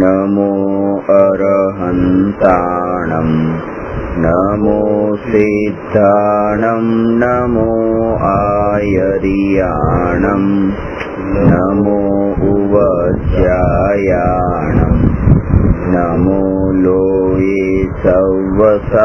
नमो अरहन्ताणं नमो सिद्धाणं नमो आयर्याणं नमो उवज्यायाणं नमो लोये सव्वसाहुन्।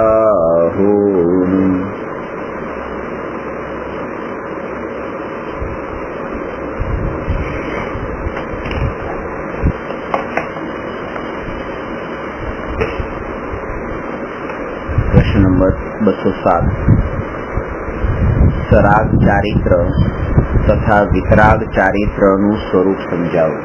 प्रश्न नंबर 207 सराग चारित्र तथा वितराग चारित्रનું સ્વરૂપ સમજાવો।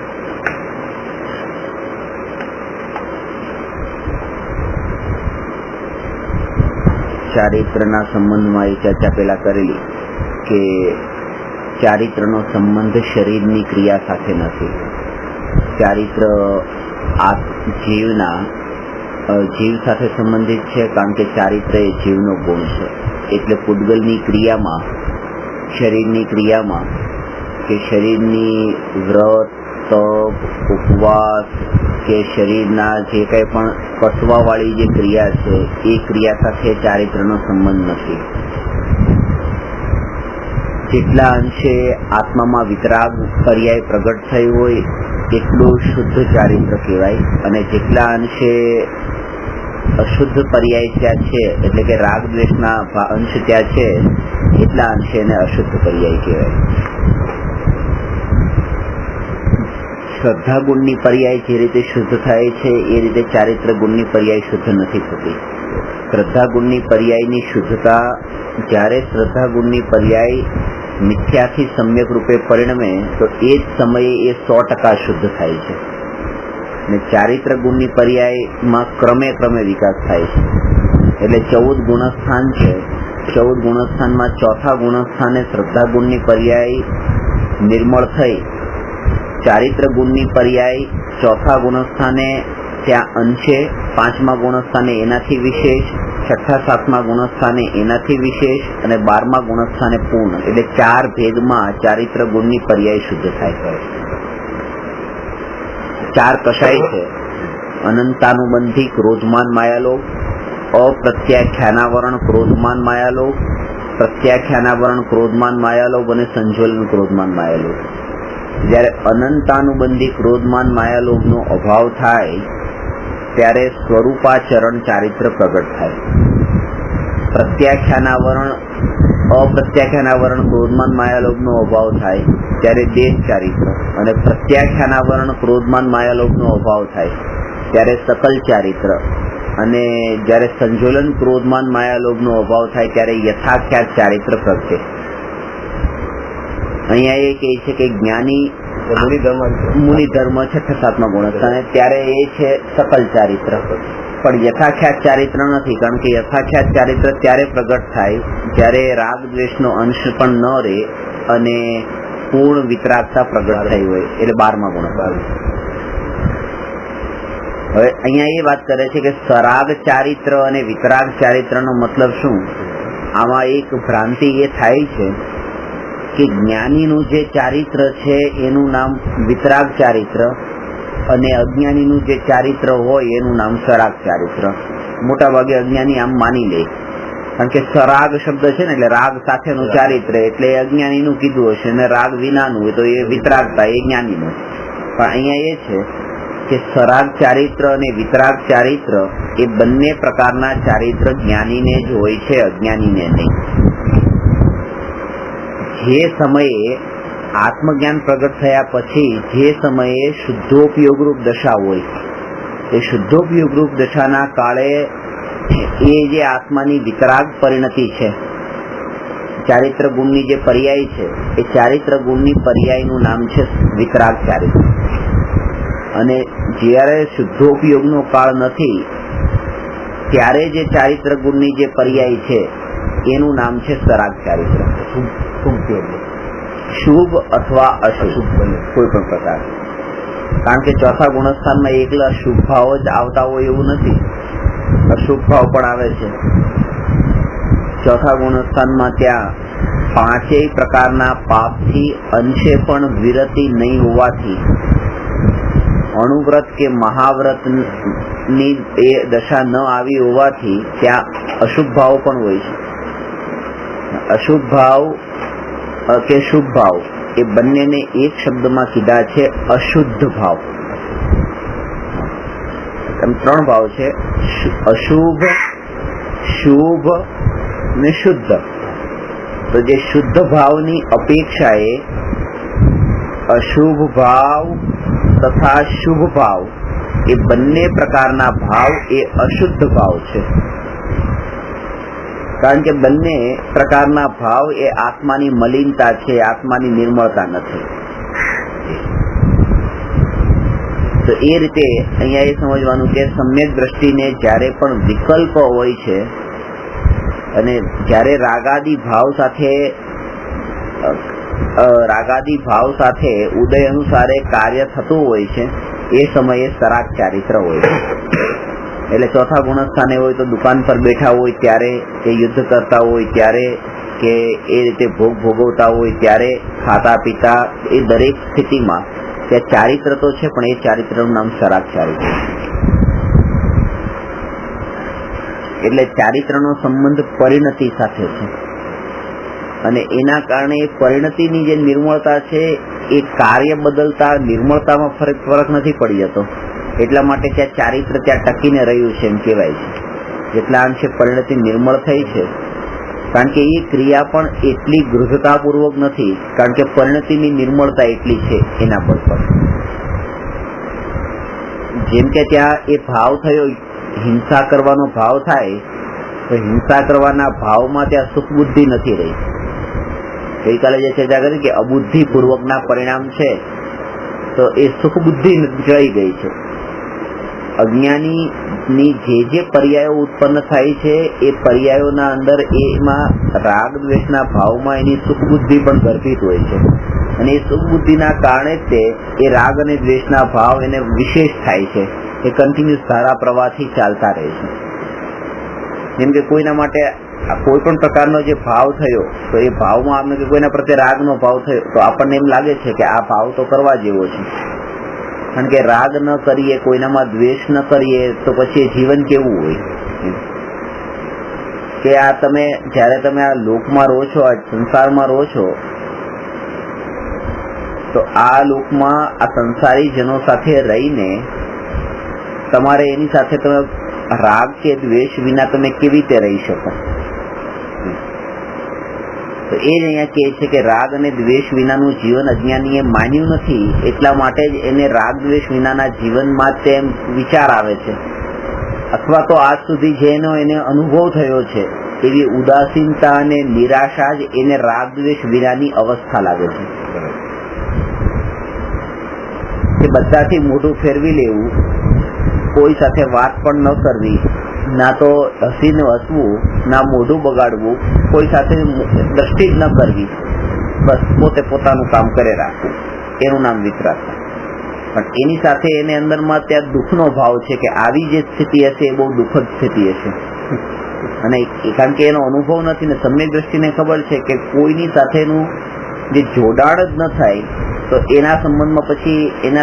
ચારિત્રના સંબંધમાં એ ચર્ચા પહેલા કરેલી કે ચારિત્રનો સંબંધ શરીરની ક્રિયા સાથે નથી। ચારિત્ર જીવ સાથે સંબંધિત છે, કારણ કે ચારિત્ર એ જીવનો ગુણ છે। એટલે પૂતગલની ક્રિયામાં, શરીરની ક્રિયામાં કે શરીરની વ્રત, તપ, ઉપવાસ કે શરીરના જે કંઈ પણ કસવાવાળી જે ક્રિયા છે એ ક્રિયા સાથે ચારિત્રનો સંબંધ નથી। જેટલા અંશે આત્મામાં વિતરાગ પર્યાય પ્રગટ થયું હોય એટલું શુદ્ધ ચારિત્ર કહેવાય, અને જેટલા અંશે અશુદ્ધ પર્યાય ત્યાં છે, એટલે કે રાગ દ્વેષના અંશ ત્યાં છે, એટલા અંશે એને અશુદ્ધ પર્યાય કહેવાય। શ્રદ્ધા ગુણની પર્યાય જે રીતે શુદ્ધ થાય છે એ રીતે ચારિત્ર ગુણની પર્યાય શુદ્ધ નથી થતી। શ્રદ્ધા ગુણની પર્યાયની શુદ્ધતા, જ્યારે શ્રદ્ધા ગુણની પર્યાય મિથ્યાથી સમ્યક રૂપે પરિણમે તો એ જ સમયે એ 100% શુદ્ધ થાય છે, અને ચારિત્ર ગુણની પર્યાયમાં ક્રમે ક્રમે વિકાસ થાય છે। એટલે 14 ગુણસ્થાન છે, 14 ગુણસ્થાનમાં ચોથા ગુણસ્થાને શ્રદ્ધા ગુણની પર્યાય નિર્મળ થઈ, ચારિત્ર ગુણની પર્યાય ચોથા ગુણસ્થાને ત્યાં અંશે, પાંચમા ગુણસ્થાને એનાથી વિશેષ, છઠ્ઠા સાતમા ગુણસ્થાને એનાથી વિશેષ, અને 12મા ગુણસ્થાને પૂર્ણ, એટલે 4 ભેદમાં ચારિત્ર ગુણની પર્યાય શુદ્ધ થાય છે। 4 કશાય છે: અનંતાનુબંધી ક્રોધમાન માયાલોક, અપ્રત્યાખ્યાનાવરણ ક્રોધમાન માયાલોક, પ્રત્યાખ્યાનાવરણ ક્રોધમાન માયાલોક અને સંજ્વલન ક્રોધમાન માયાલોક। જ્યારે અનંતાનુબંધી ક્રોધમાન માયાલોકનો અભાવ થાય ત્યારે સ્વરૂપાચરણ ચારિત્ર પ્રગટ થાય। અપ્રત્યાખ્યાનાવરણ ક્રોધમાન માયાલોકનો અભાવ થાય ત્યારે દેહ ચારિત્ર, અને પ્રત્યાખ્યાનાવરણ ક્રોધમાન માયાલોકનો અભાવ થાય ત્યારે સકલ ચારિત્ર, અને જ્યારે સંજ્વલન ક્રોધમાન માયાલોકનો અભાવ થાય ત્યારે યથાખ્યાત ચારિત્ર પ્રગટે। અહીંયા એ કહે છે કે જ્ઞાની મુનિધર્મ છઠ્ઠા સાતમા ગુણસ્થાને ત્યારે એ છે સકલ ચારિત્ર, પણ યથાખ્યાત ચારિત્ર નથી, કારણ કે યથાખ્યાત ચારિત્ર ત્યારે પ્રગટ થાય જ્યારે રાગ દ્વેષનો અંશ પણ ન રહે અને પૂર્ણ વિતરાગતા પ્રગટ થઈ હોય, એટલે 12મા ગુણસ્થાન। હવે અહીંયા એ વાત કરે છે કે સરાગ ચારિત્ર અને વિતરાગ ચારિત્રનો મતલબ શું? આમાં એક ભ્રાંતિ એ થાય છે કે જ્ઞાનીનું જે ચારિત્ર છે એનું નામ વિતરાગ ચારિત્ર, અને અજ્ઞાનીનું જે ચારિત્ર હોય એનું નામ સરાગ ચારિત્ર। મોટા ભાગે અજ્ઞાની આમ માની લે, કારણ કે સરાગ શબ્દ છે ને એટલે રાગ સાથેનું ચારિત્ર, એટલે અજ્ઞાનીનું કીધું હશે, અને રાગ વિનાનું હોય તો એ વિતરાગતા, એ જ્ઞાનીનું। પણ અહીંયા એ છે કે સરાગ ચારિત્ર અને વિતરાગ ચારિત્ર એ બંને પ્રકારના ચારિત્ર જ્ઞાનીને જ હોય છે, અજ્ઞાનીને નહીં। જે સમયે આત્મજ્ઞાન પ્રગટ થયા પછી જે સમયે શુદ્ધોપયોગરૂપ દશા હોય, એ શુદ્ધોપયોગરૂપ દશાના કાળે એ જે આત્માની વિતરાગ પરિણતિ છે, ચારિત્ર ગુણની જે પર્યાય છે, એ ચારિત્ર ગુણની પર્યાયનું નામ છે વિતરાગ ચારિત્ર। અને જ્યારે શુદ્ધોપયોગનો કાળ નથી ત્યારે જે ચારિત્ર ગુણની જે પર્યાય છે એનું નામ છે સરાગ ચારિત્ર। શુભ અથવા અશુભ કોઈ પણ પ્રકાર, કારણ કે ચોથા ગુણસ્થાનમાં એકલા શુભ ભાવ જ આવતા હોય એવું નથી, અશુભ ભાવ પણ આવે છે। ચોથા ગુણસ્થાનમાં ત્યાં 5 પ્રકારના પાપથી અંશે પણ વિરતિ નહીં હોવાથી અણુવ્રત કે મહાવ્રત ની એ દશા ન આવી હોવાથી ત્યાં અશુભ ભાવ પણ હોય છે. અશુભ ભાવ કે શુભ ભાવ એ બંનેને એક શબ્દમાં કીધા છે અશુદ્ધ ભાવ. એમ 3 ભાવ છે, અશુભ, શુભ ને શુદ્ધ. તો જે શુદ્ધ ભાવની અપેક્ષાએ અશુભ ભાવ તથા શુભ ભાવ એ બંને પ્રકારના ભાવ એ અશુદ્ધ ભાવ છે. કારણ કે બંને પ્રકારના ભાવ એ આત્માની મલિનતા છે, આત્માની નિર્મળતા નથી. તો એ રીતે અહીંયા એ સમજવાનું કે સમ્યક દ્રષ્ટિને જ્યારે પણ વિકલ્પ હોય છે અને જ્યારે રાગાદી ભાવ સાથે ઉદય અનુસારે કાર્ય થતું હોય છે એ સમયે સરાગ ચારિત્ર હોય છે. એટલે ચોથા ગુણસ્થાને હોય તો દુકાન પર બેઠા હોય ત્યારે, કે યુદ્ધ કરતા હોય ત્યારે, કે એ રીતે ભોગ ભોગવતા હોય ત્યારે, ખાતા પીતા, એ દરેક સ્થિતિમાં ત્યાં ચારિત્ર તો છે, પણ એ ચારિત્રનું નામ સરાગ ચારિત્ર. એટલે ચારિત્રનો સંબંધ પરિણતિ સાથે છે અને એના કારણે પરિણતિની જે નિર્મળતા છે એ કાર્ય બદલતા નિર્મળતામાં ફરક નથી પડી જતો. એટલા માટે ત્યાં ચારિત્ર ત્યાં ટકીને રહ્યું છે એમ કહેવાય છે. જેટલા અંશે પરિણતિ નિર્મળ થઈ છે, કારણ કે એ ક્રિયા પણ એટલી ગૃઢતાપૂર્વક નથી, કારણ કે પરિણતિની નિર્મળતા એટલી છે એના પર. જેમ કે ત્યાં એ ભાવ થયો, હિંસા કરવાનો ભાવ થાય તો હિંસા કરવાના ભાવમાં ત્યાં સુખ બુદ્ધિ નથી રહી. ગઈકાલે જે ચર્ચા કરી કે અબુદ્ધિ પૂર્વકના પરિણામ છે, તો એ સુખ બુદ્ધિ જઈ ગઈ છે. અજ્ઞાનીની જે પર્યાયો ઉત્પન્ન થાય છે એ પર્યાયોના અંદર એમાં રાગ દ્વેષના ભાવમાં એની સુખ બુદ્ધિ પણ ગર્ભિત હોય છે અને એ સુખ બુદ્ધિના કારણે જ એ રાગ અને દ્વેષના ભાવ એને વિશેષ થાય છે. એ કન્ટિન્યુઅસ ધારા પ્રવાહથી ચાલતા રહે છે. જેમ કે કોઈના માટે કોઈ પણ પ્રકારનો જે ભાવ થયો તો એ ભાવમાં આપણે કે કોઈના પ્રત્યે રાગનો ભાવ થયો તો આપણને એમ લાગે છે કે આ ભાવ તો કરવા જેવો છે. કારણ કે રાગ ન કરીએ, કોઈનામાં દ્વેષ ન કરીએ તો પછી જીવન કેવું હોય? કે આ તમે જ્યારે તમે આ લોકમાં રહો છો, આ સંસારમાં રહો છો, તો આ લોકમાં આ સંસારી જનો સાથે રહીને તમારે એની સાથે તમે રાગ કે દ્વેષ વિના તમે કેવી રીતે રહી શકો? તો એ જ અહીંયા કહે છે કે રાગ અને દ્વેષ વિનાનું જીવન અજ્ઞાનીએ માન્યું નથી, એટલા માટે જ એને રાગ દ્વેષ વિનાના જીવનમાં તેમ વિચાર આવે છે, અથવા તો આજ સુધી જેનો એને અનુભવ થયો છે એવી ઉદાસીનતા અને નિરાશા જ એને રાગ દ્વેષ વિનાની અવસ્થા લાગે છે. કે બધાથી મોઢું ફેરવી લેવું, કોઈ સાથે વાત પણ ન કરવી, ના તો હસીને હસવું, ના મોઢું બગાડવું, કોઈ સાથે દ્રષ્ટિ જ ન કરવી, બસ પોતે પોતાનું કામ કરે રાખવું, એનું નામ વિતરાગતા. પણ એની સાથે એને અંદરમાં ત્યાં દુઃખનો ભાવ છે કે આવી જે સ્થિતિ હશે એ બહુ દુઃખદ સ્થિતિ હશે. અને કારણ કે એનો અનુભવ નથી ને સમ્યક દ્રષ્ટિને ખબર છે કે કોઈની સાથેનું જે જોડાણ જ ન થાય તો એના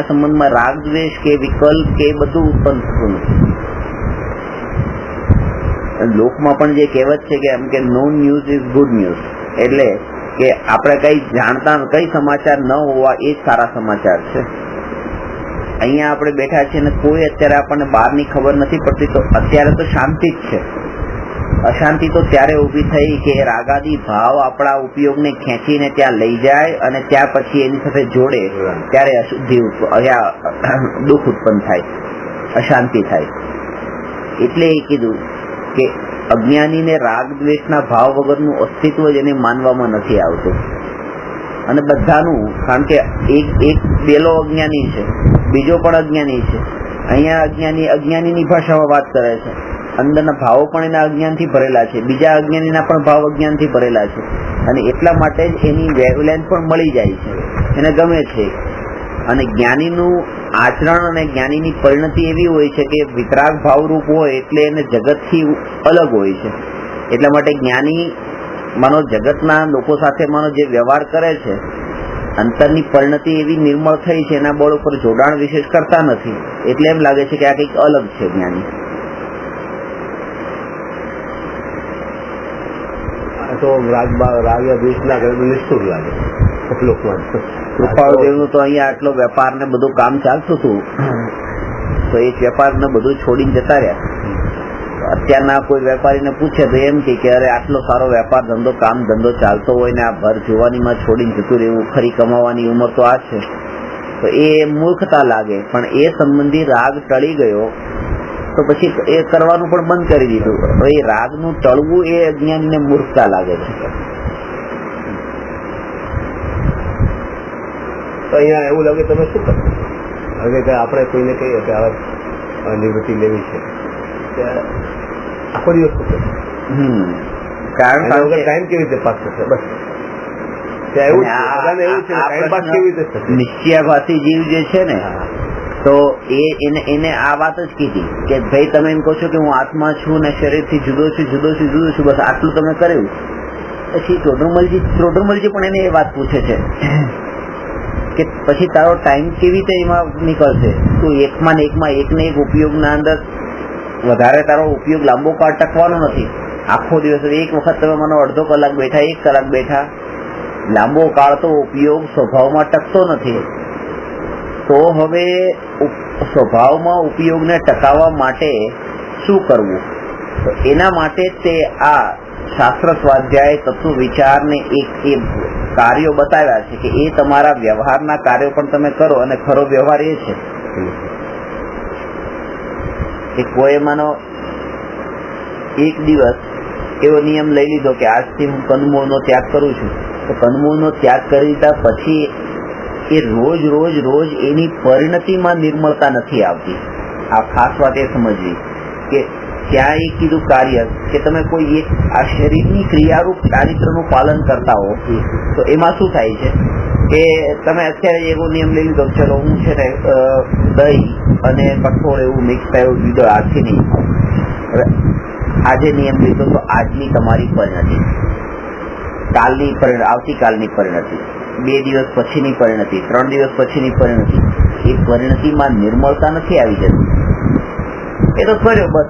સંબંધમાં રાગ દ્વેષ કે વિકલ્પ કે બધું ઉત્પન્ન થતું નથી. લોકમાં પણ જે કહેવત છે કે એમ કે no news is good news, એટલે કે આપણે કઈ સમાચાર ન હોવા એ જ સારા સમાચાર છે. અહીંયા આપણે બેઠા છીએ ને કોઈ અત્યારે આપણને બહારની ખબર નથી પડતી, તો અત્યારે તો શાંતિ જ છે. અશાંતિ તો ત્યારે ઊભી થઈ કે રાગાદી ભાવ આપણા ઉપયોગને ખેંચીને ત્યાં લઈ જાય અને ત્યાર પછી એની સાથે જોડે ત્યારે અશુદ્ધિ દુઃખ ઉત્પન્ન થાય, અશાંતિ થાય. એટલે એ કીધું કે અજ્ઞાનીને રાગ દ્વેષના ભાવ વગરનું અસ્તિત્વ જ એને માનવામાં નથી આવતું. અને બધાનું, કારણ કે એક પેલો અજ્ઞાની છે, બીજો પણ અજ્ઞાની છે. અહીંયા અજ્ઞાનીની ભાષામાં વાત કરે છે, અંદરના ભાવો પણ એના અજ્ઞાનથી ભરેલા છે, બીજા અજ્ઞાનીના પણ ભાવ અજ્ઞાનથી ભરેલા છે. અને એટલા માટે જ એની વેવલેન્થ પણ મળી જાય છે, એને ગમે છે. અને જ્ઞાનીનું આચરણ અને જ્ઞાનીની પરિણતિ એવી હોય છે કે વિતરાગ ભાવરૂપ હોય એટલે એને જગતથી અલગ હોય છે. એટલા માટે જ્ઞાની માનો જગતના લોકો સાથે માનો જે વ્યવહાર કરે છે અંતરની પરિણતિ એવી નિર્મળ થઈ છે, એના બળ ઉપર જોડાણ વિશેષ કરતા નથી, એટલે એમ લાગે છે કે આ કંઈક અલગ છે જ્ઞાની. તો રાગ દ્વેષ ના કરે નિષ્ઠુર લાગે લોકમાં. કૃપાળુદેવનું તો અહીંયા આટલો વેપાર ને બધું કામ ચાલતું હતું, તો એ વેપાર ને બધું છોડીને જતા રહ્યા. અત્યારના કોઈ વેપારીને પૂછે તો એમ કે અરે આટલો સારો વેપાર ધંધો કામ ધંધો ચાલતો હોય ને આ ભર જુવાનીમાં છોડીને જતું રહેવું, ખરી કમાવાની ઉંમર તો આ છે, તો એ મૂર્ખતા લાગે. પણ એ સંબંધી રાગ ટળી ગયો તો પછી એ કરવાનું પણ બંધ કરી દીધું. હવે એ રાગનું ટળવું એ અજ્ઞાનીને મૂર્ખતા લાગે છે. તો અહીંયા એવું લાગે તમે શું કરો? હવે કે આપણે કોઈને કહીએ કે હવે નિવૃત્તિ લેવી છે, આખો દિવસ શું કારણ ટાઈમ કેવી રીતે પાસ થશે? બસ નિશ્ચયાભાસી જીવ જે છે ને, તો એને આ વાત જ કીધી કે ભાઈ તમે એમ કહો છો કે હું આત્મા છું ને શરીરથી જુદો છું, બસ આટલું તમે કર્યું. પછી ટોડરમલજી પણ એને એ વાત પૂછે છે કે પછી તારો ટાઈમ કેવી રીતે એમાં નીકળશે? તું એકમાં ને એક ઉપયોગના અંદર વધારે તારો ઉપયોગ લાંબો કાળ ટકવાનો નથી. આખો દિવસ એક વખત તમે મને અડધો કલાક બેઠા, 1 કલાક બેઠા, લાંબો કાળ તો ઉપયોગ સ્વભાવમાં ટકતો નથી. તો હવે સ્વભાવમાં ઉપયોગને ટકાવવા માટે શું કરવું? તો એના માટે તે આ શાસ્ત્ર સ્વાધ્યાય, તત્વ વિચાર ને એક એ કાર્યો બતાવ્યા છે કે એ તમારા વ્યવહારના કાર્યો પણ તમે કરો, અને ખરો વ્યવહાર એ છે કે કોઈ માનો એક દિવસ એવો નિયમ લઈ લીધો કે આજથી હું કંદમૂળનો ત્યાગ કરું છું, તો કંદમૂળનો ત્યાગ કરી દીધા પછી એ રોજ એની પરિણતિમાં નિર્મળતા નથી આવતી. આ ખાસ વાત એ સમજવી કે ત્યાં એ કીધું કાર્ય કે તમે કોઈ એક આ શરીરની ક્રિયારૂપ ચારિત્રનું પાલન કરતા હો, તો એમાં શું થાય છે કે તમે અત્યારે એવો નિયમ લઈ લીધો, ચલો હું છે ને દહીં અને કઠોળ એવું મિક્સ થયું લીધો, આજથી નહીં. હવે આજે નિયમ લીધો તો આજની તમારી પરિણતિ, આવતીકાલની પરિણતિ, 2 દિવસ પછીની પરિણતિ, 3 દિવસ પછીની પરિણતિ. એ પરિણતિમાં નિર્મળતા નથી આવી જતી. એ તો કર્યો બસ.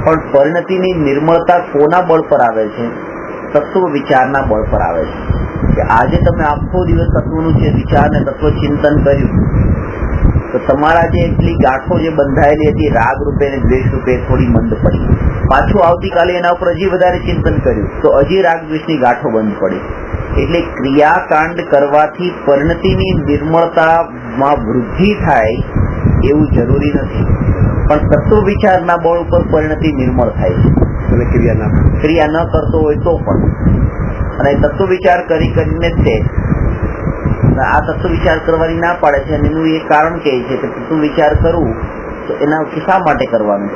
પણ પરિણતિની નિર્મળતા કોના બળ પર આવે છે? તત્વ વિચારના બળ પર આવે છે. કે આજે તમે આખો દિવસ તત્વનું જે વિચાર ને તત્વ ચિંતન કર્યું, તો તમારા જે એટલી ગાંઠો જે બંધાયેલી હતી રાગ રૂપે ને દ્વેષ રૂપે થોડી મંદ પડી. પાછું આવતીકાલે એના ઉપર હજી વધારે ચિંતન કર્યું તો હજી રાગ દ્વેષની ગાંઠો બંધ પડી. એટલે ક્રિયાકાંડ કરવાથી પરિણતિની નિર્મળતામાં વૃદ્ધિ થાય એવું જરૂરી નથી, પણ તત્વ વિચારના બળ ઉપર પરિણતિ નિર્મળ થાય છે. અને ક્રિયા ન કરતો હોય તો પણ, અને તત્વ વિચાર કરીને છે આ તત્વ વિચાર કરવાની ના પાડે છે. અને એનું એ કારણ કે છે કે તત્વ વિચાર કરવું તો એના શા માટે કરવાનું?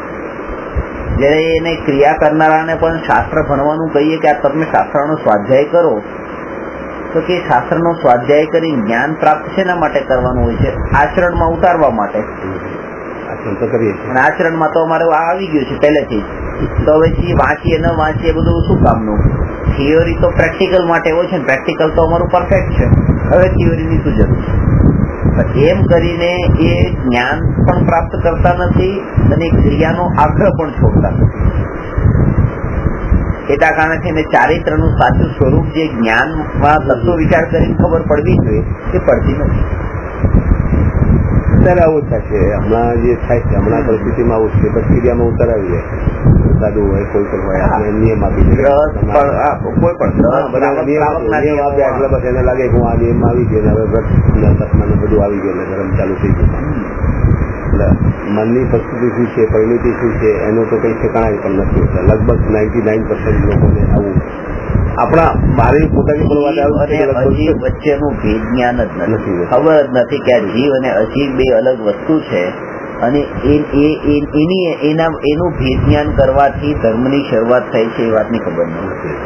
જ્યારે એને ક્રિયા કરનારાને પણ શાસ્ત્ર ભણવાનું કહીએ કે આ તમે શાસ્ત્રનો સ્વાધ્યાય કરો, તો કે શાસ્ત્રનો સ્વાધ્યાય કરી જ્ઞાન પ્રાપ્ત શેના માટે કરવાનું હોય છે? આચરણમાં ઉતારવા માટે. અને આચરણમાં તો અમારે આવી ગયું છે પહેલેથી જ. તો હવે વાંચીએ ન વાંચીએ બધું શું કામનું? થિયોરી તો પ્રેક્ટિકલ માટે હોય છે ને, પ્રેક્ટિકલ તો અમારું પરફેક્ટ છે, હવે થિયોરીની શું જરૂર છે? એમ કરીને એ જ્ઞાન પણ પ્રાપ્ત કરતા નથી અને ક્રિયાનો આગ્રહ પણ છોડતા નથી. એટલા કારણે એને ચારિત્રનું સાચું સ્વરૂપ જે જ્ઞાનમાં તત્વ વિચાર કરીને ખબર પડવી જોઈએ એ પડતી નથી. અત્યારે આવું થશે, હમણાં જે થાય છે, હમણાં પરિસ્થિતિમાં આવું છે, બસ ક્રિયામાં ઉતારાવી જાય. સાદું હોય કોઈ પણ હોય, નિયમ આપી દે, કોઈ પણ નિયમ આપે એટલે બસ એને લાગે કે હું આ નિયમમાં આવી ગયો, હવે વ્રત બધું આવી ગયું, ધર્મ ચાલુ થઈ ગયું. એટલે મનની પરિસ્થિતિ શું છે, પરિણતિ શું છે, એનું તો કઈ ઠેકાણા પણ નથી. લગભગ 99% લોકોને આવું આપણા મારી પોતાની પણ વાત અજીવ વચ્ચેનું ભેદ જ્ઞાન જ નથી, ખબર જ નથી કે આ જીવ અને અજીવ બે અલગ વસ્તુ છે. અને એનું ભેદ જ્ઞાન કરવાથી ધર્મની શરૂઆત થઈ છે એ વાતની ખબર નથી.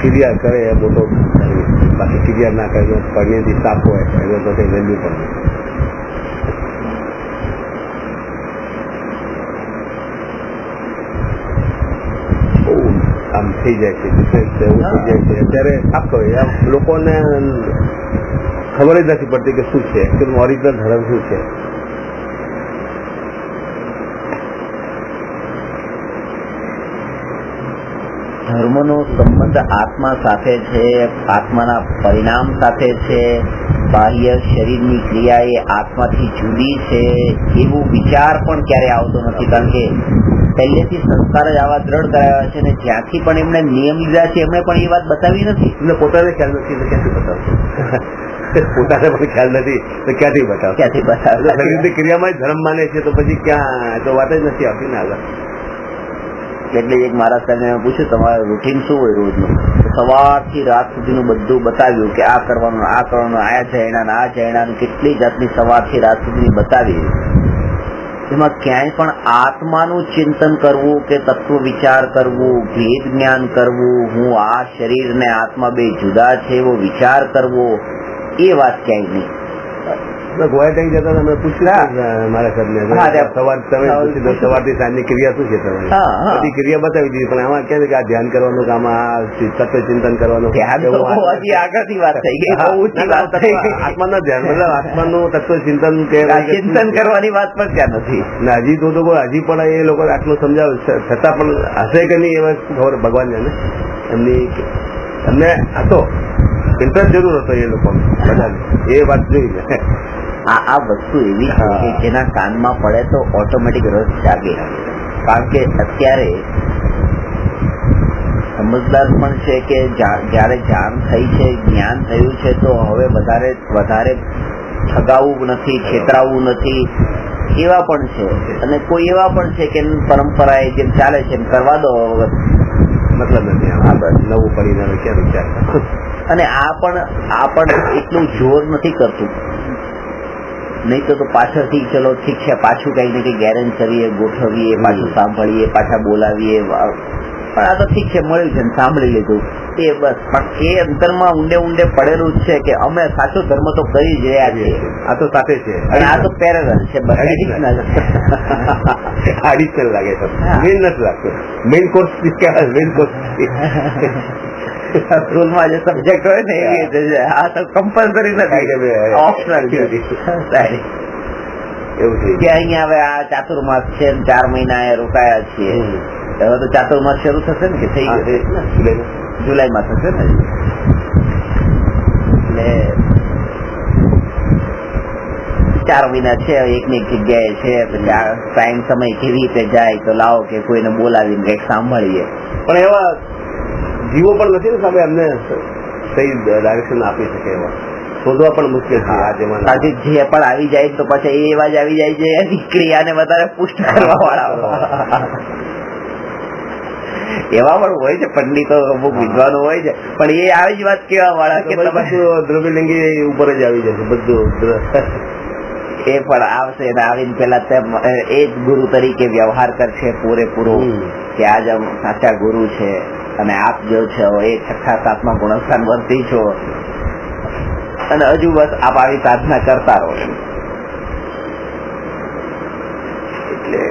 ક્રિયા કરે એ મોટો, બાકી ક્રિયા ના કરે પરિણતિ સાફ હોય એનો તો કઈ વેલ્યુ પણ નથી. આમ થઈ જાય છે, ડિફરન્સ એવું થઈ જાય છે. અત્યારે આપ કહો લોકોને ખબર જ નથી પડતી કે શું છે એકચ્યુઅલી ઓરિજિનલ ધર્મ શું છે. ધર્મનો સંબંધ આત્મા સાથે છે, આત્માના પરિણામ સાથે છે. બાહ્ય શરીરની ક્રિયા એ આત્માથી જુદી છે એવું વિચાર પણ ક્યારે આવતો નથી, કારણ કે પહેલેથી સંસ્કાર જ આવા દ્રઢ કરાયા છે ને જ્યાંથી પણ એમણે નિયમ લીધા છે એમણે પણ એ વાત બતાવી નથી. એટલે પોતાને ખ્યાલ નથી એટલે ક્યાંથી બતાવશે? પોતાને પણ ખ્યાલ નથી તો ક્યાંથી બતાવે? શરીરની ક્રિયામાં જ ધર્મ માને છે તો પછી ક્યાં, તો વાત જ નથી આવતી ને આગળ. એટલે એક મારા સાહેબને પૂછ્યું તમારું રૂટીન શું હોય રોજનું, સવારથી રાત સુધીનું બધું બતાવ્યું કે આ કરવાનું, આ કરવાનું, આ જૈણાનું કેટલી જાતની સવારથી રાત સુધીની બતાવી. એમાં ક્યાંય પણ આત્માનું ચિંતન કરવું કે તત્વ વિચાર કરવું, ભેદ જ્ઞાન કરવું, હું આ શરીર ને આત્મા બે જુદા છે એવો વિચાર કરવો, એ વાત ક્યાંય નહીં. ગોવા ટાઈમ જતા તમે પૂછ્યું મારા સાહેબને સવારથી સાંજની ક્રિયા શું છે તમારી, બધી ક્રિયા બતાવી દીધી, પણ આમાં ક્યાં કે આ ધ્યાન કરવાનું, આમાં તત્વ ચિંતન કરવાનું, આગળથી વાત થઈ ગઈ. આત્માના ધ્યાન મતલબ આત્માનું તત્વ ચિંતન ચિંતન કરવાની વાત પણ ત્યાં નથી. હજી તો હજી પણ એ લોકો આટલું સમજાવે છતાં પણ હશે કે નહીં એ વસ્તુ ખબર ભગવાન ને એમની એમને હતો ઇન્ટરેસ્ટ જરૂર હતો એ લોકો બધાને, એ વાત જોઈ. આ વસ્તુ એવી છે કે જેના કાનમાં પડે તો ઓટોમેટિક રસ જાગે, કારણ કે અત્યારે સમજદાર પણ છે કે જયારે જાણ થઈ છે, જ્ઞાન થયું છે, તો હવે વધારે ઠગાવવું નથી, છેતરાવવું નથી એવા પણ છે, અને કોઈ એવા પણ છે કે પરંપરા જેમ ચાલે છે એમ કરવા દો, મતલબ નથી નવું પડીને ક્યાં વિચાર. અને આ પણ એટલું જોર નથી કરતું, નહીં તો પાછળથી ચલો ઠીક છે પાછું કઈ ને કઈ ગેરેન્જ કરીએ, ગોઠવીએ, પાછું સાંભળીએ, પાછા બોલાવીએ, પણ આ તો ઠીક છે મળ્યું છે સાંભળી લીધું એ બસ. પણ એ અંતરમાં ઊંડે પડેલું જ છે કે અમે સાચો ધર્મ તો કરી જ રહ્યા છીએ, આ તો સાથે છે અને આ તો પેરેલલ છે, એડિશનલ લાગે છે, મેઇન નથી લાગતું. મેઇન કોર્સ મેઇન કોર્સ સ્કૂલમાં જે સબ્જેક્ટ હોય ને એ આ તો કમ્પલસરી નથી, ઓપ્શનલ છે. એવું છે કે અહીંયા હવે આ ચાતુર્માસ છે, 4 મહિના રોકાયા છીએ, હવે તો ચાતુર્માસ શરૂ થશે ને કે થઈ ગયું, જુલાઈમાં થશે ને. એટલે 4 મહિના છે, એકની એક જગ્યાએ છે, પછી આ ટાઈમ સમય કેવી રીતે જાય તો લાવો કે કોઈને બોલાવીને કઈક સાંભળીએ. પણ એવા જીવો પણ નથી ને સામે એમને સહી ડાયરેક્શન આપી શકે એવા શોધવા પણ મુશ્કેલ છે આ જમાના. જે પણ આવી જાય તો પછી એવા જ આવી જાય છે એની ક્રિયાને વધારે પુષ્ટ કરવા વાળા એવા પણ હોય છે, પંડિતો અમુક વિદ્વાનો હોય છે, પણ એ આવી જ વાત કેવા વાળા કે દ્રવ્યલિંગી ઉપર જ આવી જશે બધું. એ પણ આવશે ને આવીને પેલા એ જ ગુરુ તરીકે વ્યવહાર કરશે પૂરેપૂરો કે આજ સાચા ગુરુ છે અને આપ જો છો એ 6ઠા 7મા ગુણસ્થાન વર્તી છો, અને હજુ બસ આપ આવી સાધના કરતા રહો. એટલે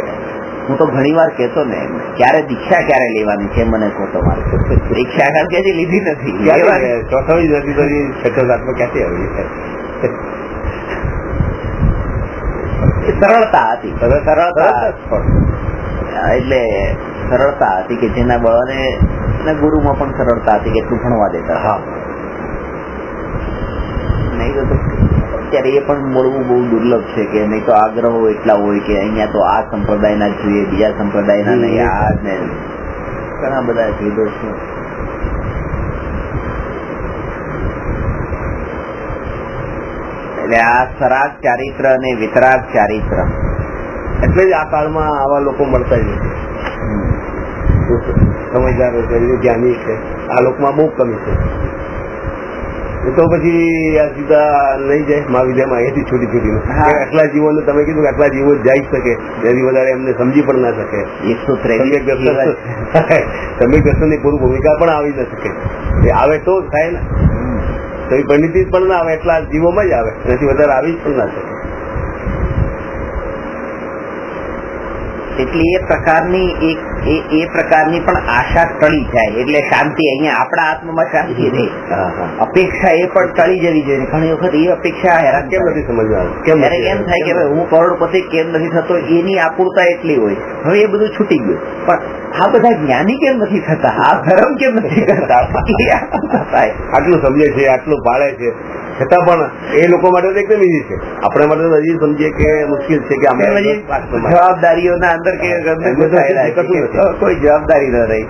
હું તો ઘણી વાર કેતો ને ક્યારે દીક્ષા ક્યારે લેવાની છે મને કહો તમારે. દીક્ષા કારણ કે હજી લીધી નથી, ચોથાવી નથી તો 6ઠા 7મા ક્યાંથી આવી? સરળતા હતી, એટલે સરળતા હતી કે જેના બળને ગુરુમાં પણ સરળતા હતી કે એટલું ભણવા દેતા. હા, નહીં તો અત્યારે એ પણ મળવું બહુ દુર્લભ છે કે નહીં તો આગ્રહો એટલા હોય કે અહીંયા તો આ સંપ્રદાયના જ જોઈએ, બીજા સંપ્રદાયના નહીં, આ ને ઘણા બધા ભેદો છે. એટલે આ સરાગ ચારિત્ર અને વિતરાગ ચારિત્ર, એટલે જ આ કાળમાં આવા લોકો મળતા જ નથી. સમજદારો છે, જ્ઞાની છે, આ લોકમાં બહુ કમી છે. તો પછી આ સીધા લઈ જાય મહાવિદ્યામાં અહીંયાથી છૂટી આટલા જીવોને તમે કીધું કે આટલા જીવો જઈ શકે, જેથી વધારે એમને સમજી પણ ના શકે. 123 સમ્યક દર્શનની પૂર્વ ભૂમિકા પણ આવી ન શકે. એ આવે તો થાય ને, તો એ પરિણિતિ પણ ના આવે, એટલા જીવોમાં જ આવે, એનાથી વધારે આવી જ પણ ના શકે. એટલે એ પ્રકારની એ પ્રકારની પણ આશા ટળી જાય એટલે શાંતિ, અહીંયા આપણા આત્મામાં શાંતિ રહે. અપેક્ષા એ પણ ટળી જવી જોઈએ. ઘણી વખત એ અપેક્ષા હેરાન કેમ નથી સમજવા, ત્યારે એમ થાય કે હું કરોડપતિ કેમ નથી થતો, એની આકુરતા એટલી હોય. હવે એ બધું છૂટી ગયું. પણ આ બધા જ્ઞાની કેમ નથી થતા, આ ધર્મ કેમ નથી કરતા, આટલું સમજે છે, આટલું પાળે છે, છતાં પણ એ લોકો માટે તો એકદમ ઈઝી છે. આપણે માટે તો હજી સમજીએ કે મુશ્કેલ છે કે આપણે જવાબદારીઓના અંદર કે કોઈ જવાબદારી ન રહી.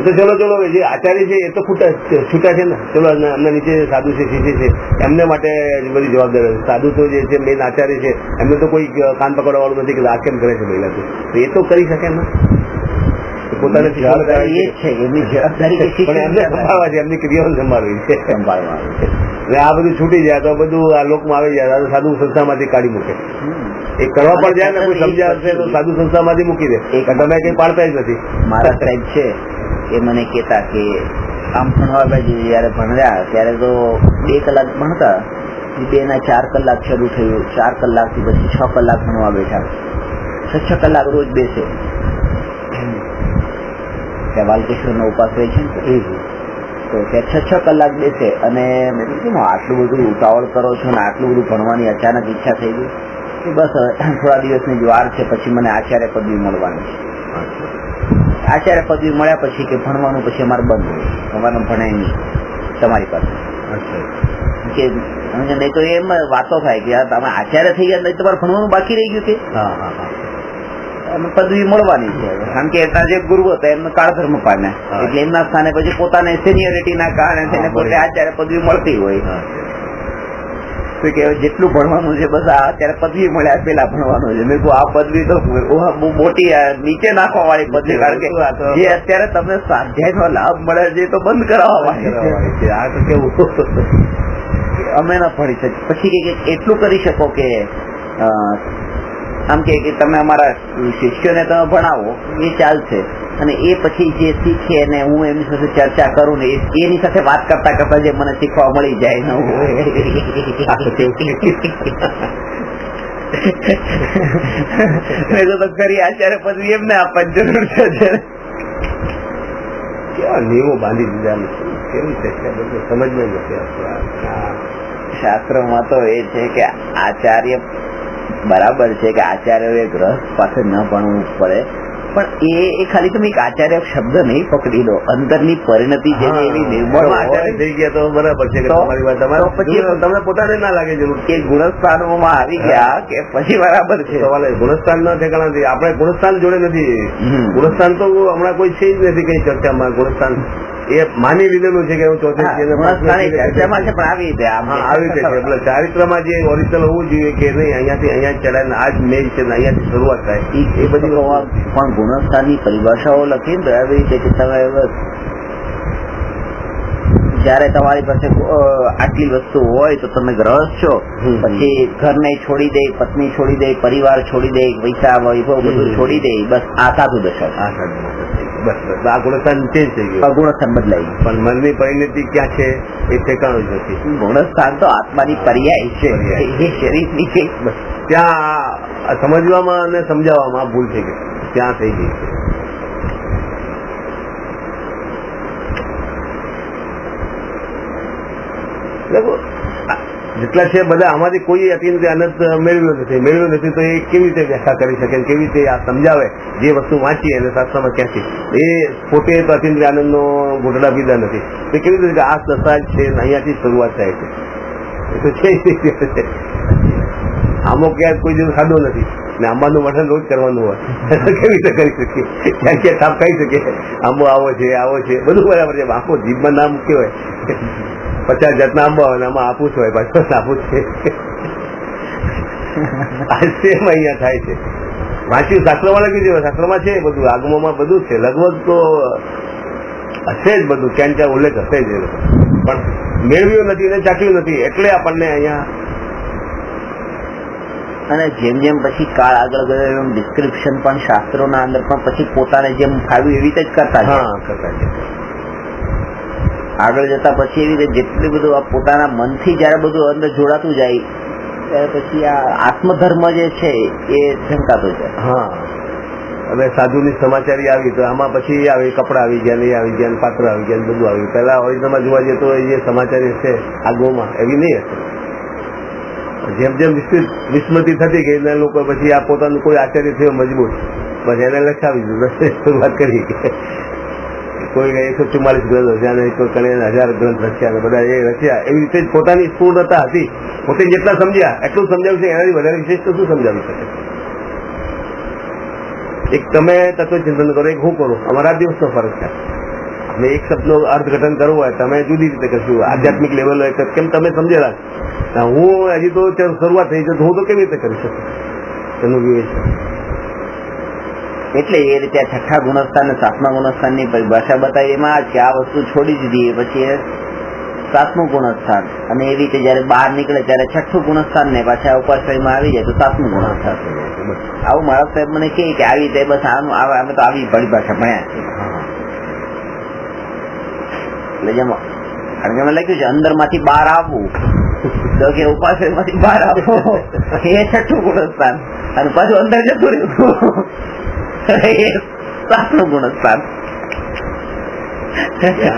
તો ચલો જે આચાર્ય છે એ તો છૂટા છે ને. ચલો એમના નીચે સાધુ છે, શિષ્ય છે, એમને માટે બધી જવાબદારી. સાધુ તો જે છે મેન આચાર્ય છે, એમને તો કોઈ કાન પકડવા વાળું નથી કે આ કેમ કરે છે મહિલા, તો એ તો કરી શકે ને. પોતાની જવાબદારી એ છે, એમની જવાબદારી પણ એમને સંભાળવા છે, એમની ક્રિયાઓ સંભાળવી છે. આ બધું છૂટી જાય તો બધું આ લોકમાં આવી જાય, સાધુ સંસ્થામાંથી કાઢી મૂકે. એ કરવા પણ જાય ને કોઈ સમજ્યા હશે તો સાધુ સંસ્થામાંથી મૂકી દે. તમે કઈ પાડતા જ નથી. મારા સાહેબ છે એ મને કહેતા કે આમ ભણવા બાજુ જયારે ભણ્યા ત્યારે તો 2 કલાક ભણતા, 2 ના 4 કલાક શરૂ થયું, 4 કલાકથી પછી 6 કલાક ભણવા બેઠા. 6 કલાક રોજ બેસે. ત્યાં બાલકૃષ્ણ નો ઉપાસ હોય છે ને, તો ત્યાં 6 કલાક બેસે. અને મેં કીધું આટલું બધું ઉતાવળ કરો છો ને આટલું બધું ભણવાની અચાનક ઈચ્છા થઈ ગઈ કે બસ થોડા દિવસની જ વાર છે, પછી મને આચાર્ય પદવી મળવાની છે. આચાર્ય પદવી મળ્યા પછી કે ભણવાનું પછી અમારે બંધ હોય, અમારે ભણાય નહીં તમારી પાસે. કે નહીં તો એમ વાતો થાય કે તમે આચાર્ય થઈ ગયા તમારે ભણવાનું બાકી રહી ગયું કે પદવી મળવાની છે. કારણ કે એમના જે ગુરુ હતા એમને કાળધર્મ પામ્યા, એટલે એમના સ્થાને પછી પોતાને સિનિયરિટીના કારણે તેને પોતે આચાર્ય પદવી મળતી હોય. કે જેટલુલું ભણવાનું છે બસ અત્યારે પદવી મળ્યા પેલા ભણવાનું છે. મેં કહું આ પદવી તો બહુ મોટી નીચે નાખવા વાળી પદવી, કારણ કે જે અત્યારે તમને સ્વાધ્યાયનો લાભ મળે છે તો બંધ કરાવવા વાળી છે. આ તો કેવું અમે ના ભણી શકીએ. પછી કે એટલું કરી શકો કે આમ કે તમે અમારા શિષ્યોને તમે ભણાવો એ ચાલશે, અને એ પછી જે શીખે ને હું એમની સાથે ચર્ચા કરું ને એની સાથે વાત કરતા કરતા જે મને શીખવા મળી જાય ને તો ખરી આચાર્ય પદવી એમને આપવાની જરૂર છે. કેવા નિયમો બાંધી દીધા કેવું છે સમજમાં નથી. શાસ્ત્રોમાં તો એ છે કે આચાર્ય બરાબર છે કે આચાર્ય ગ્રસ્ત પાસે ન ભણવું પડે, પણ એ ખાલી તમે એક આચાર્ય શબ્દ નહીં પકડી લો, અંદરની પરિણતિ જે એવી નિર્મળ થઈ ગયા તો બરાબર છે. તમારી વાત પછી તમને પોતાને ના લાગે જરૂર કે ગુણસ્થાનોમાં આવી ગયા કે પછી બરાબર છે. ગુણસ્થાન ના ઠેકાણાથી આપણે ગુણસ્થાન જોડે નથી. ગુણસ્થાન તો હમણાં કોઈ છે જ નથી કઈ ચર્ચામાં. ગુણસ્થાન એ માની લીધેલું છે કે હું ચોથી ચર્ચામાં છે, પણ આવી રીતે એટલે ચારિત્રમાં જે ઓરિજિનલ હોવું જોઈએ કે નહીં અહીંયાથી અહીંયા ચડાય, આજ મેઇન છે અહીંયાથી શરૂઆત થાય એ બધી. પણ ગુણસ્થાનની પરિભાષાઓ લખી ને તો એવી રીતે કે તમે જયારે તમારી પાસે આટલી વસ્તુ હોય તો તમે ગ્રહસ્થ છો, પછી ઘરને છોડી દે, પત્ની છોડી દે, પરિવાર છોડી દે, પૈસા વૈભવ બધું છોડી દે, બસ આ સાધુ દશા. બસ આ ગુણસ્થાન ચેન્જ થઈ ગયું, ગુણસ્થાન બદલાઈ ગયું. પણ મનની પરિણતિ ક્યાં છે એ ઠેકાણું જ નથી. ગુણસ્થાન તો આત્માની પર્યાય છે, એ શરીરની છે. બસ ત્યાં સમજવામાં અને સમજાવવામાં ભૂલ થઈ ગઈ, ત્યાં થઈ ગઈ છે. જેટલા છે બધા આમાંથી કોઈ અત્યંત આનંદ મેળવ્યો નથી તો એ કેવી રીતે વ્યાખ્યા કરી શકે, કેવી રીતે આ સમજાવે જે વસ્તુ વાંચી અને શાસ્ત્રમાં ક્યાંથી એ પોતે તો અત્યંત આનંદનો ઘૂંટડા પીધા નથી તો કેવી રીતે આ દશા છે અહીંયાથી શરૂઆત થાય છે. એ તો છે આમો ક્યાંક કોઈ દિવસ ખાધો નથી ને આંબાનું વઠન રોજ કરવાનું હોય કેવી રીતે કરી શકીએ, ક્યાં ક્યાં સાફ ખાઈ શકીએ. આંબો આવો છે બધું બરાબર છે, આંબો જીભમાં ના મૂક્યો હોય 50 જાતના આંબા હોય આમાં આપું હોય પાછળ આપું છે. સેમ અહીંયા થાય છે. વાંચ્યું શાસ્ત્રમાં લખ્યું છે, શાસ્ત્રમાં છે બધું, આગમોમાં બધું છે, લગભગ તો હશે જ બધું, ક્યાં ક્યાં ઉલ્લેખ હશે જ, પણ મેળવ્યું નથી અને ચાખ્યું નથી એટલે આપણને અહીંયા. અને જેમ જેમ પછી કાળ આગળ ગયો એમ ડિસ્ક્રિપ્શન પણ શાસ્ત્રોના અંદર પણ પછી પોતાને જેમ ફાવ્યું એવી રીતે જ કરતા છે. આગળ જતા પછી એવી રીતે જેટલું બધું આ પોતાના મનથી જયારે બધું અંદર જોડાતું જાય ત્યારે પછી આ આત્મધર્મ જે છે એ ઝંકાતો જાય. હવે સાધુની સમાચારી આવી તો આમાં પછી આવી કપડા આવી ગયા, નહીં આવી ગયા, પાત્ર આવી ગયા, બધું આવ્યું. પેલા ઓરિજિનલમાં જોવા જઈએ તો એ જે સમાચારી છે આ ગોમાં એવી નહીં હશે. જેમ જેમ વિસ્મૃતિ થતી ગઈ એના લોકો પછી આ પોતાનું કોઈ આચાર્ય થયો મજબૂત, પછી એને લખાવી દીધું, શરૂઆત કરી. કોઈ 144 ગ્રંથો જ્યાં કોઈ કણે 1000 ગ્રંથ લખ્યા અને બધા એ લખ્યા. એવી રીતે જ પોતાની સ્ફૂર્ણતા હતી. પોતે જેટલા સમજ્યા એટલું સમજાવ્યું છે, એનાથી વધારે વિશેષ તો શું સમજાવી શકે? એક તમે તત્વચિંતન કરો, એક હું કરું, અમારા દિવસનો ફરક છે. અમે એક શબ્દનું અર્થઘટન કરવું હોય તમે જુદી રીતે કરશું, આધ્યાત્મિક લેવલ હોય કેમ તમે સમજેલા. હું હજી તો શરૂઆત થઈ છે તો હું તો કેવી રીતે કરી શકું એનું વિવેચન. એટલે એ રીતે છઠ્ઠા ગુણસ્થાન અને સાતમા ગુણસ્થાનની પરિભાષા બતાવી એમાં કે આ વસ્તુ છોડી દીધી પછી સાતમું ગુણસ્થાન, અને એવી રીતે જયારે બહાર નીકળે ત્યારે છઠ્ઠું ગુણસ્થાન ને પાછા ઉપાશ્રયમાં આવી જાય તો સાતમું ગુણસ્થાન. આવું મારા સાહેબ મને કે આવી રીતે બસ આનું અમે તો આવી પરિભાષા ભણ્યા છે. એટલે જેમ કારણ કે મેં લખ્યું છે અંદર માંથી બહાર આવવું તો કે ઉપાશ્રય માંથી બહાર આવવું એ છઠ્ઠું ગુણસ્થાન, અને પાછું અંદર જતું રહ્યું સાતમું ગુણસ્થાન.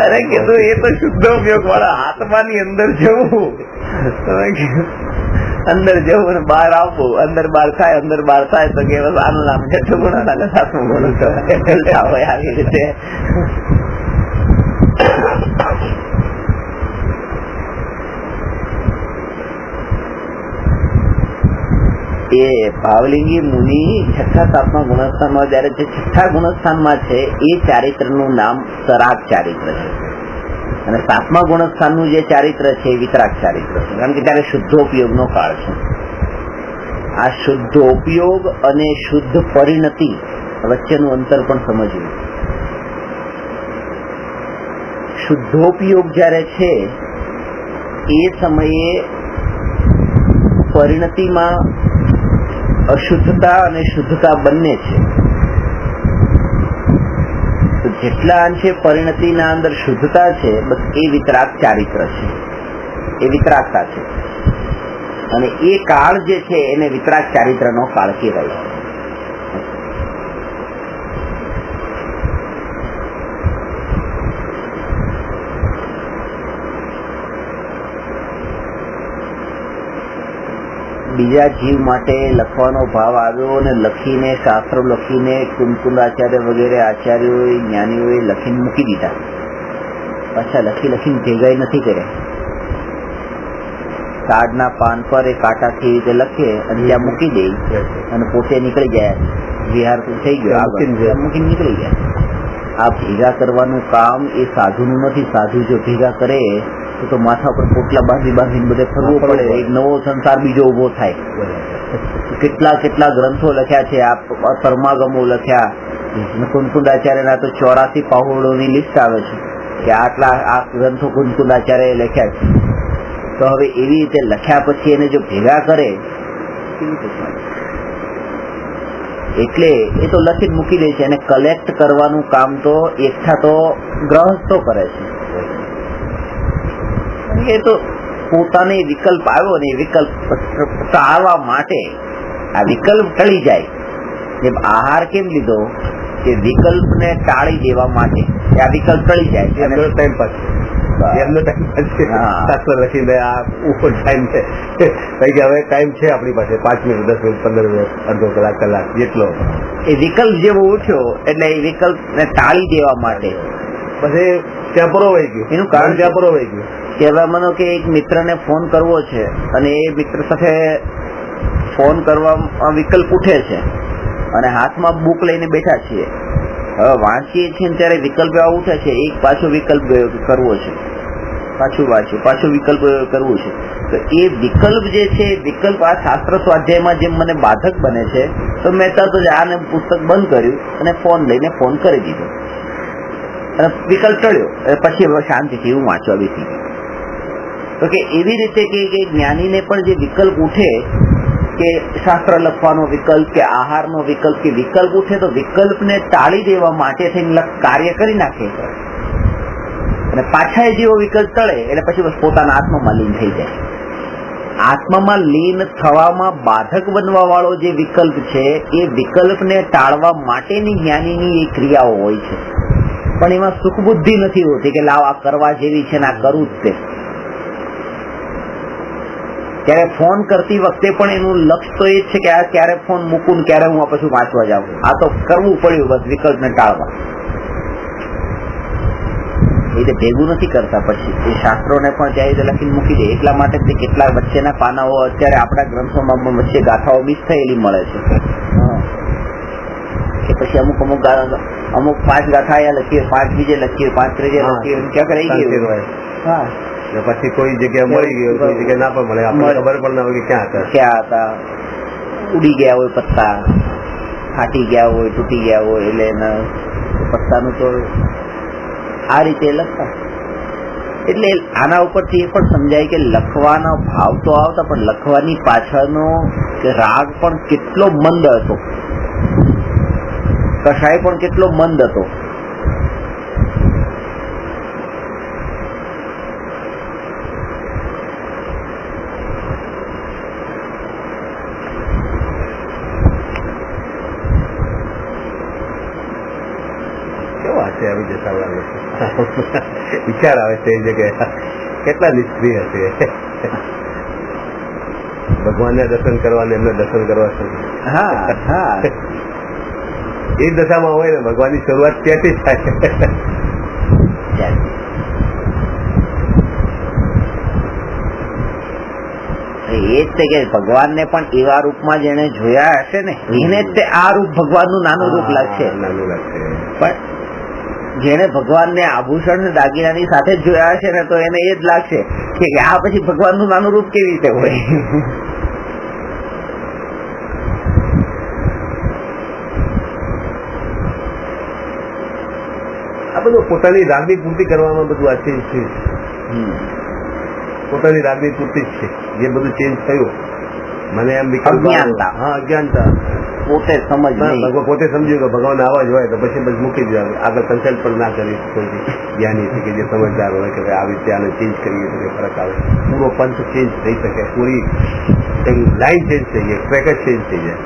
અરે કીધું એ તો શુદ્ધ ઉપયોગ વાળા આત્માની અંદર જવું, અંદર જવું અને બહાર આવવું, અંદર બહાર થાય અંદર બહાર થાય તો કે આનું નામ છઠ્ઠું ગુણસ્થાન સાતમું ગુણસ્થાન હોય. આવી રીતે એ ભાવલિંગી મુનિ છઠ્ઠા સાતમા ગુણસ્થાનમાં જયારે જે છઠ્ઠા ગુણસ્થાનમાં છે એ ચારિત્રનું નામ સરાગ ચારિત્ર છે, અને સાતમા ગુણસ્થાનનું જે ચારિત્ર છે એ વિતરાગ ચારિત્ર છે. કારણ કે ત્યારે શુદ્ધોપયોગનો કાળ છે. આ શુદ્ધોપયોગ અને શુદ્ધ પરિણતિ વચ્ચેનું અંતર પણ સમજવું. શુદ્ધોપયોગ જયારે છે એ સમયે પરિણતિમાં અશુદ્ધતા અને શુદ્ધતા બંને છે. તો જેટલા અંશે પરિણતિના અંદર શુદ્ધતા છે બસ એ વિતરાગ ચારિત્ર છે, એ વિતરાગતા છે. અને એ કાળ જે છે એને વિતરાગ ચારિત્રનો કાળ કહેવાય છે. બીજા જીવ માટે લખવાનો ભાવ આવ્યો અને લખીને શાસ્ત્રો લખીને કુમકુંદાચાર્ય વગેરે આચાર્યોએ જ્ઞાનીઓએ લખીને મૂકી દીધા. પાછા લખીને ભેગાઈ નથી કર્યા. કાર્ડના પાન પર એ કાંટાથી રીતે લખે અને ત્યાં મૂકી દે અને પોતે નીકળી જાય. વિહાર થઈ ગયો મૂકીને નીકળી ગયા. આ ભેગા કરવાનું કામ એ સાધુનું નથી. સાધુ જો ભેગા કરે તો માથા પર પોટલા બાંધીને બધે ફરવું પડે, એક નવો સંસાર બીજો ઉભો થાય. કેટલા ગ્રંથો લખ્યા છે, આ પરમાગમો લખ્યા. કુંકુંદાચાર્યના તો 84 પાહોળોની લિસ્ટ આવે છે કે આટલા આ ગ્રંથો કુંકુંદાચાર્યએ લખ્યા છે. તો હવે એવી રીતે લખ્યા પછી એને જો ભેગા કરે એટલે એ તો લખીને મૂકી દે છે. અને કલેક્ટ કરવાનું કામ તો એકઠા તો ગ્રહસ્થો કરે છે. એ તો પોતાને વિકલ્પ આવ્યો ને વિકલ્પ ટાળવા માટે આ વિકલ્પ ટળી જાય. જેમ આહાર કેમ લીધો કે વિકલ્પને ટાળી દેવા માટે આ વિકલ્પ ટળી જાય. એમનો ટાઈમ પાસ લખીને આ ઉપર ટાઈમ છે હવે ટાઈમ છે આપણી પાસે 5 મિનિટ 10 મિનિટ 15 મિનિટ અડધો કલાક જેટલો એ વિકલ્પ જેવો ઉઠ્યો એટલે એ વિકલ્પને ટાળી દેવા માટે પછી ત્યાં પરોવાઈ ગયું. એનું કારણ ત્યાં પરોવાઈ ગયું. કહેવા માનો કે એક મિત્રને ફોન કરવો છે અને એ મિત્ર સાથે ફોન કરવામાં વિકલ્પ ઉઠે છે અને હાથમાં બુક લઈને બેઠા છીએ. હવે વાંચીએ છીએ ત્યારે વિકલ્પ એવા ઉઠે છે, એક પાછો વિકલ્પ કરવો છે, પાછું વાંચ્યું, પાછું વિકલ્પ કરવું છે. તો એ વિકલ્પ જે છે વિકલ્પ આ શાસ્ત્ર સ્વાધ્યાયમાં જેમ મને બાધક બને છે તો મેં તરત જ આને પુસ્તક બંધ કર્યું અને ફોન લઈને ફોન કરી દીધો અને વિકલ્પ ટળ્યો. પછી શાંતિથી હું વાંચવા બેસી ગયો. તો કે એવી રીતે કે જ્ઞાનીને પણ જે વિકલ્પ ઉઠે કે શાસ્ત્ર લખવાનો વિકલ્પ કે આહારનો વિકલ્પ કે વિકલ્પ ઉઠે તો વિકલ્પને ટાળી દેવા માટે થઈને કાર્ય કરી નાખે અને પાછા જેવો વિકલ્પ ટળે એટલે પછી બસ પોતાના આત્મમાં લીન થઈ જાય. આત્મામાં લીન થવામાં બાધક બનવા વાળો જે વિકલ્પ છે એ વિકલ્પને ટાળવા માટેની જ્ઞાનીની એ ક્રિયાઓ હોય છે, પણ એમાં સુખ બુદ્ધિ નથી હોતી કે લાવ આ કરવા જેવી છે ને આ કરવું જ તે. ત્યારે ફોન કરતી વખતે પણ એનું લક્ષ્ય તો એ જ છે કે આ ક્યારે ફોન મૂકું, ક્યારે હું પછી વાંચવા જાઉં. આ તો કરવું પડ્યું બસ વિકલ્પને ટાળવા. એ રીતે ભેગું નથી કરતા. પછી એ શાસ્ત્રોને પણ ત્યાં રીતે લખીને મૂકી દે. એટલા માટે જ કેટલા વચ્ચેના પાનાઓ અત્યારે આપણા ગ્રંથોમાં વચ્ચે ગાથાઓ મિસ થયેલી મળે છે કે પછી અમુક 5 ગાથા અહીંયા લખીએ, 5 બીજે લખીએ, 5 ત્રીજે લખીએ, ક્યાં રહી ગયું હોય. હા, પછી કોઈ જગ્યાએ મળી ગયું, કોઈ જગ્યાએ ના પણ મળે, આપણને ખબર પણ ના હોય કે ક્યાં હતા. ઉડી ગયા હોય પત્તા, ફાટી ગયા હોય, તૂટી ગયા હોય, એટલે એના પત્તાનું તો આ રીતે લખતા. એટલે આના ઉપરથી એ પણ સમજાય કે લખવાનો ભાવ તો આવતા, પણ લખવાની પાછળનો રાગ પણ કેટલો મંદ હતો, કશાય પણ કેટલો મંદ હતો. આવી જતા વિચાર આવે છે એ જગ્યાએ કેટલા નિષ્ક્રિય હશે. ભગવાનને દર્શન કરવા ને એમને દર્શન કરવા છે. હા હા, એ દશામાં હોય ને ભગવાનની શરૂઆત ત્યાંથી થાય. એ જ કે ભગવાનને પણ એવા રૂપમાં જેને જોયા હશે ને એને જ તે આ રૂપ ભગવાનનું નાનું રૂપ લાગશે. નાનું લાગશે. પણ જેને ભગવાનને આભૂષણ દાગીનાની સાથે જ જોયા હશે ને તો એને એ જ લાગશે કે આ પછી ભગવાનનું નાનું રૂપ કેવી રીતે હોય. આ બધું પોતાની રાગની પૂર્તિ કરવામાં બધું આ ચેન્જ થયું. પોતાની રાગની પૂર્તિ જ છે જે બધું ચેન્જ થયું. મને એમ અજ્ઞાનતા. હા, અજ્ઞાનતા. પોતે પોતે સમજ્યું કે ભગવાન આવા જ હોય તો પછી બસ મૂકી દીધા. આગળ કન્સલ્ટ પણ ના કરી કોઈ જ્ઞાની છે કે જે સમજદાર હોય કે આવી રીતે આને ચેન્જ કરીએ તો ફરક આવે. પૂરો પંથ ચેન્જ થઈ શકે, પૂરી લાઈન ચેન્જ થઈ જાય, ટ્રેક જ ચેન્જ થઈ જાય.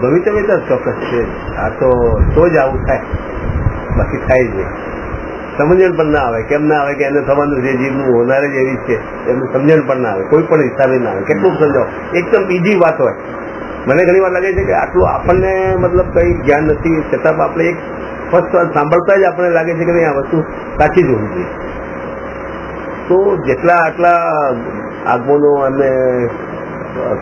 ભવિષ્ય તો ચોક્કસ છે. આ તો જ આવું થાય, બાકી થાય જ નહીં. સમજણ પણ ના આવે. કેમ ના આવે કે એને થવાનું છે, જીવનું હોનાર જ એવી છે, એનું સમજણ પણ ના આવે, કોઈ પણ હિસાબે ના આવે. કેટલું સમજાવો, એકદમ ઈઝી વાત હોય. મને ઘણી વાર લાગે છે કે આટલું આપણને મતલબ કઈ જ્ઞાન નથી, છતાં આપણે એક ફર્સ્ટ વાત સાંભળતા જ આપણને લાગે છે કે નહીં આ વસ્તુ સાચી જ હોવી જોઈએ. તો જેટલા આટલા આગમનો અમે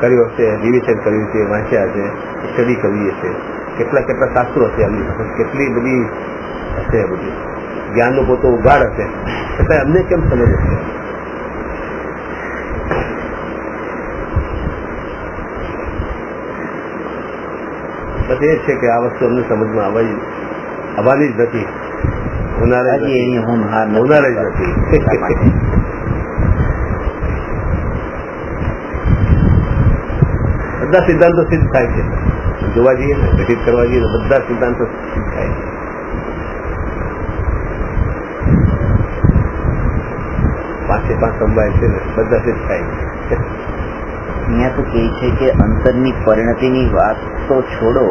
કર્યો છે, રિવિઝન કર્યું છે, વાંચ્યા છે, સ્ટડી કરીએ છીએ, કેટલા શાસ્ત્રો હશે એમની પાસે, કેટલી બધી હશે, બધી જ્ઞાનનો પોતો ઉઘાડ હશે, છતાં અમને કેમ સમજ હશે? બસ એ છે કે આ વસ્તુ અમને સમજમાં આવવાની જ નથી, હોનાર જ નથી. બધા સિદ્ધાંતો સિદ્ધ થાય છે. જોવા જઈએ ને, ઘટિત કરવા જઈએ ને, બધા સિદ્ધાંતો સિદ્ધ થાય છે. પાંચે પાંચ સંભાય છે ને, બધા સિદ્ધ થાય છે. અહીંયા તો કહે છે કે અંતરની પરિણતિની વાત તો છોડો,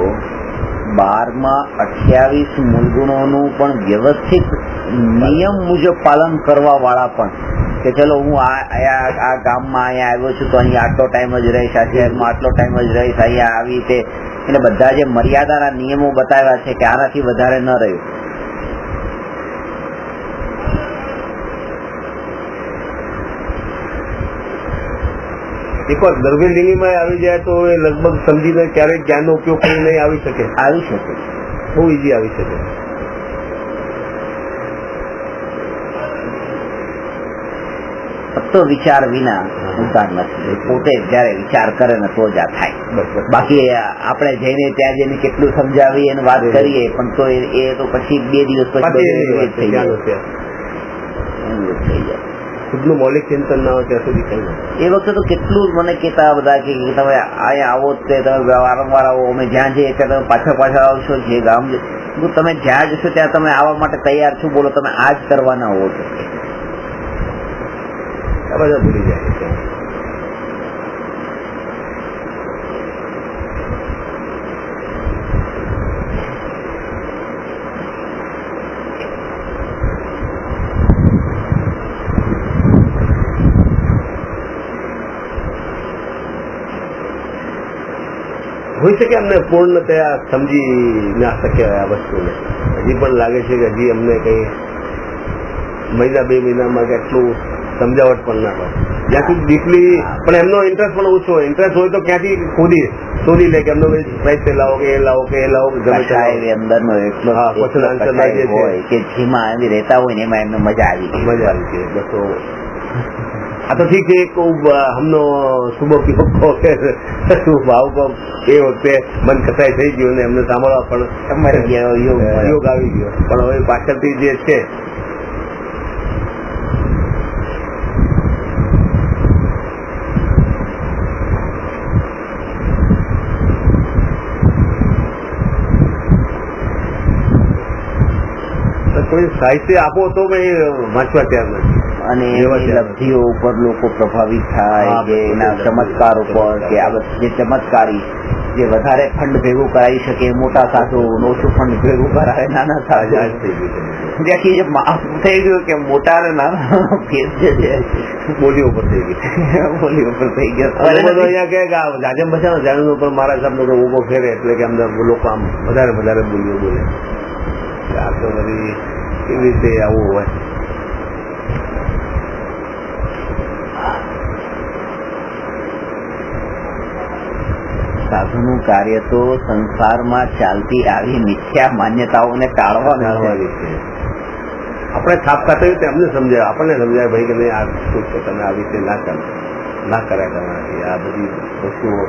12માં 28 મૂળગુણોનું પણ વ્યવસ્થિત નિયમ મુજબ પાલન કરવા વાળા પણ, કે ચલો હું આ ગામમાં અહીંયા આવ્યો છું તો અહીંયા આટલો ટાઈમ જ રહીશ, આ શહેરમાં આટલો ટાઈમ જ રહીશ, અહીંયા આવી રીતે, એટલે બધા જે મર્યાદાના નિયમો બતાવ્યા છે કે આનાથી વધારે ન રહ્યું. એકવાર દ્રવ્યલિંગીમાં આવી જાય તો એ લગભગ સમજીને ક્યારેક જ્ઞાનનો ઉપયોગ કરી નહીં આવી શકે. આવી શકે, બહુ ઈઝી આવી શકે. તો વિચાર વિના ઉદ્ધાર નથી. પોતે જયારે વિચાર કરે ને તો જ આ થાય. બાકી આપણે જઈને ત્યાં જઈને કેટલું સમજાવીએ અને વાત કરીએ પણ તો એ તો પછી 2 દિવસ પછી થઈ જાય. ખુદનું મૌલિક ચિંતન ના હોય ત્યાં સુધી કઈ એ વખતે તો કેટલું મને કહેતા બધા કે તમે અહીંયા આવો તે તમે વારંવાર આવો, અમે જ્યાં જઈએ ત્યાં તમે પાછા આવશો, જે ગામ તમે જ્યાં જશો ત્યાં તમે આવવા માટે તૈયાર છો, બોલો તમે આ જ કરવાના હોવો છો. બધા ભૂલી જાય છે. હોઈ શકે અમને પૂર્ણતયા સમજી ના શક્યા આ વસ્તુને. હજી પણ લાગે છે કે હજી અમને કઈ મહિના 2 મહિનામાં કેટલું સમજાવટ પણ ના હોય. જ્યાંથી ડીપલી પણ એમનો ઇન્ટરેસ્ટ પણ ઓછો હોય. ઇન્ટરેસ્ટ હોય તો ક્યાંથી શોધી લે કે એમનો પ્રાઇસ લાવો કે એ લાવો કે એ લાવો કે અંદરનો એટલો હોય કે જેમાં રહેતા હોય ને એમાં એમને મજા આવી ગઈ. બસો આ તો ઠીક है हमनो सुबह की भाव को એ વખતે મન કસાય થઈ ગયું ને એમને સાંભળવા પણ યોગ આવી ગયો. પણ હવે પાછળથી જે છે કોઈ સાહિત્ય આપો તો વાંચવા તૈયાર નથી. અને એની લબ્ધિઓ ઉપર લોકો પ્રભાવિત થાય કે એના ચમત્કાર ઉપર કે આ જે ચમત્કારી જે વધારે ફંડ ભેગું કરાવી શકે મોટા સાધુ, ઓછું ફંડ ભેગું કરાવે નાના સાધુ, ત્યાંથી જે માફ થઈ ગયું કે મોટા ને નાના ફેર છે બોલી ઉપર થઈ ગઈ. બોલી ઉપર થઈ ગયો. અહીંયા કે જાજમ બચાવ જાણવું ઉપર મારા હિસાબ ઉભો ફેરે એટલે કે અમને લોકો આમ વધારે બોલીઓ બોલે. આ તો બધી કેવી રીતે આવું હોય. સાધુનું કાર્ય તો સંસારમાં ચાલતી આવી મિથ્યા માન્યતાઓને ટાળવાની છે. આપણે થાપ ખાતા એમને સમજાય, આપણને સમજાય ભાઈ કે નહીં આ શું છે, તમે આવી રીતે ના કર્યા કરવાથી આ બધી વસ્તુઓ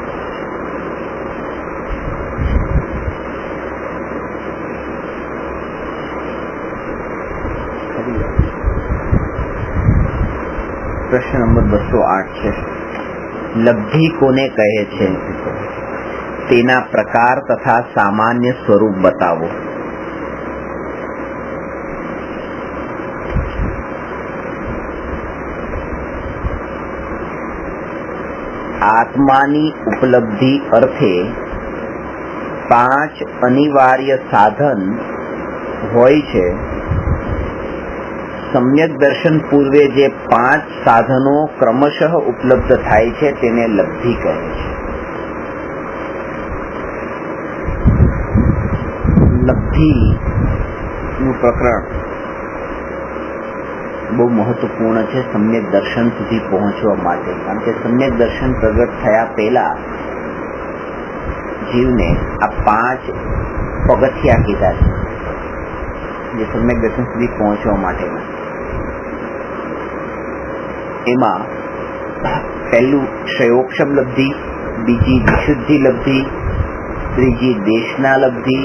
પ્રશ્ન નંબર 208 છે. લબ્ધિ કોને કહે છે? તેના પ્રકાર તથા સામાન્ય સ્વરૂપ બતાવો. આત્માની ઉપલબ્ધિ અર્થે 5 અનિવાર્ય સાધન હોય છે. સમ્યક દર્શન પૂર્વે જે 5 સાધનો ક્રમશઃ ઉપલબ્ધ થાય છે તેને લબ્ધિ કહે છે. લબ્ધિ નું પ્રકરણ બહુ મહત્વપૂર્ણ છે સમ્યક દર્શન સુધી પહોંચવા માટે. કારણ કે સમ્યક દર્શન પ્રગટ થયા પહેલા જીવને આ 5 પગથિયા કીધા છે જે સમ્યક દર્શન સુધી પહોંચવા માટેના. એમાં પહેલું ક્ષયોક્ષમ લબ્ધિ, બીજી વિશુદ્ધિ લબ્ધિ, ત્રીજી દેશના લબ્ધિ,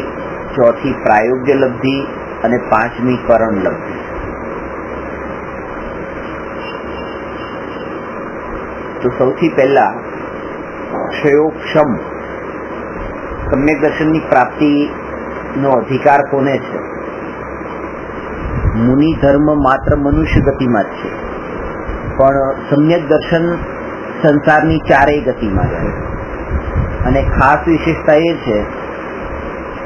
ચોથી પ્રાયોગ્ય લબ્ધિ અને 5મી કરણ લબ્ધિ. તો સૌથી પહેલા ક્ષયોક્ષમ સમ્યક દર્શનની પ્રાપ્તિનો અધિકાર કોને છે? મુનિ ધર્મ માત્ર મનુષ્ય ગતિમાં જ છે, પણ સમ્યક દર્શન સંસારની 4 ગતિમાં છે. અને ખાસ વિશેષતા એ છે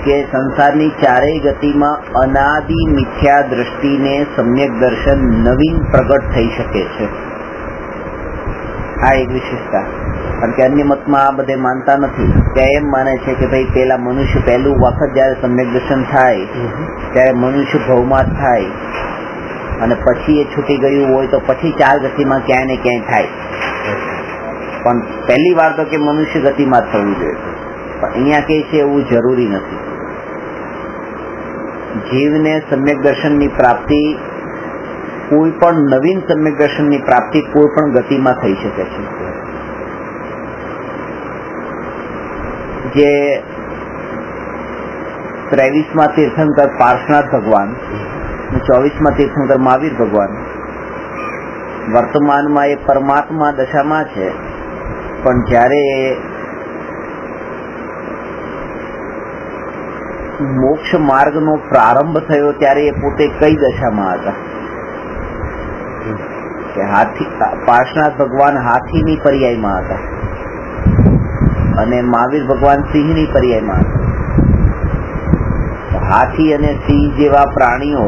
કે સંસારની 4 ગતિમાં અનાદિ મિથ્યા દ્રષ્ટિને સમ્યક દર્શન નવીન પ્રગટ થઈ શકે છે. આ એક વિશેષતા. કારણ કે અન્ય મતમાં આ બધે માનતા નથી. ત્યાં એમ માને છે કે ભાઈ પેલા મનુષ્ય પહેલું વખત જયારે સમ્યક દર્શન થાય ત્યારે મનુષ્ય ભવમાં થાય અને પછી એ છૂટી ગયું હોય તો પછી 4 ગતિમાં ક્યાંય ને ક્યાંય થાય. પણ પહેલી વાર તો કે મનુષ્ય ગતિમાં જ થવું જોઈએ. પણ અહીંયા કે છે એવું જરૂરી નથી. જીવને સમ્યક દર્શનની પ્રાપ્તિ કોઈ પણ નવીન સમ્યક દર્શનની પ્રાપ્તિ કોઈ પણ ગતિમાં થઈ શકે છે. જે 23માં તીર્થંકર પાર્શ્વનાથ ભગવાન, 24માં તીર્થંકર મહાવીર ભગવાન વર્તમાનમાં એ પરમાત્મા દશામાં છે, પણ જ્યારે મોક્ષ માર્ગનો પ્રારંભ થયો ત્યારે એ પોતે કઈ દશામાં હતા? કે પાર્શ્વનાથ ભગવાન હાથીની પર્યાયમાં હતા અને મહાવીર ભગવાન સિંહની પર્યાયમાં હતા. હાથી અને સિંહ જેવા પ્રાણીઓ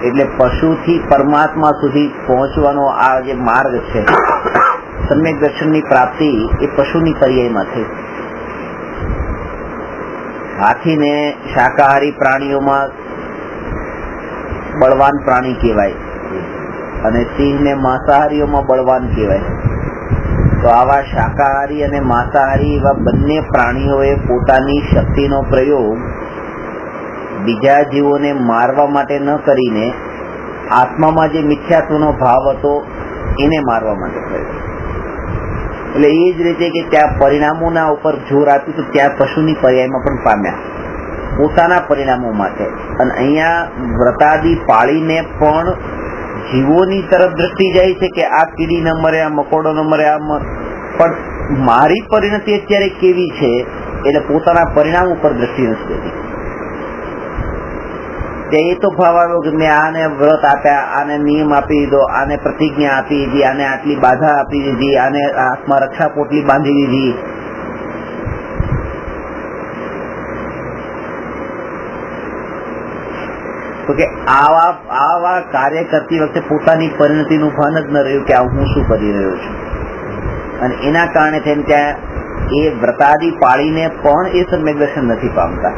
એટલે પશુથી પરમાત્મા સુધી પહોંચવાનો આ જે માર્ગ છે, સમ્યક દર્શનની પ્રાપ્તિ એ પશુની પર્યાયમાં થઈ. હાથીને શાકાહારી પ્રાણીઓમાં બળવાન પ્રાણી કહેવાય અને સિંહને માંસાહારીઓમાં બળવાન કહેવાય. તો આવા શાકાહારી અને માંસાહારી એવા બંને પ્રાણીઓએ પોતાની શક્તિનો પ્રયોગ બીજા જીવોને મારવા માટે ન કરીને આત્મામાં જે મિથ્યાત્વનો ભાવ હતો એને મારવા માટે કર્યો. એટલે એ જ રીતે કે ત્યાં પરિણામોના ઉપર જોર આપ્યું તો ત્યાં પશુની પર્યાયમાં પણ પામ્યા પોતાના પરિણામો માટે. અને અહીંયા વ્રતાદી પાળીને પણ જીવોની તરફ દ્રષ્ટિ જાય છે કે આ કીડી ન મરે, આ મકોડો ન મરે, આ પણ મારી પરિણતિ અત્યારે કેવી છે એટલે પોતાના પરિણામ ઉપર દ્રષ્ટિ નથી જતી. એ તો ભાવ આવ્યો કે મેં આને વ્રત આપ્યા, આને નિયમ આપી દીધો, આને પ્રતિજ્ઞા આપી દીધી, આને આટલી બાધા આપી દીધી, આને હાથમાં રક્ષા પોટલી બાંધી દીધી. તો કે આવા કાર્ય કરતી વખતે પોતાની પરિણતિનું ભાન જ ન રહ્યું કે હું શું કરી રહ્યો છું. અને એના કારણે થઈને ત્યાં એ વ્રતાદી પાળીને પણ એ સમ્યક દર્શન નથી પામતા.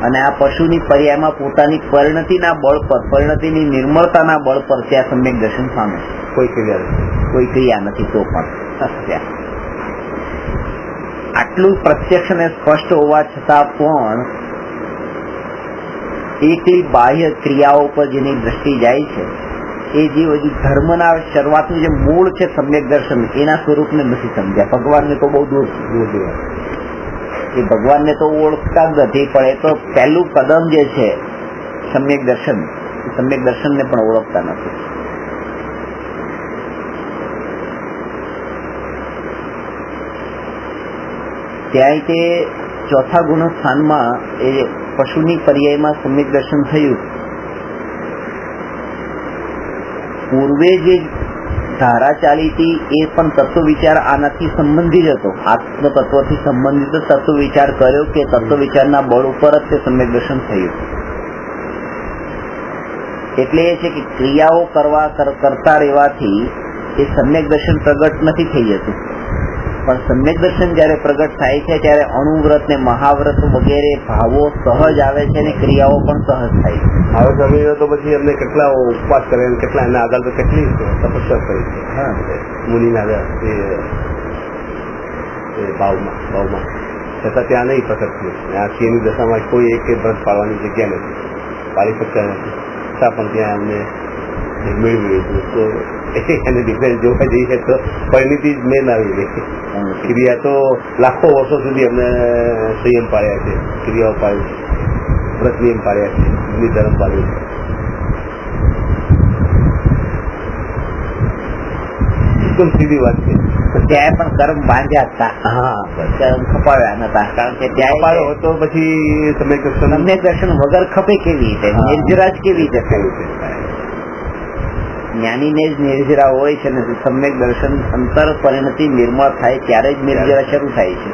અને આ પશુની પર્યાયમાં પોતાની પરિણતિના બળ પર, પરિણતિની નિર્મળતાના બળ પર ત્યાં સમ્યક દર્શન પામે. કોઈ ક્રિયા નથી તો પણ આટલું પ્રત્યક્ષ અને સ્પષ્ટ હોવા છતાં પણ એકલી બાહ્ય ક્રિયાઓ પર જેની દ્રષ્ટિ જાય છે એ જે ધર્મના શરૂઆતનું જે મૂળ છે સમ્યક દર્શન, એના સ્વરૂપને નથી સમજ્યા. ભગવાનને તો બહુ દૂર એ ભગવાનને તો ઓળખતા જ નથી, પણ એ તો પહેલું કદમ જે છે સમ્યક દર્શન, સમ્યક દર્શનને પણ ઓળખતા નથી. ત્યાં તે ચોથા ગુણ સ્થાનમાં એ પશુની પર્યાયમાં સમ્યક દર્શન થયું. પૂર્વે જે ધારા ચાલી હતી એ પણ તત્વ વિચાર આનાથી સંબંધિત હતો. આત્મ તત્વથી સંબંધિત તત્વ વિચાર કર્યો કે તત્વ વિચારના બળ ઉપર જ તે સમ્યક દર્શન થયું. એટલે એ છે કે ક્રિયાઓ કરતા રહેવાથી એ સમ્યક દર્શન પ્રગટ નથી થઈ જતું, પણ સમ્યક દર્શન જયારે પ્રગટ થાય છે ત્યારે અણુવ્રત ને મહાવ્રત વગેરે ભાવો સહજ આવે છે અને ક્રિયાઓ પણ સહજ થાય છે. હવે સમય તો પછી એમને કેટલા ઉપવાસ કરે, કેટલા એના આધાર પર કેટલી તપસ્યા કરી છે મુનિના ભાવમાં છતાં ત્યાં નહીં પ્રકટ થયું. આ સિંહની દશામાં કોઈ એક વ્રત પાળવાની જગ્યા નથી, પાળી શકતા નથી, છતાં પણ ત્યાં એમને મેળવી લીધું. તો એને ડિફરન્સ જોવા જઈએ તો પરિણતિ જ મેન આવી ગઈ. ક્રિયા તો લાખો વર્ષો સુધી એમને સંયમ પાડ્યા છે, ક્રિયાઓ પાડી છે, વ્રત નિયમ પાડ્યા છે, નિધર્મ પાડ્યું છે. એકદમ સીધી વાત છે. ત્યાં પણ કર્મ બાંધ્યા હતા. હા, કર્મ ખપાવ્યા નતા, કારણ કે ત્યાં પાડો તો પછી સમ્યક દર્શન વગર ખપે કેવી રીતે, નિર્જરાજ કેવી રીતે થયું છે. જ્ઞાનીને જ નિર્જરા હોય છે ને સમ્યક દર્શન અંતર પરિણતિ નિર્મળ થાય ત્યારે જ નિર્જરા શરૂ થાય છે.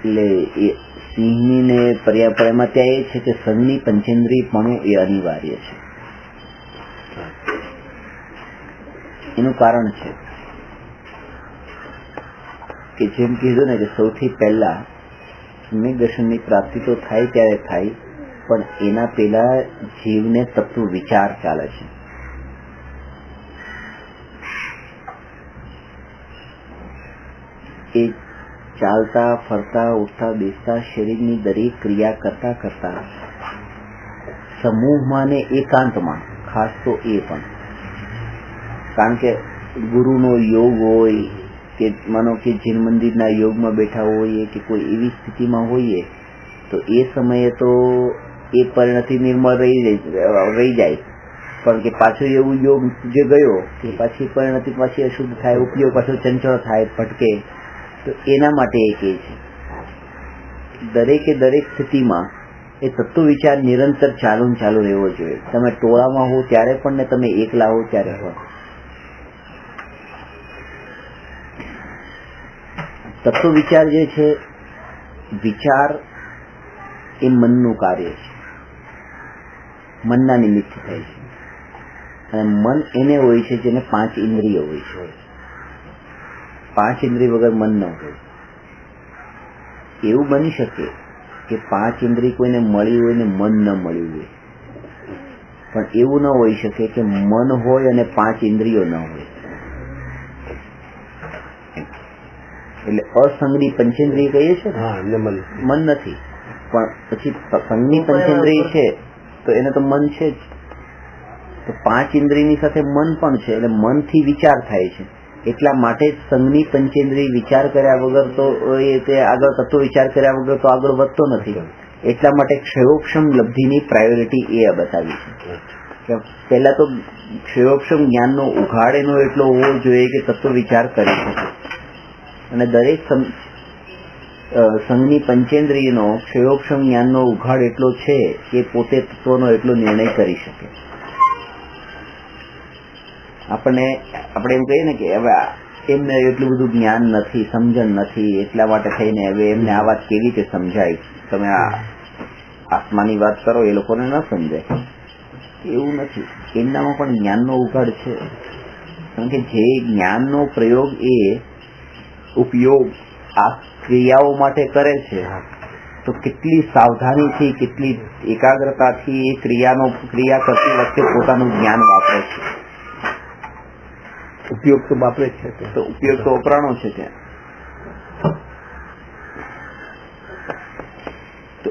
એટલે સિંહની ને પર્યાપર્યમાં ત્યાં એ છે કે સંઘની પંચેન્દ્રિયપણું એ અનિવાર્ય છે. એનું કારણ છે કે જેમ કીધું ને કે સૌથી પહેલા સમ્યક દર્શનની પ્રાપ્તિ તો થાય ત્યારે થાય, પણ એના પહેલા જીવને તત્વ વિચાર ચાલે છે. એ ચાલતા ફરતા ઉઠતા બેસતા શરીરની દરેક ક્રિયા કરતા કરતા સમૂહમાં ને એકાંતમાં, ખાસ તો એ પણ કારણ કે ગુરુનો યોગ હોય કે માનો કે જીન મંદિરના યોગમાં બેઠા હોઈએ કે કોઈ એવી સ્થિતિમાં હોઈએ તો એ સમયે તો એ પરિણતિ નિર્મળ રહી જાય, પણ કે પાછો એવું યોગ જે ગયો કે પાછી પરિણતિ પાછી અશુદ્ધ થાય, ઉપયોગ પાછો ચંચળ થાય, ભટકે. તો એના માટે એ કહે છે દરેક સ્થિતિમાં એ તત્વ વિચાર નિરંતર ચાલુ રહેવો જોઈએ. તમે ટોળામાં હો ત્યારે પણ ને તમે એકલા હો ત્યારે પણ. તત્વ વિચાર જે છે, વિચાર એ મનનું કાર્ય છે, મનના નિમિત્ત થાય છે. અને મન એને હોય છે જેને 5 ઇન્દ્રિયો હોય છે. 5 ઇન્દ્રિય વગર મન ન હોય. એવું બની શકે કે 5 ઇન્દ્રિય કોઈને મળી હોય ને મન ન મળ્યું હોય, પણ એવું ન હોઈ શકે કે મન હોય અને 5 ઇન્દ્રિયો ન હોય. એટલે અસંગની પંચેન્દ્રિય કહીએ છે ને, મન નથી, પણ પછી સંગની પંચેન્દ્રિય છે તો એને તો મન છે જ. તો 5 ઇન્દ્રિયની સાથે મન પણ છે, એટલે મનથી વિચાર થાય છે. એટલા માટે જ સંગની પંચેન્દ્રિય વિચાર કર્યા વગર તો તે આગળ તત્વ વિચાર કર્યા વગર તો આગળ વધતો નથી. એટલા માટે ક્ષયોક્ષમ લબ્ધિની પ્રાયોરિટી એ બતાવી છે. પહેલા તો ક્ષયોક્ષમ જ્ઞાનનો ઉઘાડ એનો એટલો હોવો જોઈએ કે તત્વ વિચાર કરી શકે. અને દરેક સંઘની પંચેન્દ્રિયનો ક્ષયોક્ષમ જ્ઞાનનો ઉઘાડ એટલો છે કે પોતે તત્વનો એટલો નિર્ણય કરી શકે. આપણે એમ કહીએ ને કે હવે એમને એટલું બધું જ્ઞાન નથી, સમજણ નથી, એટલા માટે થઈને હવે એમને આ વાત કેવી રીતે સમજાય, તમે આ આત્માની વાત કરો એ લોકોને ન સમજાય. એવું નથી, એમનામાં પણ જ્ઞાનનો ઉઘાડ છે. કારણ કે જે જ્ઞાનનો પ્રયોગ એ ઉપયોગ આ ક્રિયાઓ માટે કરે છે તો કેટલી સાવધાનીથી, કેટલી એકાગ્રતાથી એ ક્રિયા કરતી વખતે પોતાનું જ્ઞાન વાપરે છે. ઉપયોગ તો વાપરે છે, તો ઉપયોગ તો વપરાણો છે ત્યાં. તો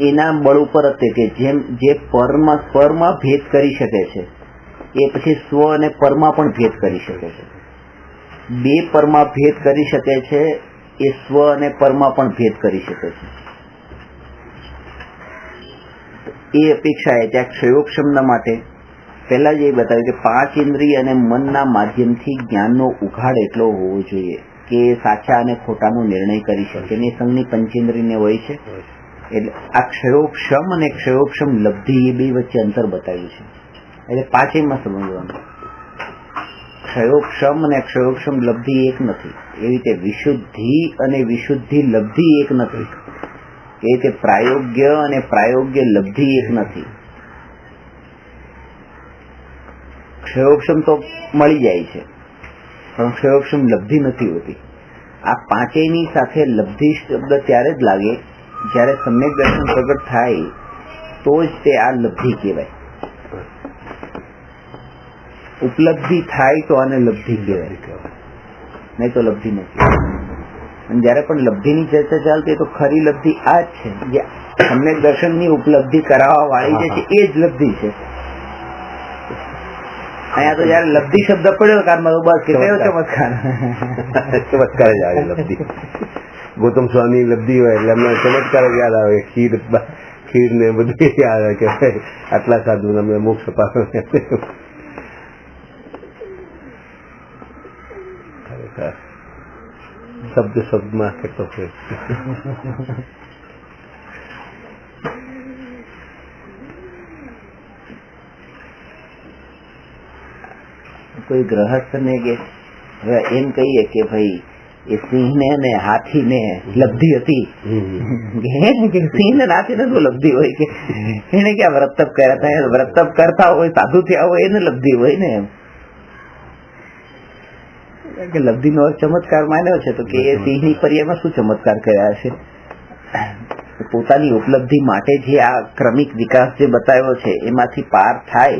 એના બળ ઉપર જ કે જેમ જે પરમાં ભેદ કરી શકે છે એ પછી સ્વ અને પરમાં પણ ભેદ કરી શકે છે. 2 પરમાં ભેદ કરી શકે છે એ સ્વ અને પરમાં પણ ભેદ કરી શકે છે. એ અપેક્ષા એ ત્યાં ક્ષયોક્ષમના માટે પહેલા જ એ બતાવ્યું કે 5 ઇન્દ્રિય અને મનના માધ્યમથી જ્ઞાનનો ઉઘાડ એટલો હોવો જોઈએ કે સાચા અને ખોટાનો નિર્ણય કરી શકે. ને સંઘની પંચેન્દ્રિયને હોય છે. એટલે આ ક્ષયોક્ષમ અને ક્ષયોક્ષમ લબ્ધિ એ 2 વચ્ચે અંતર બતાવ્યું છે. એટલે 5માં સમજવાનું. ક્ષયોક્ષમ અને ક્ષયોક્ષમ લબ્ધિ એક નથી. એવી રીતે વિશુદ્ધિ અને વિશુદ્ધિ લબ્ધિ એક નથી. એ રીતે પ્રાયોગ્ય અને પ્રાયોગ્ય લબ્ધિ એક નથી. ક્ષયોક્ષમ તો મળી જાય છે પણ ક્ષયોક્ષમ લબ્ધિ નથી હોતી. આ 5ની સાથે લબ્ધિ શબ્દ ત્યારે જ લાગે જ્યારે સમ્યક દર્શન પ્રગટ થાય તો જ તે આ લબ્ધિ કહેવાય. ઉપલબ્ધિ થાય તો આને લબ્ધિ કહેવાય, નહીં તો લબ્ધિ નથી. અને જયારે પણ લબ્ધિની ચર્ચા ચાલતી તો ખરી લબ્ધિ આ જ છે, જે સમ્યક દર્શનની ઉપલબ્ધિ કરાવવા વાળી જે છે એ જ લબ્ધિ છે. અહીંયા તો જયારે લબ્ધિ શબ્દ પડ્યો કારમાં તો બસ કેવો ચમત્કાર ચમત્કાર જ આવે. લબ્ધિ ગૌતમ સ્વામી લબ્ધિ હોય એટલે અમને ચમત્કાર જ યાદ આવે. ખીર ને બધું યાદ આવે કે આટલા સાધુ અમને મોક્ષ પામે. શબ્દમાં કેટલો છે. કોઈ ગ્રહસ્થ ને કે હવે એમ કહીએ કે ભાઈ એ સિંહને ને હાથીને લબ્ધિ હતી કે સિંહ ને હાથીને શું લબ્ધિ હોય કે એને ક્યાં વ્રત તપ કર્યા હતા, વ્રત તપ કરતા હોય સાધુ થયા હોય એને લબ્ધિ હોય ને એમ કે લબ્ધિ નો ચમત્કાર માન્યો છે તો કે એ સિંહની પર્યાયમાં શું ચમત્કાર કર્યા હશે. પોતાની ઉપલબ્ધિ માટે જે આ ક્રમિક વિકાસ જે બતાવ્યો છે એમાંથી પાર થાય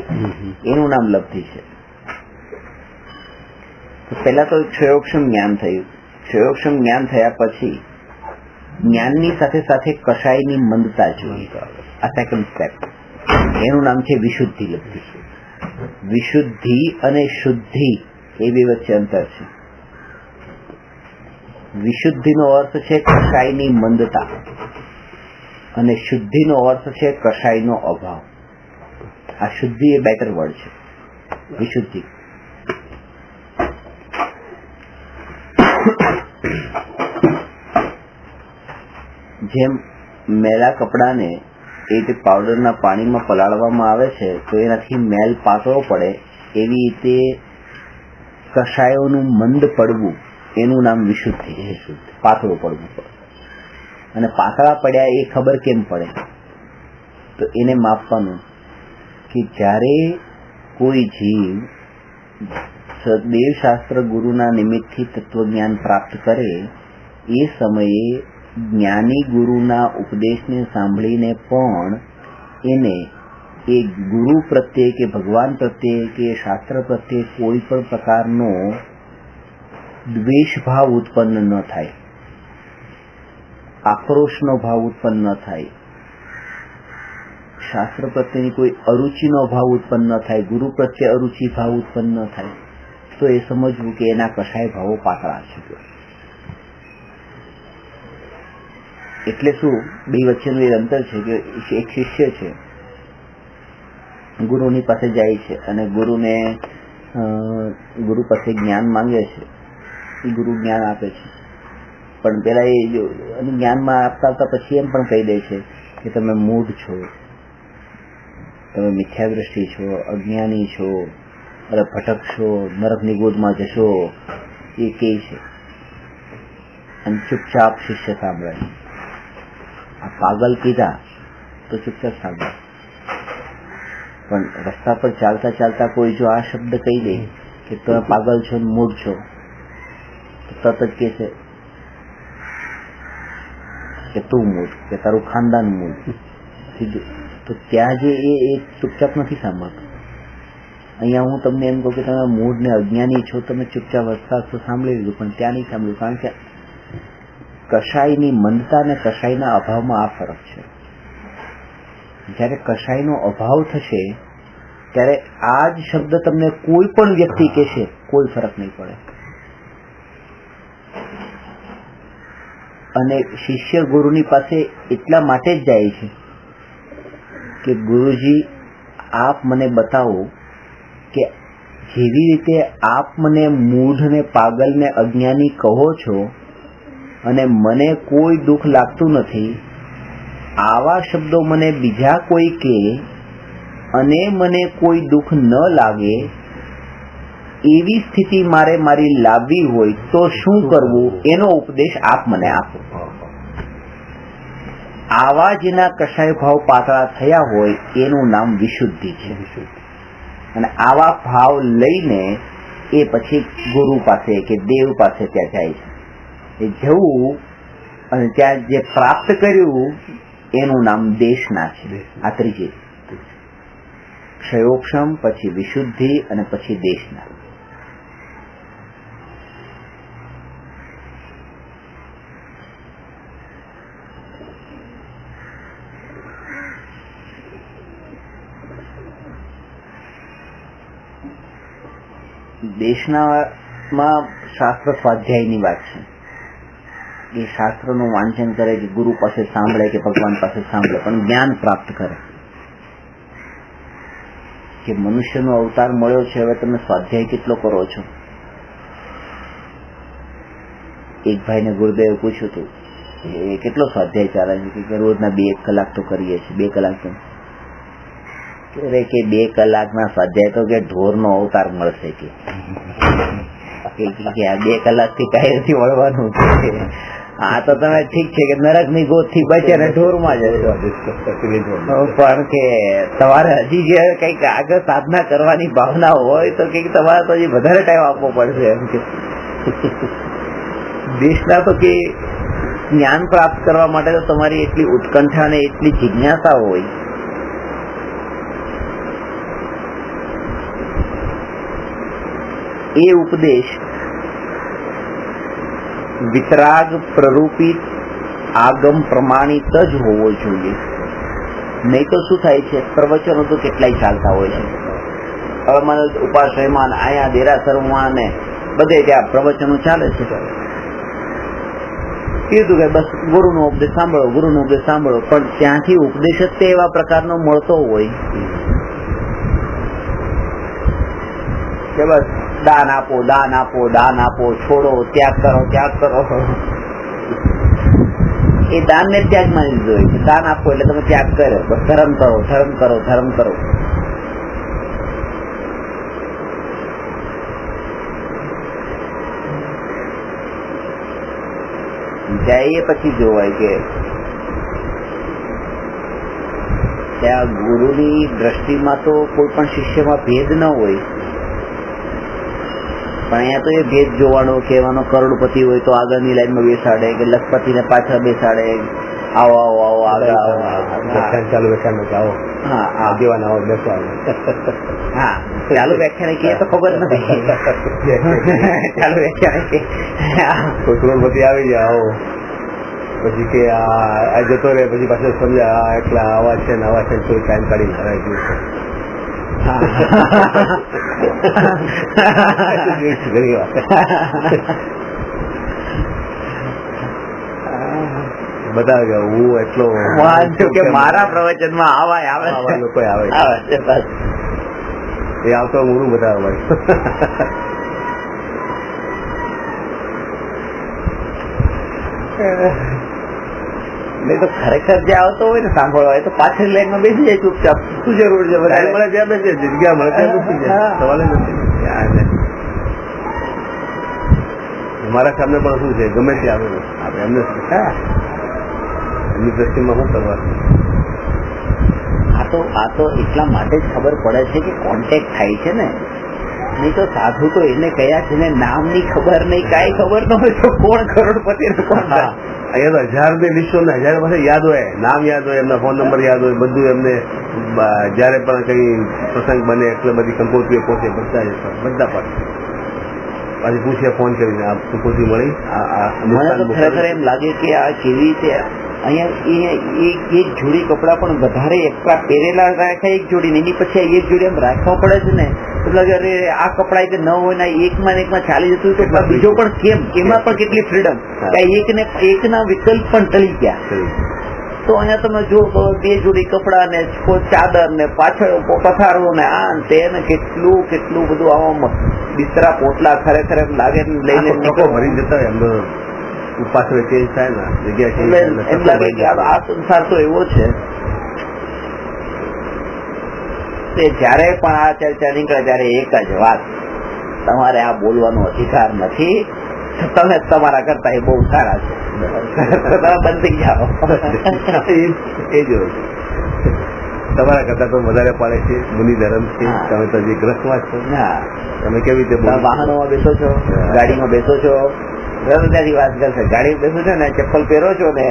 એનું નામ લબ્ધિ છે. પહેલા તો ક્ષયોક્ષમ જ્ઞાન થયું. ક્ષયોક્ષમ જ્ઞાન થયા પછી જ્ઞાનની સાથે સાથે કષાયની મંદતા જોઈએ. આ સેકન્ડ સ્ટેપ, એનું નામ છે વિશુદ્ધિ લબ્ધિ. વિશુદ્ધિ અને શુદ્ધિ એ બે વચ્ચે અંતર છે. વિશુદ્ધિનો અર્થ છે કષાયની મંદતા અને શુદ્ધિનો અર્થ છે કષાયનો અભાવ. આ શુદ્ધિ એ બેટર વર્ડ છે. વિશુદ્ધિ જેમ મેલા કપડાને એ રીતે પાવડરના પાણીમાં પલાળવામાં આવે છે તો એનાથી મેલ પાતળો પડે, એવી રીતે કષાયોનું મંદ પડવું એનું નામ વિશુદ્ધિ છે. પાતળું પડવું પડે. અને પાતળા પડ્યા એ ખબર કેમ પડે તો એને માપવાનું કે જ્યારે કોઈ જીવ દેવશાસ્ત્ર ગુરુના નિમિત્તથી તત્વજ્ઞાન પ્રાપ્ત કરે એ સમયે જ્ઞાની ગુરુના ઉપદેશને સાંભળીને પણ એને એ ગુરુ પ્રત્યે કે ભગવાન પ્રત્યે કે શાસ્ત્ર પ્રત્યે કોઈ પણ પ્રકારનો દ્વેષ ભાવ ઉત્પન્ન ન થાય, આક્રોશનો ભાવ ઉત્પન્ન ન થાય, શાસ્ત્ર પ્રત્યેની કોઈ અરુચિનો ભાવ ઉત્પન્ન ન થાય, ગુરુ પ્રત્યે અરુચિ ભાવ ઉત્પન્ન ન થાય, તો એ સમજવું કે એના કશાય ભાવો પાતળા છે. એટલે શું બે વચ્ચેનું એ અંતર છે કે એક શિષ્ય છે, ગુરુની પાસે જાય છે અને ગુરુ પાસે જ્ઞાન માંગે છે. ગુરુ જ્ઞાન આપે છે, પણ પેલા એ જ્ઞાનમાં આપતા પછી એમ પણ કહી દે છે કે તમે મૂઢ છો, તમે મિથ્યા દ્રષ્ટિ છો, અજ્ઞાની છો, અરે ભટકશો, નરકની ગોદમાં જશો, એ કહે છે. અને ચૂપચાપ શિષ્ય સાંભળે. આ પાગલ કીધા તો ચૂપચાપ સાંભળે. પણ રસ્તા પર ચાલતા ચાલતા કોઈ જો આ શબ્દ કહી દે કે તમે પાગલ છો, મૂઢ છો, તો તરત જ કહે છે કે તું મૂઢ, કે તારું ખાનદાન મૂઢ. સીધું તો ત્યાં જે એ ચૂપચાપ નથી સાંભળતો. અહીંયા હું તમને એમ કહું કે તમે મૂઢ ને અજ્ઞાની છો, તમે ચૂપચાપ વસતા તો સાંભળી લીધું, પણ ત્યાં નહીં સાંભળ્યું. કારણ કે કષાયની મંદતા અને કષાયના અભાવમાં આ ફરક છે. જ્યારે કષાયનો અભાવ થશે ત્યારે આ જ શબ્દ તમને કોઈ પણ વ્યક્તિ કહેશે, કોઈ ફરક નહીં પડે. અને શિષ્ય ગુરુની પાસે એટલા માટે જ જાય છે કે ગુરુજી આપ મને બતાવો કે જેવી રીતે આપ મને મૂઢ ને પાગલ ને અજ્ઞાની કહો છો અને મને કોઈ દુઃખ લાગતું નથી, આવા શબ્દો મને બીજા કોઈ કહે અને મને કોઈ દુઃખ ન લાગે, એવી સ્થિતિ મારે મારી લાવવી હોય તો શું કરવું એનો ઉપદેશ આપ મને આપો. આવા જેના કષાય ભાવ પાતળા થયા હોય એનું નામ વિશુદ્ધિ છે. અને આવા ભાવ લઈને એ પછી ગુરુ પાસે કે દેવ પાસે ત્યાં જાય છે. એ જવું અને ત્યાં જે પ્રાપ્ત કર્યું એનું નામ દેશના છે. આ ત્રીજી ક્ષયોક્ષમ, પછી વિશુદ્ધિ અને પછી દેશના. દેશનામાં શાસ્ત્ર સ્વાધ્યાયની વાત છે. એ શાસ્ત્રનું વાંચન કરે કે ગુરુ પાસે સાંભળે કે ભગવાન પાસે સાંભળે, પણ જ્ઞાન પ્રાપ્ત કરે કે મનુષ્યનો અવતાર મળ્યો છે, હવે તમે સ્વાધ્યાય કેટલો કરો છો. એક ભાઈને ગુરુદેવે પૂછ્યું હતું એ કેટલો સ્વાધ્યાય ચાલે છે કે રોજના 2 કલાક તો કરીએ છીએ. 2 કલાક તો કે 2 કલાકના સ્વાધ્યાય તો કે ઢોરનો અવતાર મળશે કે કે આ 2 કલાકથી કઈ નથી વળવાનું છે. આ તો તમે ઠીક છે કે નરક ની ગોદ થી બચે ને ઢોરમાં જશો, પણ કે તમારે હજી જે કઈક આગળ સાધના કરવાની ભાવના હોય તો કઈક તમારે તો હજી વધારે ટાઈમ આપવો પડશે. એમ કે દેશના તો કે જ્ઞાન પ્રાપ્ત કરવા માટે તો તમારી એટલી ઉત્કંઠા ને એટલી જિજ્ઞાસા હોય. એ ઉપદેશ વિતરાગ પ્રરૂપિત આગમ પ્રમાણિત જ હોવો જોઈએ. નહીં તો શું થાય છે, પ્રવચનો તો કેટલાય ચાલતા હોય છે. હવે મને ઉપાશ્રયમાં અહીંયા દેરાસરમાં ને બધે ત્યાં પ્રવચનો ચાલે છે. કીધું કે બસ ગુરુનો ઉપદેશ સાંભળો, ગુરુનો ઉપદેશ સાંભળો, પણ ત્યાંથી ઉપદેશ જ તે એવા પ્રકારનો મળતો હોય કે બસ દાન આપો, દાન આપો, દાન આપો, છોડો, ત્યાગ કરો, ત્યાગ કરો. એ દાન ને ત્યાગ માની લીધો હોય. દાન આપો એટલે તમે ત્યાગ કરો, બસ ધર્મ કરો, ધર્મ કરો, ધર્મ કરો. જાય પછી જોવાય કે ત્યાં ગુરુની દ્રષ્ટિમાં તો કોઈ પણ શિષ્યમાં ભેદ ન હોય, પણ અહીંયા તો એ ભેદ જોવાનો કહેવાનો કરોડપતિ હોય તો આગળની લાઈનમાં બેસાડે, કે લખપતિ ને પાછળ બેસાડે, આવો આવો આવો આગળ આવો, ચાલુ આવો, હા દેવાના આવો, બેસવાનું. હા ચાલુ વ્યાખ્યાન કે તો ખબર નથી. ચાલુ વ્યાખ્યાન કે કોઈ કરોડપતિ આવી જાય આવો, પછી કે આ જતો રહે, પછી પાછળ સમજા એટલા આવા છે ને આવા છે, કોઈ ટાઈમ કાઢીને હરાઈ ગયું છે. બતાવે હું એટલો કે મારા પ્રવચનમાં આવાય આવે લોકો આવે એ આવતો મૂળું બતાવે. નહીં તો ખરેખર જે આવતો હોય ને સાંભળવા હોય તો પાછળ લાઈનમાં બેસી જાય ચૂપચાપ. શું જરૂર છે, મળે ત્યાં બેસી જગ્યા મળે ત્યાં બેસી જાય, સવાલ નથી. મારા સામે પણ શું છે, ગમે તે આવે આપણે એમને એમની દ્રષ્ટિમાં શું કરવાનું. આ તો એટલા માટે જ ખબર પડે છે કે કોન્ટેક્ટ થાય છે ને. નહીં તો સાધુ તો એને કયા છે ને નામની ખબર નહીં, કાંઈ ખબર ન હોય તો કોણ કરોડપતિ ને કોણ. અહીંયા તો 1000 ની લિસ્ટો ને 1000 પાસે યાદ હોય, નામ યાદ હોય, એમના ફોન નંબર યાદ હોય, બધું એમને જયારે પણ કઈ પ્રસંગ બને એટલે બધી કંકોત્રીઓ પહોંચે, બધા પર પાછી પૂછે ફોન કરીને આ કંકોત્રી મળી. મને તો ખરેખર એમ લાગે કે આ કેવી રીતે અહીંયા એક જોડી કપડા પણ વધારે એક્સ્ટ્રા પહેરેલા રાખે, એક જોડી એની પછી એક જોડી એમ રાખવા પડે છે ને. એટલે અરે આ કપડા ન હોય ને એકમાં ચાલી જતું તો બીજો પણ કેમ, એમાં પણ કેટલી ફ્રીડમ. એકના વિકલ્પ પણ ટળી ગયા. તો અહીંયા તમે જો 2 જોડી કપડા ને ચાદર ને પાછળ પથારો ને આ તે ને કેટલું બધું આવામાં બિસ્તરા પોટલા ખરેખર એમ લાગે લઈને ભરી જતા એમ ઉપાસરે ચેન્જ થાય ને જગ્યા એમ લાગે કે આ સંસાર તો એવો છે. જયારે પણ આ ચર્ચા નીકળે ત્યારે એક જ વાત, તમારે આ બોલવાનો અધિકાર નથી, તમે તમારા કરતા એ બહુ સારા છે, તમે બંધ થઈ જાઓ. એ જ હોય, તમારા કરતા તો વધારે પાડે છે, મુનિ ધર્મ છે, તમે તો જે ગ્રસ્તમાં છો. તમે કેવી રીતે વાહનોમાં બેસો છો, ગાડીમાં બેસો છો, ત્યાંથી વાત કરશે. ગાડીમાં બેસો છો ને, ચપ્પલ પહેરો છો ને,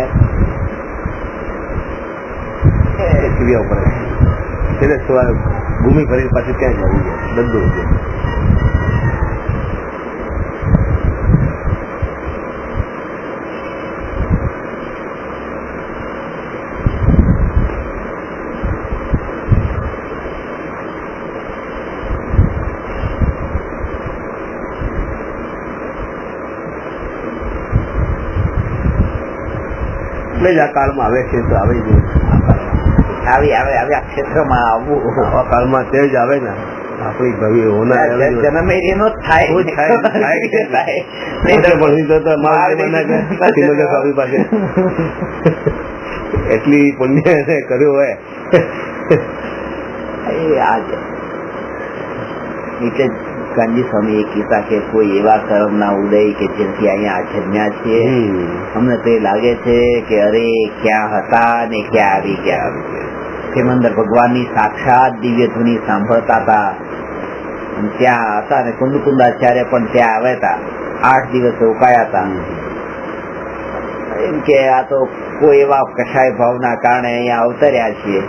ક્રિયા ઉપર એટલે ભૂમિ ફરી પાછી ત્યાં જ આવી જાય બધું. એટલે જ આ કાળમાં આવે છે તો આવે જ આવે આ ક્ષેત્રમાં આવવું આ કાળમાં તે જ આવે ને. આપણી ભવિ જન્મ એનો થાય પાસે એટલી પુણ્ય કર્યું હોય એટલે કાનજી સ્વામી એ કીધા કે કોઈ એવા કર્મના ઉદય કે જેથી અહીંયા જન્મ્યા છીએ, અમને તો એ લાગે છે કે અરે ક્યાં હતા ને ક્યાં આવી ગયા. સિમંદર ભગવાનની સાક્ષાત દિવ્ય ધુની સાંભળતા હતા, ત્યાં હતા ને કુંદકુંદાચાર્ય પણ ત્યાં આવ્યા હતા, 8 દિવસ રોકાયા હતા. એમ કે આ તો કોઈ એવા કશાય ભાવના કારણે અહીંયા અવતર્યા છીએ.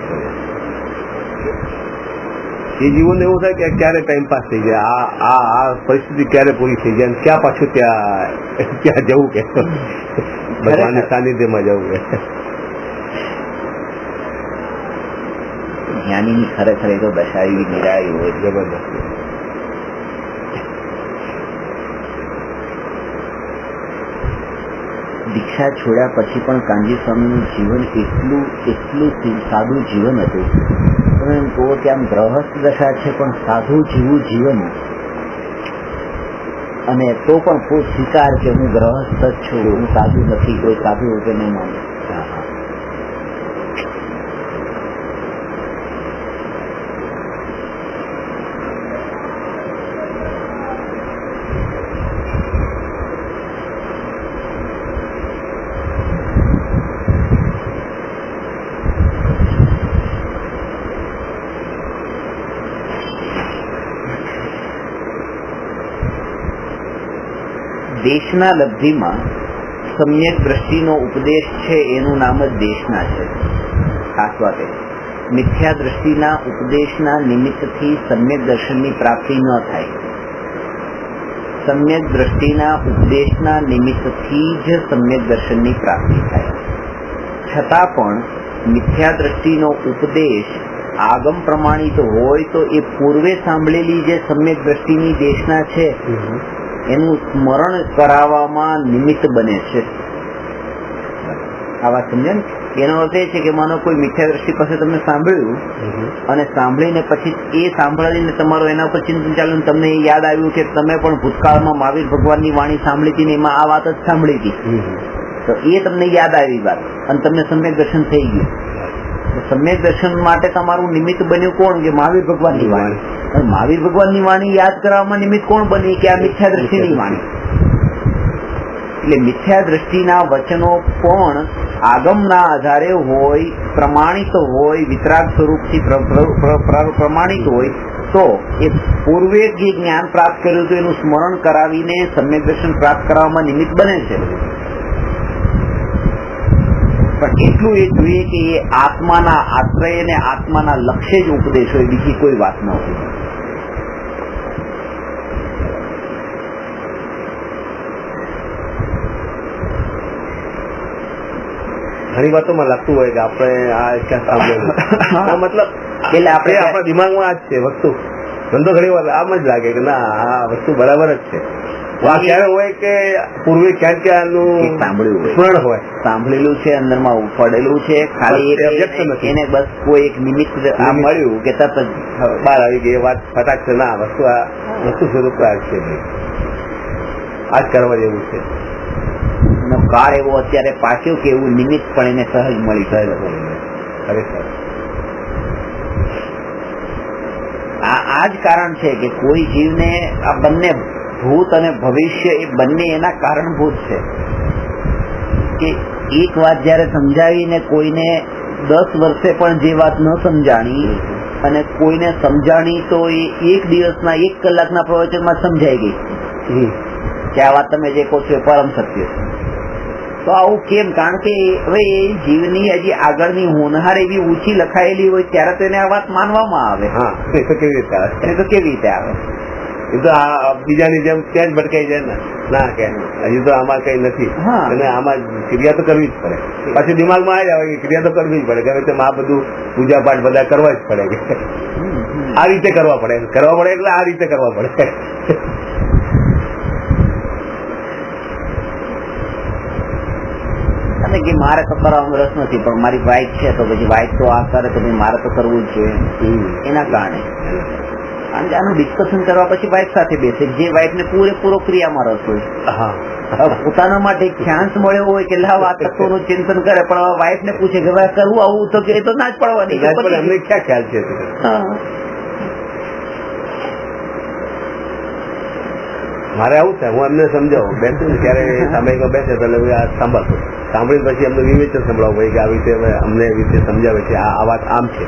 એ જીવન એવું થાય કે ક્યારે ટાઈમ પાસ થઈ જાય, આ પરિસ્થિતિ ક્યારે પૂરી થઈ જાય, ક્યાં પાછું ત્યાં જવું કે ભગવાનના સાનિધ્યમાં જવું કે. જ્ઞાનીની ખરેખર તો દશા એવી નિરાળી હોય, જબરદસ્ત. દીક્ષા છોડ્યા પછી પણ કાનજી સ્વામીનું જીવન એટલું સાદું જીવન હતું. તમે એમ કહો કે આમ ગ્રહસ્થ દશા છે પણ સાધુ જીવું જીવન, અને તો પણ કોઈ સ્વીકાર કે હું ગ્રહસ્થ જ છું, હું સાધુ નથી, કોઈ સાધુ રૂપે નહીં માનું. દેશના લબ્ધિમાં સમ્યક દ્રષ્ટિનો ઉપદેશ છે, એનું નામ જ દેશના છે. ખાસ વાત એ મિથ્યા દ્રષ્ટિના ઉપદેશના નિમિત્તથી સમ્યક દર્શનની પ્રાપ્તિ ન થાય. સમ્યક દ્રષ્ટિના ઉપદેશના નિમિત્તથી જ સમ્યક દર્શનની પ્રાપ્તિ થાય. છતાં પણ મિથ્યા દ્રષ્ટિનો ઉપદેશ આગમ પ્રમાણિત હોય તો એ પૂર્વે સાંભળેલી જે સમ્યક દ્રષ્ટિની દેશના છે એનું સ્મરણ કરાવવામાં નિમિત્ત બને છે. આ વાત સમજે ને? એનો અર્થ એ છે કે માનો કોઈ મિથ્યા દ્રષ્ટિ પાસે તમે સાંભળ્યું અને સાંભળીને પછી એ સાંભળીને તમારું એના ઉપર ચિંતન ચાલ્યું, તમને એ યાદ આવ્યું કે તમે પણ ભૂતકાળમાં મહાવીર ભગવાનની વાણી સાંભળી હતી ને એમાં આ વાત જ સાંભળી હતી, તો એ તમને યાદ આવી વાત અને તમને સમ્યક દર્શન થઈ ગયું. સમ્યક દર્શન માટે તમારું નિમિત્ત બન્યું કોણ? કે મહાવીર ભગવાનની વાણી. અને મહાવીર ભગવાનની વાણી યાદ કરાવવામાં નિમિત્ત કોણ બની? કે આ મિથ્યા દ્રષ્ટિની વાણી. એટલે મિથ્યા દ્રષ્ટિના વચનો પણ આગમના આધારે હોય, પ્રમાણિત હોય, વિતરાગ સ્વરૂપથી પ્રમાણિત હોય તો એ પૂર્વે જે જ્ઞાન પ્રાપ્ત કર્યું હતું એનું સ્મરણ કરાવીને સમ્યક દર્શન પ્રાપ્ત કરવામાં નિમિત્ત બને છે. પણ એટલું એ જોઈએ કે એ આત્માના આશ્રય ને આત્માના લક્ષ્ય જ ઉપદેશ હોય, બીજી કોઈ વાત ન હોય. ઘણી વાતોમાં લાગતું હોય કે આપણે આ ક્યાં સાંભળેલું, મતલબ એટલે આપણે આપણા દિમાગમાં આ જ છે વસ્તુ. ધંધો ઘણી વાર આમ જ લાગે કે ના આ વસ્તુ બરાબર જ છે. ક્યારે હોય કે પૂર્વે ક્યાં ક્યાંનું સાંભળ્યું સ્મરણ હોય, સાંભળેલું છે, અંદરમાં પડેલું છે, ખાલી એને બસ કોઈ એક નિમિત્ત મળ્યું કે તરત જ બહાર આવી ગઈ વાત ફટાક છે. ના વસ્તુ આ વસ્તુ સ્વરૂપ છે, આ જ કરવા જેવું છે. કાળ એવો અત્યારે પાછો કે એવું નિમિત્ત પણ એને સહજ મળી ગયું. ખરેખર આ જ કારણ છે કે કોઈ જીવને આ બંને ભૂત અને ભવિષ્ય એ બંને એના કારણભૂત છે. કે એક વાત જયારે સમજાવીને કોઈને 10 વર્ષે પણ જે વાત ન સમજાણી અને કોઈને સમજાણી તો એ એક દિવસના 1 કલાકના પ્રવચનમાં સમજાઈ ગઈ કે આ વાત તમે જે કહો છો એ પરમ સત્ય છે. તો આવું કેમ? કારણ કે હવે એ જીવની હજી આગળની હોનહાર એવી ઊંચી લખાયેલી હોય ત્યારે તો એને આ વાત માનવામાં આવે. હા, એ તો કેવી રીતે આવે? એ તો કેવી રીતે આવે? એ તો બીજાની જેમ ત્યાં જ ભટકાઈ જાય ને. ના કે હજી તો આમાં કઈ નથી, અને આમાં ક્રિયા તો કરવી જ પડે. પાછી દિમાગમાં આવી આવે કે ક્રિયા તો કરવી જ પડે, ગમે તેમ આ બધું પૂજા પાઠ બધા કરવા જ પડે. આ રીતે કરવા પડે એટલે આ રીતે કરવા પડે. કે મારે તો કરવાનો રસ નથી પણ મારી વાઈફ છે તો પછી વાઈફ તો આ કરે તો મારે તો કરવું જ જોઈએ. એના કારણે આનું ડિસ્કશન કરવા પછી વાઈફ સાથે બેસે, જે વાઈફ ને પૂરેપૂરો ક્રિયામાં રસ હોય. પોતાના માટે ચાન્સ મળ્યો હોય કે લાવ આ તત્વોનું ચિંતન કરે, પણ વાઈફ ને પૂછે કે ભાઈ કરવું આવું તો કે એ તો ના જ પડવાની. અમને ક્યાં ખ્યાલ છે? મારે આવું છે, હું એમને સમજાવું બેસું ને ત્યારે સામાયિકમાં બેસે તો આ સાંભળતો સાંભળીને પછી એમને વિવેચન સંભળાવું ભાઈ કે આ રીતે અમને એવી રીતે સમજાવે છે, આ વાત આમ છે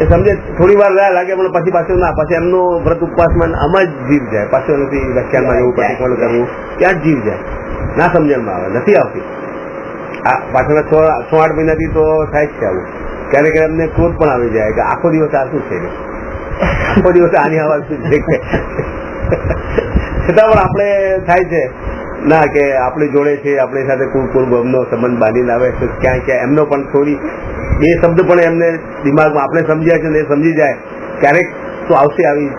એ સમજે. થોડી વાર લાગે પણ પછી પાછું ના, પછી એમનું વ્રત ઉપવાસમાં આમ જ જીવ જાય, પાછું નથી વ્યાખ્યાનમાં એવું પ્રતિકોણ કરવું ત્યાં જ જીવ જાય, ના સમજણમાં આવે, નથી આવતી. આ પાછળના 6-8 મહિનાથી તો થાય જ છે આવું. ક્યારેક એમને ક્રોધ પણ આવી જાય કે આખો દિવસ આ શું છે, આખો દિવસ આની અવાજ શું છે, છતાં પણ આપણે થાય છે ના કે આપણી જોડે છે, આપણી સાથે કુલ ગમનો સંબંધ બાંધીને આવે તો ક્યાંય ક્યાં એમનો પણ થોડી બે શબ્દ પણ એમને દિમાગમાં આપણે સમજ્યા છે ને એ સમજી જાય ક્યારેક તો આવશે આવી.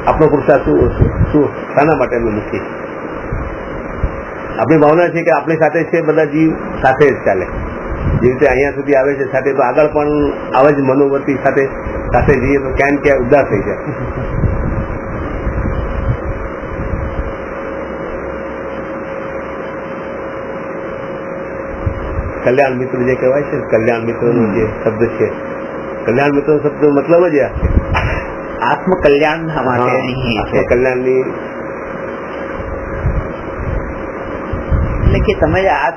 આપણો પુરુષાર્થ શું શાના માટે એમને મૂકી? આપણી ભાવના છે કે આપણી સાથે છે, બધા જીવ સાથે જ ચાલે, જે રીતે અહીંયા સુધી આવે છે સાથે, તો આગળ પણ આવે જ મનોવૃત્તિ સાથે જઈએ તો ક્યાંય ક્યાં ઉદાસ થઈ જાય. કલ્યાણ મિત્ર જે કહેવાય છે, કલ્યાણ મિત્રનો જે શબ્દ છે, કલ્યાણ મિત્ર શબ્દ મતલબ જ આ છે, આત્મ કલ્યાણ માટે કલ્યાણની. એટલે કે તમે આ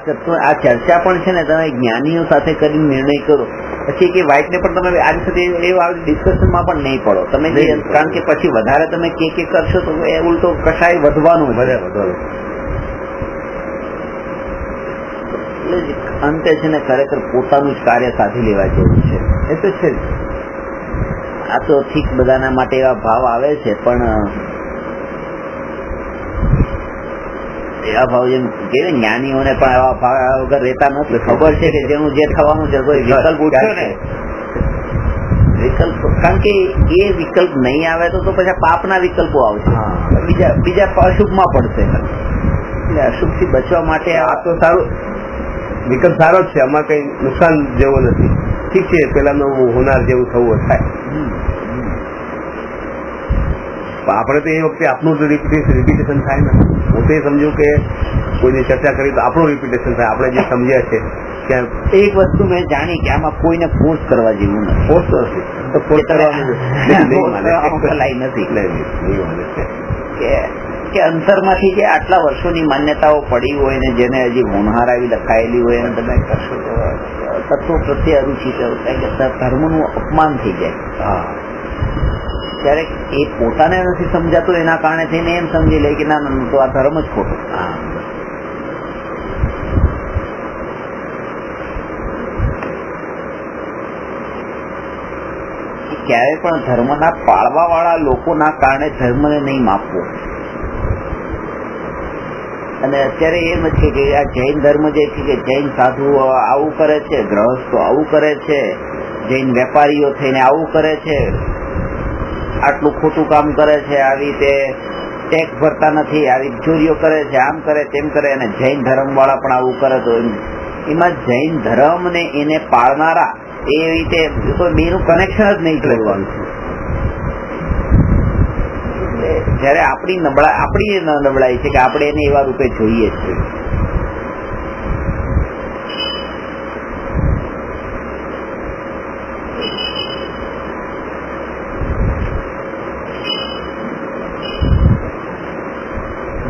ચર્ચા પણ છે ને તમે જ્ઞાનીઓ સાથે કરીને નિર્ણય કરો, પછી કે વ્હાઇટ ને પણ તમે આની સાથે ડિસ્કશનમાં પણ નહીં પડો તમે, કારણ કે પછી વધારે તમે કે કરશો તો એ ઉલટો કશાય વધવાનું અંતે છે ને ખરેખર પોતાનું જ કાર્ય સાધી લેવા જેવું છે. એ તો છે જ. આ તો ઠીક બધાના માટે એવા ભાવ આવે છે, પણ એવા ભાવ જેમ કે જ્ઞાનીઓને પણ એવા ભાવ વગર રહેતા નથી. ખબર છે કે જેનું જે થવાનું છે કોઈ વિકલ્પ ઉઠ્યો ને વિકલ્પ, કારણ કે એ વિકલ્પ નહીં આવે તો પછી પાપના વિકલ્પો આવશે, બીજા અશુભમાં પડશે. એટલે અશુભ થી બચવા માટે આ તો સારું વિકલ્પ સારો જ છે, આમાં કઈ નુકસાન જેવું નથી. ઠીક છે, પેલાનું હોનાર જેવું થવું થાય, આપણે તો એ વખતે આપણું રિપીટેશન થાય ને. હું તો એ સમજુ કે કોઈની ચર્ચા કરી તો આપણું રિપીટેશન થાય, આપણે જે સમજ્યા છે. એક વસ્તુ મેં જાણી કે આમાં કોઈને ફોર્સ કરવા જેવું નથી. ફોર્સ નથી તો ફોર્સ કરવાની નથી કે અંતરમાંથી જે આટલા વર્ષોની માન્યતાઓ પડી હોય ને જેને હજી હોનહાર આવી લખાયેલી હોય અને તમે કરશો તો તત્વો પ્રત્યે અરુચિ ધર્મનું અપમાન થઈ જાય. ત્યારે એ પોતાને નથી સમજાતું, એના કારણે થઈને એમ સમજી લે કે ના તો આ ધર્મ જ ખોટો. ક્યારે પણ ધર્મના પાળવા વાળા લોકોના કારણે ધર્મને નહીં માપવો. અને અત્યારે એમ જ છે કે આ જૈન ધર્મ જે છે કે જૈન સાધુ આવું કરે છે, ગ્રહસ્થો આવું કરે છે, જૈન વેપારીઓ થઈને આવું કરે છે, આટલું ખોટું કામ કરે છે, આવી રીતે ટેક્સ ભરતા નથી, આવી ચોરીઓ કરે છે, આમ કરે તેમ કરે, અને જૈન ધર્મ વાળા પણ આવું કરે. તો એમાં જૈન ધર્મ ને એને પાળનારા એ રીતે બેનું કનેક્શન જ નહીં જોડવાનું. જયારે આપણી નબળાઈ છે કે આપણે એને એવા રૂપે જોઈએ છીએ.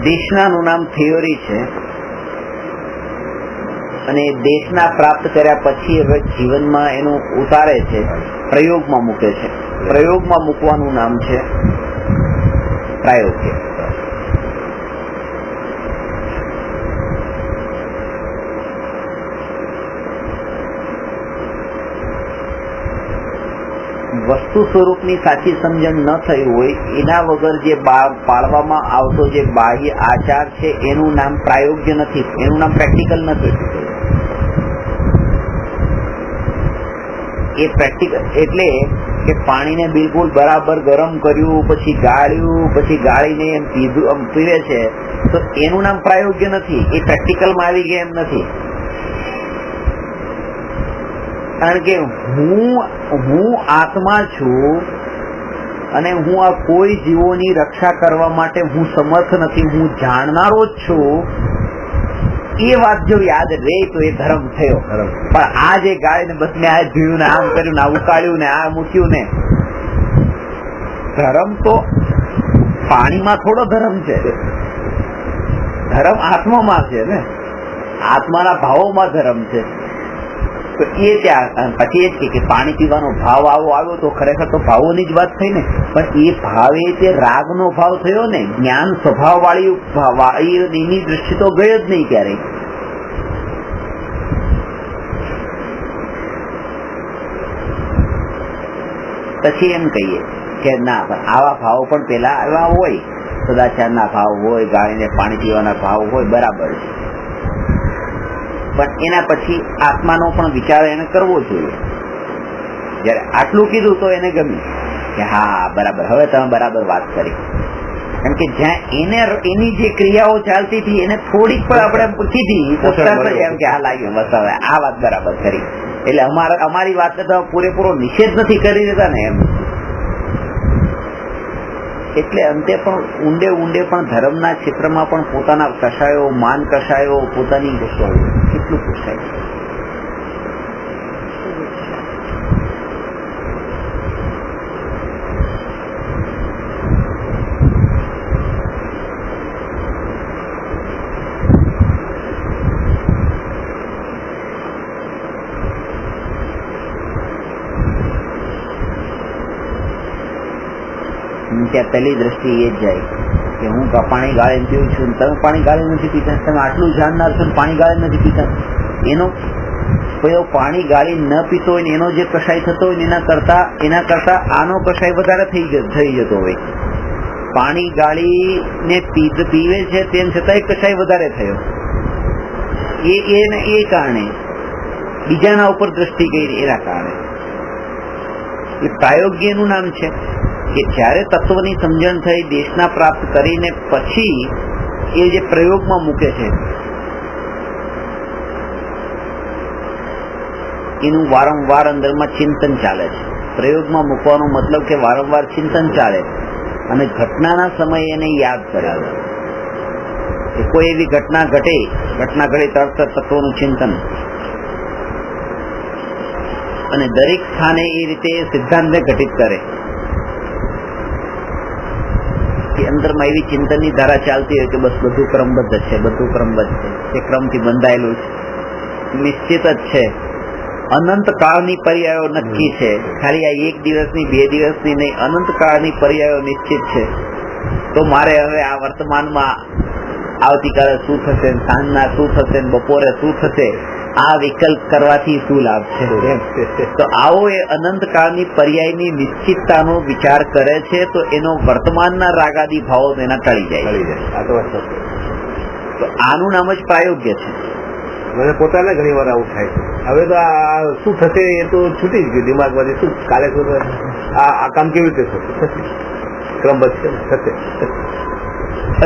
દેશનાનું નામ થિયોરી છે, અને દેશના પ્રાપ્ત કર્યા પછી હવે જીવનમાં એનું ઉતારે છે, પ્રયોગમાં મૂકે છે. પ્રયોગમાં મૂકવાનું નામ છે પ્રાયોગ્ય. વસ્તુ સ્વરૂપની સાચી સમજણ ન થઈ હોય એના વગર જે પાળવામાં આવતો જે બાહ્ય આચાર છે એનું નામ પ્રાયોગ્ય નથી, એનું નામ પ્રેક્ટિકલ નથી. એ પ્રેક્ટિકલ એટલે કે પાણીને બિલકુલ બરાબર ગરમ કર્યું, પછી ગાળ્યું, પછી ગાળીને એમ પીધું પીવે છે, તો એનું નામ પ્રાયોગ્ય નથી, એ પ્રેક્ટિકલમાં આવી ગયા એમ નથી. કારણ કે હું આત્મા છું અને હું આ કોઈ જીવોની રક્ષા કરવા માટે હું સમર્થ નથી, હું જાણનારો જ છું. એ વાત જો યાદ રહે તો એ ધર્મ થયો. પણ આ જે ગાળીને બસ ને આ જોયું ને આમ કર્યું ને આ ઉકાળ્યું ને આ મૂક્યું ને, ધર્મ તો પાણીમાં થોડો ધર્મ છે, ધર્મ આત્મામાં છે ને, આત્માના ભાવોમાં ધર્મ છે. તો એ ત્યાં પછી એ જ કે પાણી પીવાનો ભાવ આવો આવ્યો તો ખરેખર તો ભાવોની જ વાત થઈ ને, પણ એ ભાવે તે રાગનો ભાવ થયો ને, જ્ઞાન સ્વભાવ વાળી એની દ્રષ્ટિ તો ગઈ જ નહીં ક્યારેય. પછી એમ કહીએ કે ના આવા ભાવ પણ પેલા એવા હોય, સદાચારના ભાવ હોય, ગાળીને પાણી પીવાના ભાવ હોય, બરાબર છે, પણ એના પછી આત્માનો પણ વિચાર એને કરવો જોઈએ. જયારે આટલું કીધું તો એને ગમ્યું કે હા બરાબર, હવે તમે બરાબર વાત કરી. કારણ કે જ્યાં એની જે ક્રિયાઓ ચાલતી હતી એને થોડીક પણ આપણે કીધી તો એમ કે હા લાગ્યું બસ હવે આ વાત બરાબર કરી. એટલે અમારી વાતને તો પૂરેપૂરો નિષેધ નથી કરી દેતા ને એમ. એટલે અંતે પણ ઊંડે ઊંડે પણ ધર્મના ક્ષેત્રમાં પણ પોતાના કશાયો, માન કશાયો, પોતાની કેટલું પૂછાય. ત્યાં પહેલી દ્રષ્ટિ એ જ જાય કે હું પાણી ગાળે પીવું છું, તમે પાણી ગાળે નથી પીતા, તમે આટલું જાણનાર છો પાણી ગાળે નથી પીતા. એનો પાણી ગાળી ન પીતો હોય એનો જે કષાય થતો હોય એના કરતા આનો કષાય વધારે થઈ જતો હોય. પાણી ગાળીને પીવે છે તેમ છતાંય કષાય વધારે થયો, એ કારણે બીજાના ઉપર દ્રષ્ટિ ગઈ, એના કારણે. એ પ્રાયોગ્યનું નામ છે કે જયારે તત્વની સમજણ થઈ, દેશના પ્રાપ્ત કરીને પછી એ જે પ્રયોગમાં મૂકે છે એનું વારંવાર અંદરમાં ચિંતન ચાલે છે. પ્રયોગમાં મૂકવાનો મતલબ કે વારંવાર ચિંતન ચાલે અને ઘટનાના સમયે એને યાદ કરાવે. કોઈ એવી ઘટના ઘટે તરત તત્વનું ચિંતન, અને દરેક સ્થાને એ રીતે સિદ્ધાંતને ઘટિત કરે કે અંદરમાં એવી ચિંતનની ધારા ચાલતી હોય કે બસ બધું ક્રમબદ્ધ છે, બધું ક્રમબદ્ધ છે, તે ક્રમથી બંધાયેલું છે, નિશ્ચિત જ છે, અનંત કાળની પર્યાયો નક્કી છે, ખાલી આ એક દિવસની, 2 દિવસની નહીં, અનંત કાળની પર્યાયો નિશ્ચિત છે. તો મારે હવે આ વર્તમાનમાં આવતીકાલે શું થશે, સાંજના શું થશે, બપોરે શું થશે, આ વિકલ્પ કરવાથી શું લાભ છે. તો આવો એ અનંત કાળની પર્યાયની નિશ્ચિતતાનો વિચાર કરે છે તો એનો વર્તમાનના રાગાદી ભાવો એના ટળી જાય. તો આનું નામ જ પ્રાયોગ્ય છે. મને પોતાને ઘણી વાર આવું થાય છે. હવે તો આ શું થશે એ તો છૂટી જ ગયું દિમાગમાંથી. શું કાલે શું આ કામ કેવી રીતે થશે, ક્રમબદ્ધ થશે.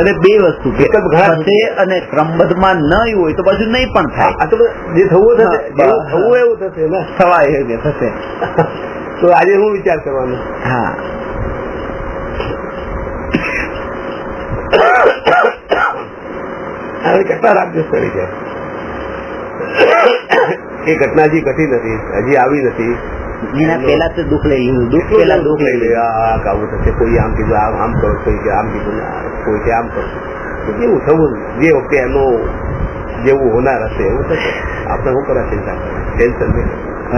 અને બે વસ્તુ થશે અને ક્રમબદ્ધમાં ન હોય તો પાછું નહીં પણ થાય. આ તો જે થવું થશે, થવું એવું થશે ને, થવાય એવું થશે. તો આજે હું વિચાર કરવાનો. હા, હવે કેટલા રાગદ્વેષ કરી જાય. એ ઘટના હજી ઘટી નથી, હજી આવી નથી. એના પેલા તો દુઃખ લઈ લીધું, દુઃખ લઈ લીધું. આવું થશે, કોઈ આમ કીધું, આમ કરો, કોઈ આમ કીધું, કોઈ કે આમ કરો. જેવું થવું, જે વખતે એનો જેવું હોનાર હશે એવું થશે. આપણે શું કરવા ચિંતા કરે, ટેન્શન નહીં.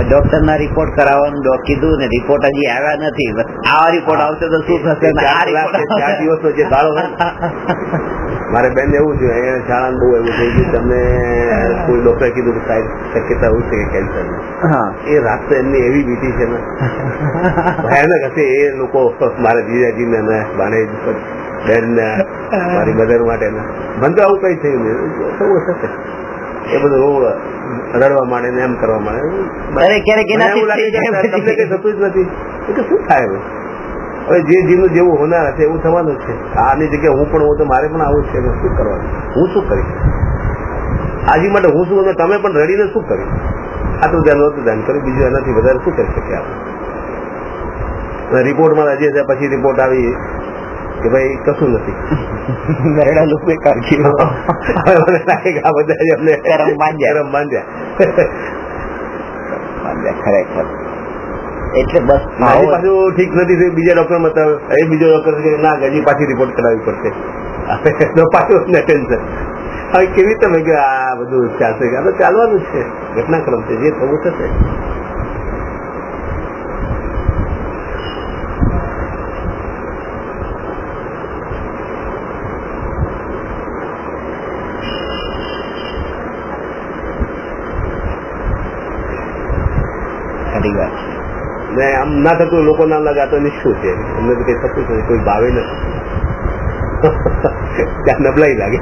ડોક્ટર ના રિપોર્ટ કરાવવાનું કીધું ને, રિપોર્ટ હજી આવ્યા નથી. આવા રિપોર્ટ આવશે તો શું થશે? 4 દિવસનો જે ગાળો મારે બેન એવું છે, એને શાળા બહુ એવું થઈ ગયું, તમને કોઈ ડોક્ટરે કીધું કે સાહેબ શક્યતા એવું છે કે કેન્સર. એ રાત તો એમની એવી બીતી છે ને, ભયાનક હશે. એ લોકો મારા જીજાજી ને બાને બેન ને મારી મધર માટે મને તો આવું કઈ થયું નહીં. થવું થશે એ બધું રડવા માંડે ને એમ કરવા માંડે. તમને કઈ થતું જ નથી એટલે શું થાય? હવે જે જીવનું જેવું હોનાર હશે એવું થવાનું છે. આની જગ્યાએ હું પણ હોઉં તો મારે પણ આવું જ છે. શું કરવાનું? હું શું કરીશ આજી માટે? હું શું, તમે પણ રડીને શું કર્યું? આટલું ધ્યાન નહોતું ધ્યાન કર્યું, બીજું એનાથી વધારે શું કરી શકીએ આપણે? રિપોર્ટમાં હજી છે, પછી રિપોર્ટ આવી કે ભાઈ કશું નથી. નરડા લોકો કાઢી આ બધા અમને ગરમ બાંધ્યા ખરેખર. એટલે બસ મારી પાછું ઠીક નથી થયું, બીજા ડોક્ટર બતાવ્યો, એ બીજો ડોક્ટર ના હજી પાછી રિપોર્ટ કરાવવી પડશે, પાછું ટેન્શન. હવે કેવી રીતે મેં કહ્યું આ બધું ચાલશે? આ તો ચાલવાનું જ છે, ઘટનાક્રમ છે, જે થવું થશે. ને આમ ના થતું લોકો નામ લગાતો ને શું છે, અમને તો કઈ થતું નથી, કોઈ ભાવે નથી, ત્યાં નબળાઈ લાગે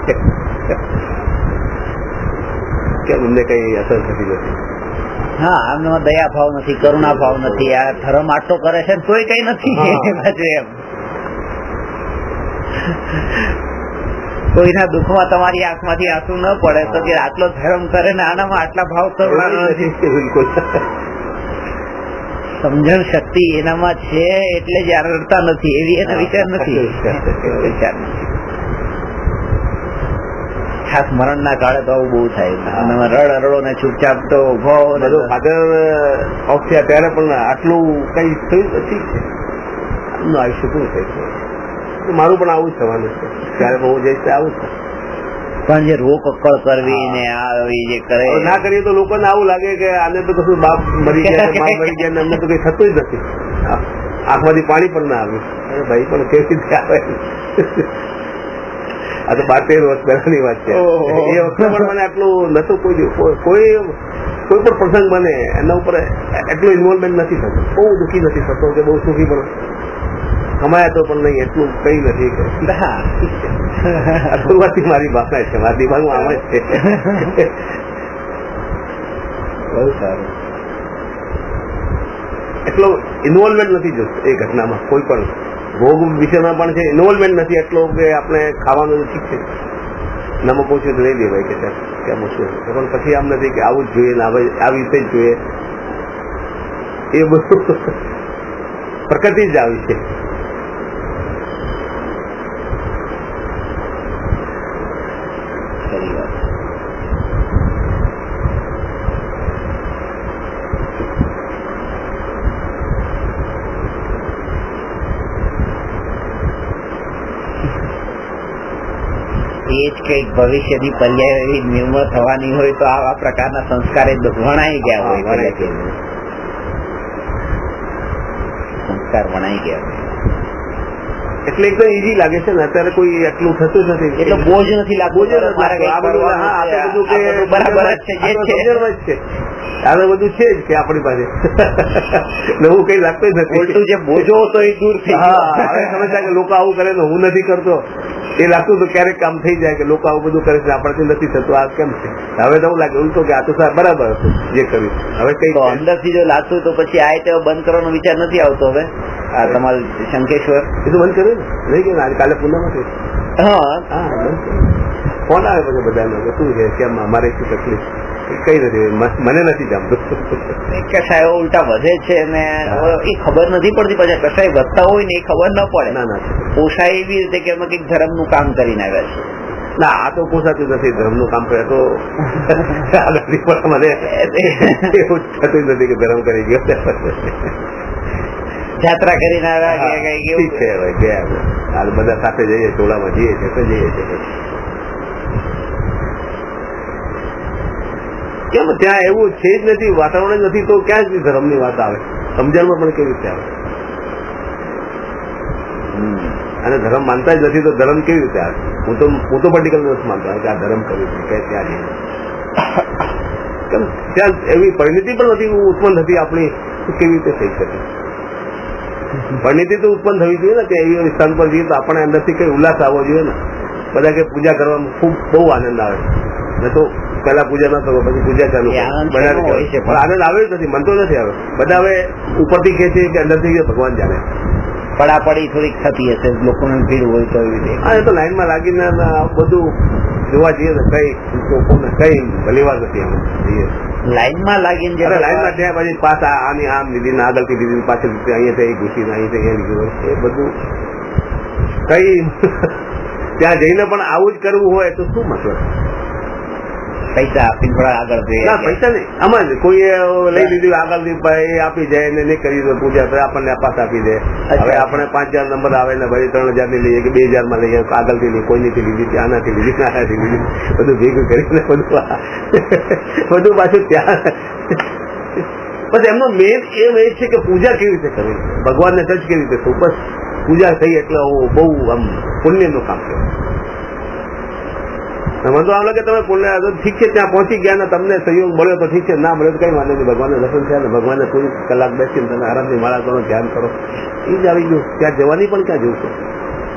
કેમ અમને કઈ અસર થતી નથી. હા, આમનામાં દયા ભાવ નથી, કરુણા ભાવ નથી, આ ધર્મ આટલો કરે છે તોય કઈ નથી. એમ કોઈના દુઃખમાં તમારી આંખમાંથી આંસુ ન પડે તો કે આટલો ધર્મ કરે ને આનામાં આટલા ભાવ કરુણા નથી. બિલકુલ સમજણ શક્તિ એનામાં છે એટલે જ રડતા નથી, એવી એના વિચાર નથી. ખાસ મરણ ના કાળે તો આવું બહુ થાય, રડો ને ચૂપચાપ તો ઉભો ફાધર ઓફ થયા ત્યારે પણ આટલું કઈ થયું નથી. આમનું આયુષ્ય પૂરું થઈ છે, મારું પણ આવું જ થવાનું છે, ત્યારે હું જઈશ આવું છે. પણ જે રોક અક્કળ કરવી ને આવી જે કરે ના કરીએ તો લોકોને આવું લાગે કે આને તો કશું બાપ મરી ગયા, મા મરી ગયા, અમને તો કઈ થતું જ નથી, આંખમાંથી પાણી પણ ના આવ્યું. અરે ભાઈ પણ કેવી રીતે આવે? આ તો 12-13 વર્ષ પહેલાની વાત છે. એ વખતે પણ મને આટલું નતું, કોઈ પણ પ્રસંગ બને એના ઉપર એટલું ઇન્વોલ્વમેન્ટ નથી થતું, બહુ દુઃખી નથી થતો કે બહુ સુખી પણ કમાયા તો પણ નહીં, એટલું કઈ નથી. શરૂઆતથી મારી ભાષા છે, મારા દિમાગમાં આમ જ છે. બહુ સારું, એટલો ઇન્વોલ્વમેન્ટ નથી જોતું એ ઘટનામાં, કોઈ પણ ભોગ વિષયમાં પણ છે ઇન્વોલ્વમેન્ટ નથી એટલો કે આપણે ખાવાનું ઠીક છે, નમક ઓછું લઈ લેવાય કે કેમ ઓછું, પણ પછી આમ નથી કે આવું જ જોઈએ ને આવી રીતે જ જોઈએ, એ બધું પ્રકૃતિ જ આવી છે. એ જ કઈક ભવિષ્યની પર્યાય નિર્મળ થવાની હોય તો આવા પ્રકારના સંસ્કાર વણાઈ ગયા હોય, સંસ્કાર વણાઈ ગયા હોય એટલે એકદમ ઈઝી લાગે છે ને. અત્યારે કોઈ એટલું થતું નથી, એટલે બોજ નથી લાગતું, બરાબર જ છે, આ બધું છે જ કે આપણી પાસે નવું કઈ લાગતું જ નથી. જે બોજો હતો એ દૂર થઈ ગયો. હવે સમજ્યા કે લોકો આવું કરે ને હું નથી કરતો, એ લાગતું તો ક્યારેક કામ થઈ જાય કે લોકો આવું બધું કરે છે આપણાથી નથી થતું, આ કેમ છે? હવે તો એવું લાગે ઉલટો કે આ તો સાહેબ બરાબર હતું જે કર્યું. હવે કઈ અંદરથી જો લાગતું તો પછી આ તે બંધ કરવાનો વિચાર નથી આવતો. હવે આ તમારું શંકેશ્વર એ તો બંધ કર્યું ને, નહીં કે કાલે પૂનમ હતી. હા, ફોન આવે પછી બધાને શું છે, કેમ અમારે શું તકલીફ? કઈ નથી, મને નથી જમતું. કસાયો ઉલટા વધે છે ને એ ખબર નથી પડતી, પછી કસાય વધતા હોય ને એ ખબર ન પડે. ના, પોષાય એવી રીતે કે અમે કઈક ધર્મ નું કામ કરીને આવ્યા છે. ના, આ તો પોસાતું નથી, ધર્મ નું કામ કરે તો મને એવું થતું નથી કે ધર્મ કરી ગયો. યાત્રા કરીને આવ્યા ઠીક છે, હવે ગયા બધા સાથે જઈએ, ટોળામાં જઈએ છીએ તો જઈએ છીએ. કેમ ત્યાં એવું છે જ નથી, વાતાવરણ જ નથી, તો ક્યાં જ ધર્મની વાત આવે? સમજણમાં પણ કેવી રીતે આવે? અને ધર્મ માનતા જ નથી તો ધર્મ કેવી રીતે આવે? હું તો પર્ટિક્યુલર નથી માનતો કે આ ધર્મ કર્યું છે કે ત્યાં કેમ ત્યાં એવી પરિણતિ પણ નથી ઉત્પન્ન થતી આપણી, કેવી રીતે થઈ શકે? પરિણતિ તો ઉત્પન્ન થવી જોઈએ ને કે એવી સ્થાન પર જઈએ તો આપણે અંદરથી કઈ ઉલ્લાસ આવવો જોઈએ ને. બધા કે પૂજા કરવામાં ખૂબ બહુ આનંદ આવે ને, તો પેલા પૂજા ના થયો પછી પૂજા ચાલુ, પણ આનંદ આવે જ નથી, મનતો નથી આવે. બધા હવે ઉપરથી કે છે કે અંદરથી ભગવાન જાણે. પડાપડી થોડીક થતી હશે, લોકોની ભીડ હોય તો એવી રીતે. હા, એ તો લાઈનમાં લાગીને બધું જોવા જઈએ ને કઈ લોકોને કઈ ભલીવાર નથી. અમે જઈએ લાઈનમાં લાગીને લાઈનમાં ત્યાં પછી પાછા આની આમ લીધી ને આગળથી લીધી પાછળ અહીંયા ઘૂસી ને અહીંયા લીધું, એ બધું કઈ ત્યાં જઈને પણ આવું જ કરવું હોય તો શું મતલબ? પૈસા આપીને થોડા આગળ ના પૈસા નહીં, આમાં જ કોઈ લઈ લીધું આગળથી એ આપી જાય ને નહીં કરી દો પૂજા તો આપણને પાસ આપી દે. હવે આપણે 5,000 નંબર આવે ને ભાઈ 3,000 ની લઈએ કે 2,000 માં લઈએ, આગળથી નહીં, કોઈ નથી લીધી, આનાથી લીધી, આનાથી લીધી, બધું ભેગું કરીને બધું પાછું ત્યાં. બસ એમનો મેન એમ એ છે કે પૂજા કેવી રીતે કરવી, ભગવાનને ટચ કેવી રીતે થવું. બસ પૂજા થઈ એટલે બહુ આમ પુણ્યનું કામ કહેવાય. મને તો આમ લાગે તમે પુણ્ય ઠીક છે ત્યાં પહોંચી ગયા ને તમને સહયોગ મળ્યો તો ઠીક છે, ના મળ્યો તો કઈ વાંધો નહીં, ભગવાનને દર્શન થયા ને ભગવાનને થોડી કલાક બેસીને તમે આરામથી માળા કરો, ધ્યાન કરો, એ જ આવી ગયું. ત્યાં જવાની પણ ક્યાં જવું છે,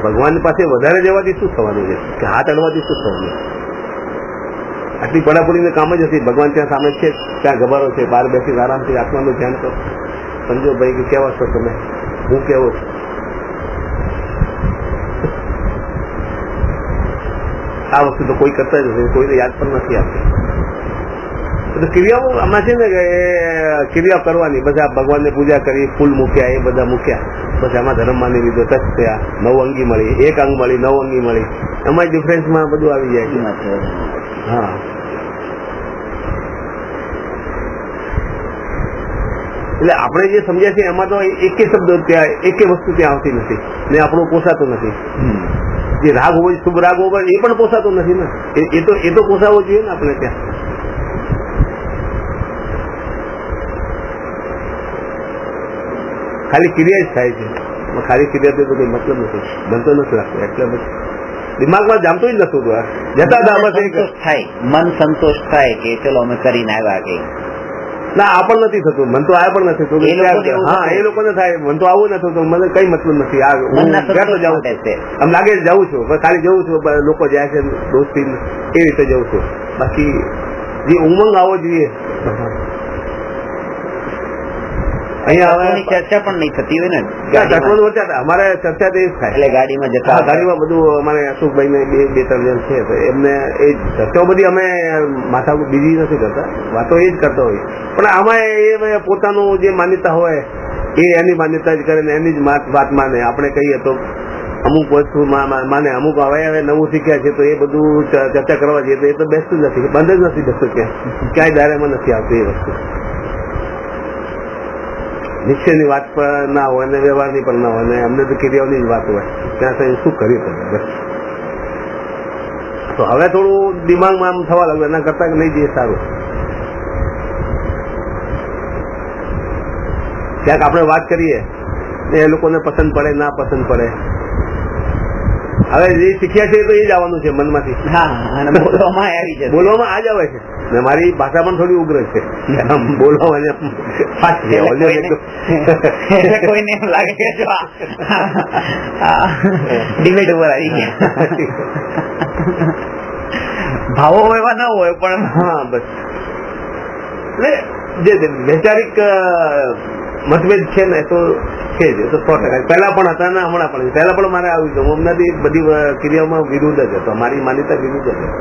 ભગવાન પાસે વધારે જવાથી શું થવાનું છે કે હાથ અડવાથી શું થવાનું? આટલી પડાપડીને કામ જ હતી. ભગવાન ત્યાં સામે છે, ત્યાં ગભારો છે, બહાર બેસી આરામથી આત્માનું ધ્યાન કરો. સમજો ભાઈ કે કેવા છો તમે, હું કેવો છું. આ વસ્તુ તો કોઈ કરતા જ નથી, કોઈને યાદ પણ નથી આપતી. તો ક્રિયાઓ આમાં છે ને કે ક્રિયાઓ કરવાની, બધા ભગવાનને પૂજા કરી, ફૂલ મૂક્યા, એ બધા મૂક્યા, પછી આમાં ધર્મ માની લીધો, ટચ થયા, 9 અંગી મળી, 1 અંગ મળી, 9 અંગી મળી, એમાં ડિફરન્સમાં બધું આવી જાય છે. હા એટલે આપણે જે સમજ્યા છે એમાં તો એક શબ્દ ત્યાં, એક વસ્તુ ત્યાં આવતી નથી ને આપણું પોસાતું નથી. જે રાગ હોય, શુભ રાગ હોય, એ પણ પોસાતો નથી ને, એ તો પોસાવો જોઈએ ને આપણે ત્યાં. ખાલી ક્રિયા જ થાય છે, ખાલી ક્રિયા તો કઈ મતલબ નથી, બનતો નથી રાખતો. એટલે પછી દિમાગમાં જામતું જ નતું, જતા થાય, મન સંતોષ થાય કે ચલો અમે કરીને આવ્યા કે ના. આ પણ નથી થતું, મન તો આ પણ નથી થતું. હા એ લોકોને થાય, મન તો આવું નથી થતું, મને કઈ મતલબ નથી. આ હું જાઉં આમ લાગે જાઉં છું, ખાલી જઉં છું, લોકો જાય છે દોસ્તી એ રીતે જઉં છું. બાકી જે ઉમંગ આવો જોઈએ અહીંયા ચર્ચા પણ નહીં થતી હોય ને, અમારે ચર્ચા તો એ જ થાય. એટલે ગાડીમાં જતા, ગાડીમાં બધું અમારે અશોકભાઈ ને 2-3 જણ છે, એમને એ ચર્ચાઓ બધી અમે માથા બીજી નથી કરતા, વાતો એ જ કરતા હોય. પણ આમાં એ પોતાનું જે માન્યતા હોય એ એની માન્યતા જ કરે ને એની જ વાત માને. આપણે કહીએ તો અમુક વસ્તુ માને, અમુક હવે નવું શીખ્યા છે તો એ બધું ચર્ચા કરવા જઈએ તો એ તો બેસતું જ નથી, બંધ જ નથી બેસતું, ક્યાંય દાયરામાં નથી આવતું એ વસ્તુ. નિશ્ચયની વાત પણ ના હોય ને વ્યવહારની પણ ના હોય ને અમને તો ક્રિયાઓની જ વાત હોય. ત્યાં સુધી શું કર્યું તમે બસ. તો હવે થોડું દિમાગમાં આમ થવા લાગ્યું, એના કરતા નહીં જઈએ સારું. ક્યાંક આપણે વાત કરીએ એ લોકોને પસંદ પડે ના પસંદ પડે, હવે જે શીખ્યા છે તો એ જ આવવાનું છે મનમાંથી. બોલવામાં આવી જાય, બોલવામાં આ જ આવે છે ને. મારી ભાષા પણ થોડી ઉગ્ર છે, બોલવા કોઈને એમ લાગે કે ડિબેટ ઉપર આવી ગયા. ભાવો એવા ના હોય પણ હા બસ જે વૈચારિક મતભેદ છે ને તો છે જ, તો 100%. પહેલા પણ હતા ને હમણાં પણ. પહેલા પણ મારે આવ્યું હતું, હમણાંથી બધી ક્રિયાઓમાં વિરુદ્ધ જ હતો, મારી માન્યતા વિરુદ્ધ હતી.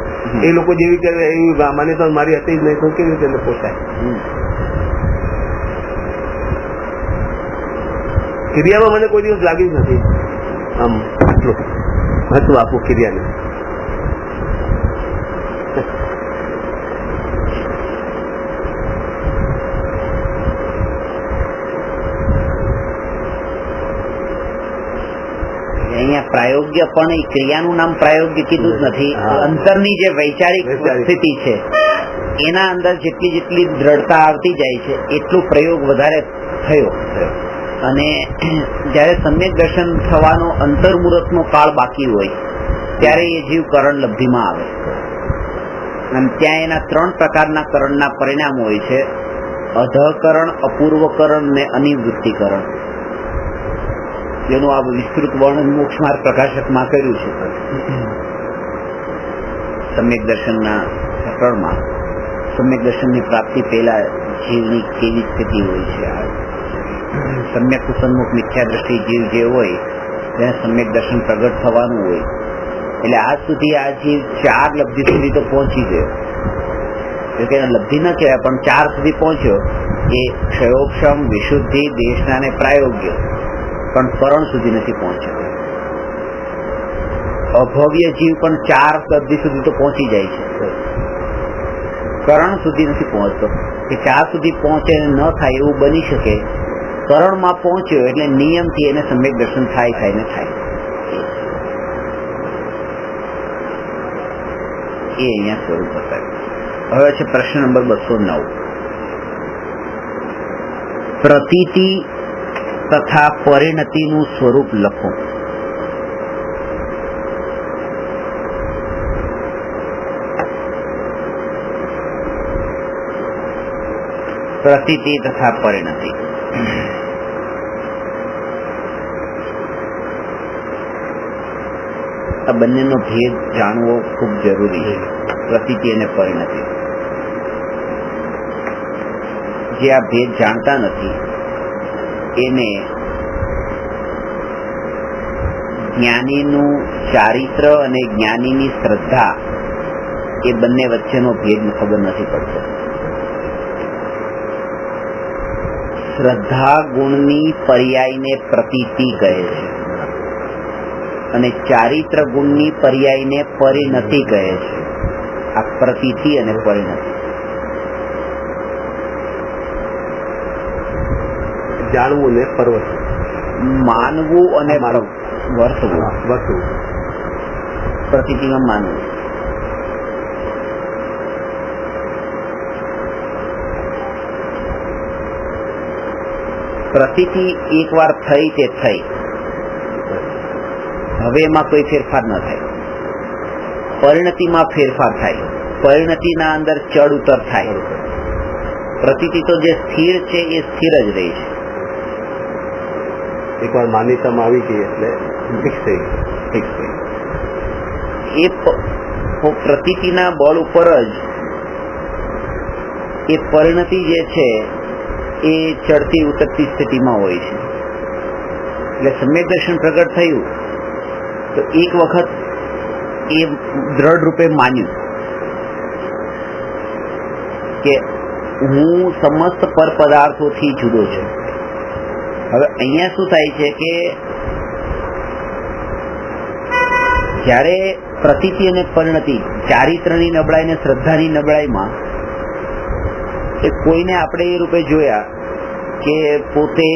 એ લોકો જેવી કે એવી માન્યતા મારી હતી જ નહીં તો કેવી રીતે પોસાય. ક્રિયામાં મને કોઈ દિવસ લાગ્યું જ નથી આમ આટલું હતું આપું ક્રિયાને. અહીંયા પ્રાયોગ્ય પણ એ ક્રિયાનું નામ પ્રાયોગ્ય કીધું જ નથી. અંતરની જે વૈચારિક સ્થિતિ છે એના અંદર જેટલી દ્રઢતા આવતી જાય છે એટલું પ્રયોગ વધારે થયો. અને જયારે સમ્યક દર્શન થવાનો અંતર્મુહૂર્તનો કાળ બાકી હોય ત્યારે એ જીવ કરણ લબ્ધિમાં આવે. અને ત્યાં એના 3 પ્રકારના કરણના પરિણામ હોય છે: અધઃકરણ, અપૂર્વકરણ ને અનિવૃત્તિકરણ. જેનું આ વિસ્તૃત વર્ણન મોક્ષ માર્ગ પ્રકાશકમાં કર્યું છે. સમ્યક દર્શનના પ્રકરણમાં સમ્યક દર્શનની પ્રાપ્તિ પહેલા જીવની કેવી સ્થિતિ હોય છે. સમ્યક સન્મુખ મિથ્યા દ્રષ્ટિ જીવ જે હોય તેને સમ્યક દર્શન પ્રગટ થવાનું હોય. એટલે આજ સુધી આ જીવ 4 લબ્ધિ સુધી તો પહોંચી ગયો. એટલે લબ્ધિ ન કહેવાય પણ 4 સુધી પહોંચ્યો. એ ક્ષયોક્ષમ, વિશુદ્ધિ, દેશના અને પ્રાયોગ્ય, પણ કરણ સુધી નથી પહોંચ્યો. અભવ્ય જીવ પણ 4 લબ્ધિ સુધી તો પહોંચી જાય છે. કરણ સુધી નથી પહોંચતો, કે ત્યાં સુધી પહોંચે ન થાય એવું બની શકે. કરણમાં પહોંચ્યો એટલે નિયમથી એને સમ્યક દર્શન થાય ને થાય. એ અહીંયા સ્વરૂપ બતાવ્યું. હવે છે પ્રશ્ન નંબર 209. પ્રતીતિ તથા પરિણતિનું સ્વરૂપ લખો. પ્રતીતિ તથા પરિણતિ. આ બંનેનો ભેદ જાણવો ખૂબ જરૂરી છે. પ્રતીતિ અને પરિણતિ, જે આ ભેદ જાણતા નથી એને જ્ઞાનીનું ચારિત્ર અને જ્ઞાનીની શ્રદ્ધા એ બંને વચ્ચેનો ભેદ ખબર નથી પડતો. શ્રદ્ધા ગુણની પર્યાયને પ્રતીતિ કહે છે અને ચારિત્ર ગુણની પર્યાયને પરિણતિ કહે છે. આ પ્રતીતિ અને પરિણતિ. જાણવું ને પરવશવું, માનવું અને વર્તવું. પ્રતીતિમાં માનવું. પ્રતીતિ એકવાર થઈ તે થઈ, હવે એમાં કોઈ ફેરફાર ન થાય. પરિણતિમાં ફેરફાર થાય, પરિણતિના અંદર ચડ ઉતર થાય. પ્રતીતિ તો જે સ્થિર છે એ સ્થિર જ રહે છે. એકવાર માન્યતામાં આવી ગઈ એટલે ફિક્સ થઈ ગઈ. એ પ્રતીતિના બળ ઉપર જ એ પરિણતિ જે છે એ ચડતી ઉતરતી સ્થિતિમાં હોય છે. એટલે સમ્યક દર્શન પ્રગટ થયું તો એક વખત એ દ્રઢ રૂપે માન્યું કે હું સમસ્ત પર પદાર્થોથી જુદો છું. હવે અહીંયા શું થાય છે કે જ્યારે પ્રતીતિ અને પરિણતિ, ચારિત્રની નબળાઈ અને શ્રદ્ધાની નબળાઈમાં એ કોઈને આપણે એ રૂપે જોયા કે પોતે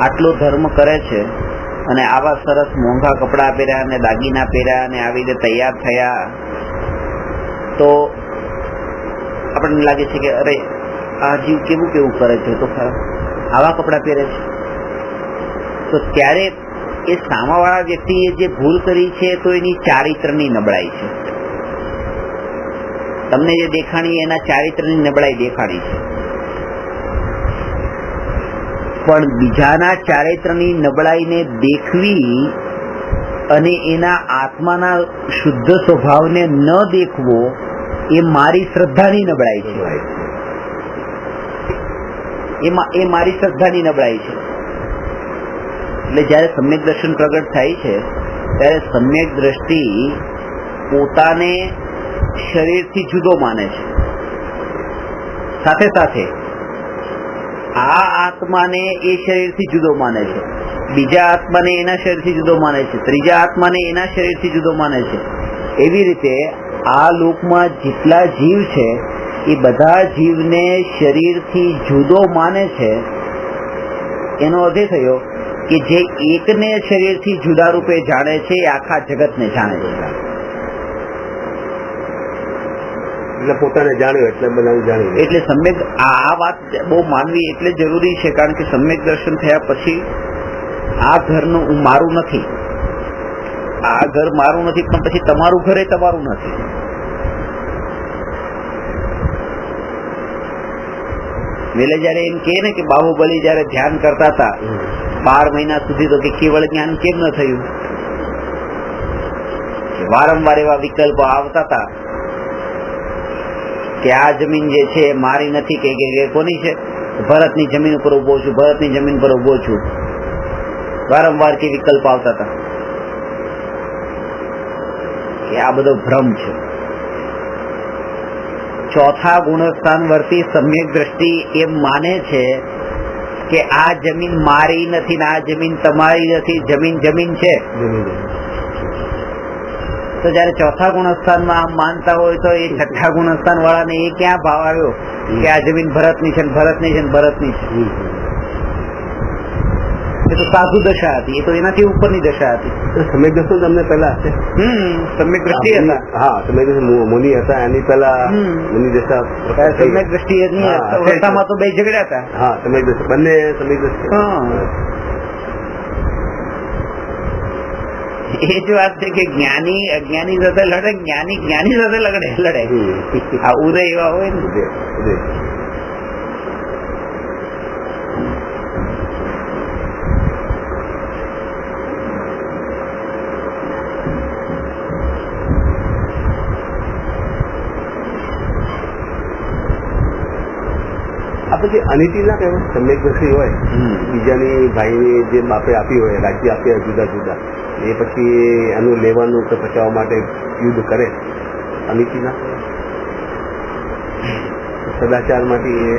આટલો ધર્મ કરે છે અને આવા સરસ મોંઘા કપડા પહેર્યા અને દાગીના પહેર્યા અને આવી રીતે તૈયાર થયા તો આપણને લાગે છે કે અરે આ જીવ કેવું કેવું કરે છે, તો ખરા આવા કપડા પહેરે છે. તો ત્યારે એ સામાવાળા વ્યક્તિએ જે ભૂલ કરી છે તો એની ચારિત્રની નબળાઈ છે. તમને જે દેખાણી એના ચારિત્રની નબળાઈ દેખાડી છે. પણ બીજાના ચારિત્રની નબળાઈને દેખવી અને એના આત્માના શુદ્ધ સ્વભાવને ન દેખવો એ મારી શ્રદ્ધાની નબળાઈ છે. એ મારી શ્રદ્ધાની નબળાઈ છે. એટલે જયારે સમ્યક દર્શન પ્રગટ થાય છે ત્યારે સમ્યક દ્રષ્ટિ પોતાને શરીરથી જુદો માને છે. સાથે સાથે આ આત્માને એ શરીરથી જુદો માને છે, બીજા આત્માને એના શરીરથી જુદો માને છે, ત્રીજા આત્માને એના શરીરથી જુદો માને છે. એવી રીતે આ લોકમાં જેટલા જીવ છે એ બધા જીવને શરીરથી જુદો માને છે. એનો અર્થ એ થયો કે જે એકને શરીરથી જુદા રૂપે જાણે છે એ આખા જગતને જાણે છે. એટલે પોતાને જાણ્યું એટલે બધા જાણ્યું. એટલે સમ્યક આ વાત બહુ માનવી એટલે જરૂરી છે, કારણ કે સમ્યક દર્શન થયા પછી આ ઘરનું મારું નથી, આ ઘર મારું નથી, પણ પછી તમારું ઘર એ તમારું નથી. એટલે જયારે એમ કે ને કે બાહુબલી જયારે ધ્યાન કરતા હતા 12 મહિના સુધી તો કે કેવળ જ્ઞાન કેમ ન થયું? વારંવાર એવા વિકલ્પો આવતા હતા કે આ જમીન જે છે મારી નથી, કે કોની છે? ભરતની જમીન ઉપર ઉભો છું, ભરતની જમીન પર ઉભો છું. વારંવાર કે વિકલ્પ આવતા હતા કે આ બધો ભ્રમ છે. ચોથા ગુણસ્થાન વર્તી સમ્યક દ્રષ્ટિ એમ માને છે કે આ જમીન મારી નથી ને આ જમીન તમારી નથી, જમીન જમીન છે. તો જયારે ચોથા ગુણસ્થાનમાં આમ માનતા હોય તો એ છઠ્ઠા ગુણસ્થાન વાળાને એ ક્યાં ભાવ આવ્યો કે આ જમીન ભરતની છે, ભરતની છે, ભરતની છે? એ તો સાધુ દશા હતી, એ તો એનાથી ઉપરની દશા હતી. સમ્યક દ્રષ્ટિ તમને પહેલા હશે. સમ્યક દ્રષ્ટિ હતા. હા, સમ્યક દ્રષ્ટિ મુનિ હતા, એની પહેલા મુનિ દશા. સમ્યક દ્રષ્ટિ અવસ્થામાં તો બે ઝઘડ્યા હતા. હા, સમ્યક દ્રષ્ટિ બંને સમ્યક દ્રષ્ટિ. એ જ વાત છે કે જ્ઞાની અજ્ઞાની સાથે લડે, જ્ઞાની જ્ઞાની સાથે લડે. આ ઉદય એવા હોય ને. આ પછી અનિતિ ના કહેવાય. સમ્યક દ્રષ્ટિ હોય, બીજાની ભાઈની જે બાપે આપી હોય, રાજ્ય આપ્યા જુદા જુદા, એ પછી એનું લેવાનું કે બચાવવા માટે યુદ્ધ કરે, અનિતિ ના કહેવાય. સદાચાર માંથી એ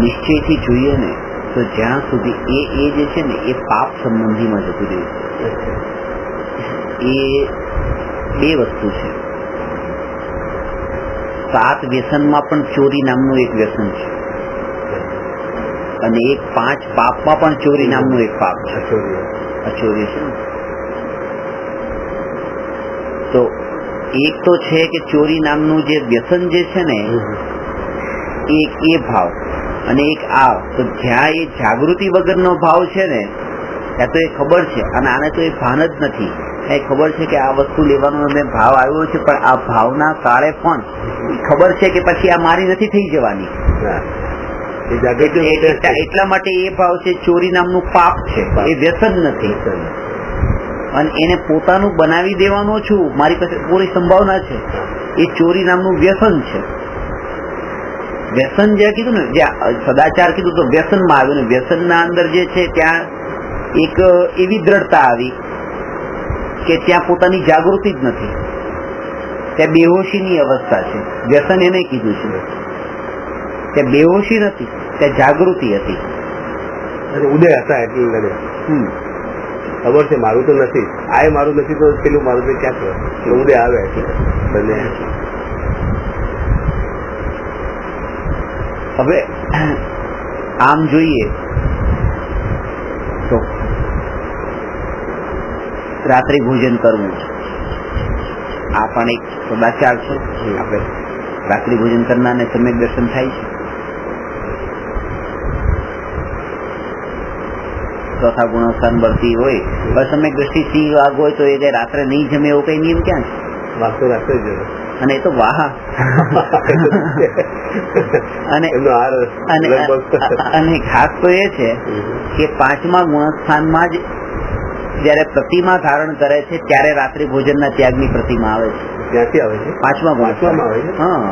નિશ્ચયથી જોઈએ ને તો જ્યાં સુધી એ જે છે ને એ પાપ સંબંધીમાં જતું રહ્યું. એ બે વસ્તુ છે. 7 વ્યસનમાં પણ ચોરી નામનું એક વ્યસન છે, અને 5 પાપમાં પણ ચોરી નામનું એક પાપ છે. અચોરી છે ને. તો એક તો છે કે ચોરી નામનું જે વ્યસન જે છે ને એક એ ભાવ, અને એક આ. તો જ્યાં એ જાગૃતિ વગરનો ભાવ છે ને ત્યાં તો એ ખબર છે, અને આને તો એ ભાન જ નથી. એ ખબર છે કે આ વસ્તુ લેવાનો મને ભાવ આવ્યો છે, પણ આ ભાવના કાળે પણ ખબર છે કે પછી આ મારી નથી થઈ જવાની. એટલા માટે એ ભાવ છે ચોરી નામનું પાપ છે, એ વ્યસન નથી. અને એને પોતાનું બનાવી દેવાનો છું, મારી પાસે પૂરી સંભાવના છે, એ ચોરી નામનું વ્યસન છે. વ્યસન જે કીધું ને, જે સદાચાર કીધું તો વ્યસનમાં આવ્યું ને. વ્યસનના અંદર જે છે ત્યાં એક એવી દ્રઢતા આવી કે ત્યાં પોતાની જાગૃતિ જ નથી, ત્યાં બેહોશીની અવસ્થા છે. વ્યસન એને કીધું છે. ત્યાં બેહોશી નથી, ત્યાં જાગૃતિ હતી. ઉદય હતા એટલે લડે. ખબર છે મારું તો નથી, આ મારું નથી તો પેલું મારું તો ક્યાં છે. ઉદય આવે બંને. હવે આમ જોઈએ તો રાત્રિ ભોજન કરવું આ પણ એક સદાચાર છે. આપણે રાત્રિ ભોજન કરનારને સમ્યક દર્શન થાય છે. ચોથા ગુણસ્થાન બળતી હોય, બસ સમ્યક દ્રષ્ટિ સિંહ વાઘ હોય તો એ રાત્રે નહીં જમે એવો કઈ નિયમ ક્યાં છે? વાઘ તો રાત્રે જ. અને એ તો વાહ. અને ખાસ તો એ છે કે 5મા ગુણસ્થાનમાં જ જયારે પ્રતિમા ધારણ કરે છે ત્યારે રાત્રિ ભોજનના ત્યાગની પ્રતિમા આવે છે. ત્યાંથી આવે છે 5મા ગુણસ્થાનમાં આવે છે. હા,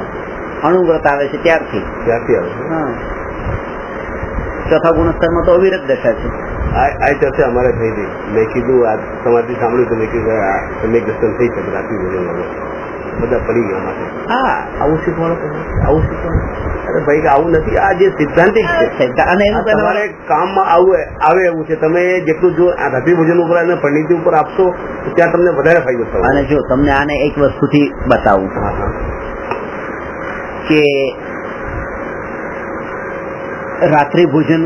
અણુવ્રત આવે છે ત્યારથી આવે છે. હા, ચોથા ગુણસ્થાનમાં તો અવિરત દશા છે. આ ચર્ચા અમારે થઈ ગઈ. મેં કીધું આ તમારથી સાંભળ્યું તો મેં કીધું સમ્યક દર્શન થઈ શકે રાત્રિ ભોજન બધા પડી ગયા માટે. હા, આવું શીખવાડો, આવું શીખવાડો. અરે ભાઈ આવું નથી, આ જે સિદ્ધાંતિક છે અને એનું તમારે કામમાં આવે એવું છે. તમે જેટલું જો આ રાત્રિ ભોજન ઉપર અને પરિણીતિ ઉપર આપશો તો ત્યાં તમને વધારે ફાયદો થશે. અને જો તમને આને એક વસ્તુથી બતાવું કે રાત્રિ ભોજન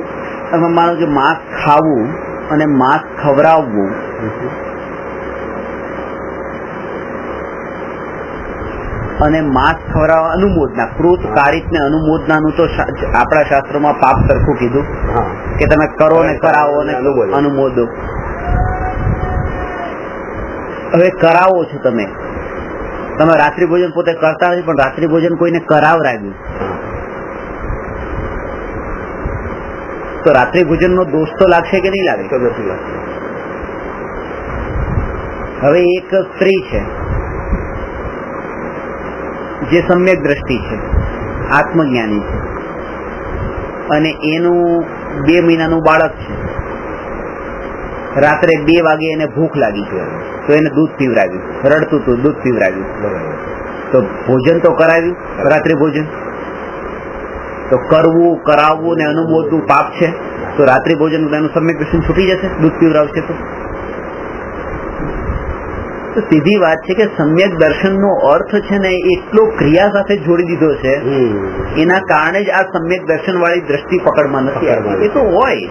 માનો જો માંસ ખાવું અને માંસ ખવડાવવું અને માંસ ખવડાવવા અનુમોદના, ક્રોધ કારિત ને અનુમોદનાનું તો આપણા શાસ્ત્રોમાં પાપ સરખું કીધું કે તમે કરો ને કરાવો ને અનુમોદો. હવે કરાવો છો તમે રાત્રિ ભોજન પોતે કરતા નથી, પણ રાત્રિ ભોજન કોઈને કરાવરાવ્યું તો રાત્રિ ભોજન નો દોષ તો લાગશે કે નહીં લાગે? હવે એક સ્ત્રી છે જે સમ્યક દ્રષ્ટિ છે, આત્મજ્ઞાની છે, અને એનું 2 મહિનાનું બાળક છે. રાત્રે 2 વાગે એને ભૂખ લાગી છે તો એને દૂધ પીવરાવ્યું, રડતું હતું, દૂધ પીવરાવ્યું. તો ભોજન તો કરાવ્યું, રાત્રિ ભોજન તો કરવું, કરાવવું ને અનુમોદવું પાપ છે. તો રાત્રિ ભોજન એનું સમ્યક દર્શન છૂટી જશે, દૂધ પીવરાવશે તો સીધી વાત છે કે સમ્યક દર્શનનો અર્થ છે ને એટલો ક્રિયા સાથે જોડી દીધો છે, એના કારણે જ આ સમ્યક દર્શન વાળી દ્રષ્ટિ પકડમાં નથી આવી. એ તો હોય,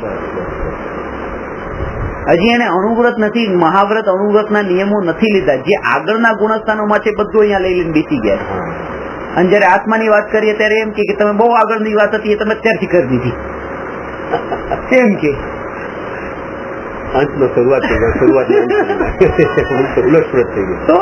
હજી એને અણુવ્રત નથી, મહાવ્રત અણુવ્રતના નિયમો નથી લીધા. જે આગળના ગુણસ્થાનોમાં છે બધું અહીંયા લઈ લઈને બેસી ગયા. અને જયારે આત્માની વાત કરીએ ત્યારે એમ કે તમે બહુ આગળની વાત હતી એ તમે અત્યારથી કરી દીધી એમ કે અંતનો શરૂઆત થઈ ગઈ, શરૂઆત ઉલટપલટ થઈ ગઈ. તો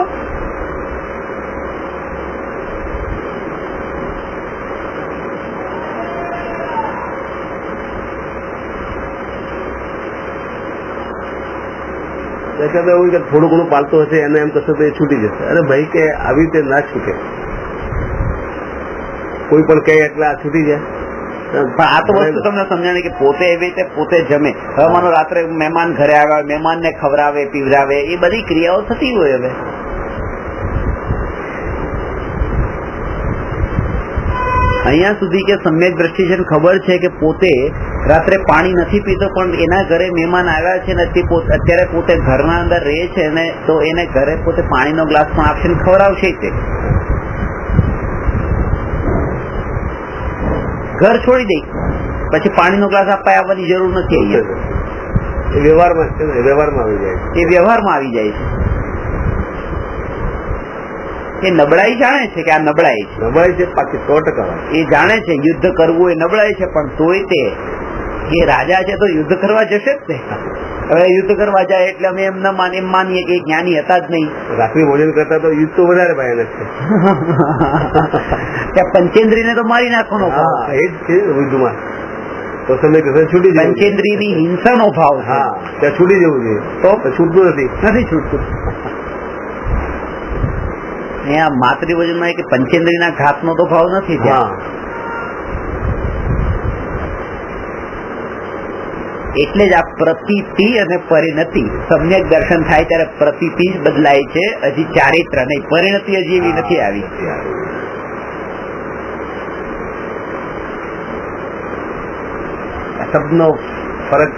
થોડું ઘણું પાલતો હશે એને એમ કશે તો એ છૂટી જશે. અરે ભાઈ કે આવી રીતે ના છૂટે, કોઈ પણ કહે એટલે આ છૂટી જાય. પણ આ તો વસ્તુ તમને સમજાણી કે પોતે એવી રીતે પોતે જમે. હવે માનો રાત્રે મહેમાન ઘરે આવ્યા, મહેમાનને ખવડાવે પીવડાવે, એ બધી ક્રિયાઓ થતી હોય. હવે અહીંયા સુધી કે સમ્યક દ્રષ્ટિ છે, ખબર છે કે પોતે રાત્રે પાણી નથી પીતો પણ એના ઘરે મહેમાન આવ્યા છે ને અત્યારે પોતે ઘરના અંદર રહે છે ને તો એને ઘરે પોતે પાણીનો ગ્લાસ પણ આપશે ને ખવડાવશે તે. ઘર છોડી દે પછી પાણીનો ગ્લાસ આપવા આવવાની જરૂર નથી. અહીંયા એ વ્યવહારમાં આવી જાય, એ વ્યવહારમાં આવી જાય છે. એ નબળાઈ જાણે છે કે આ નબળાઈ છે, બાકી 100%. એ જાણે છે યુદ્ધ કરવું એ નબળાઈ છે, પણ તોય તે એ રાજા છે તો યુદ્ધ કરવા જશે જ ને. હવે યુદ્ધ કરવા જાય એટલે અમે એમ માનીએ કે જ્ઞાની હતા જ નહીં. રાત્રિ ભોજન કરતા તો યુદ્ધ તો વધારે ભયાનક છે. ત્યાં પંચેન્દ્રીને તો મારી નાખવાનો ભાવ એ જ છે યુદ્ધમાં. તો સમય છૂટી જાય, પંચેન્દ્રીની હિંસાનો ભાવ. હા, ત્યાં છૂટી જવું જોઈએ. તો છૂટતું નથી છૂટતું. અહીંયા માતૃભોજનમાં કે પંચેન્દ્રીના ઘાતનો તો ભાવ નથી ત્યાં. એટલે જ આ પ્રતીતિ અને પરિણતિ, સમ્યક દર્શન થાય ત્યારે પ્રતીતિ જ બદલાય છે, હજી ચારિત્ર નહીં, પરિણતિ હજી એવી નથી આવી. શબ્દનો ફરક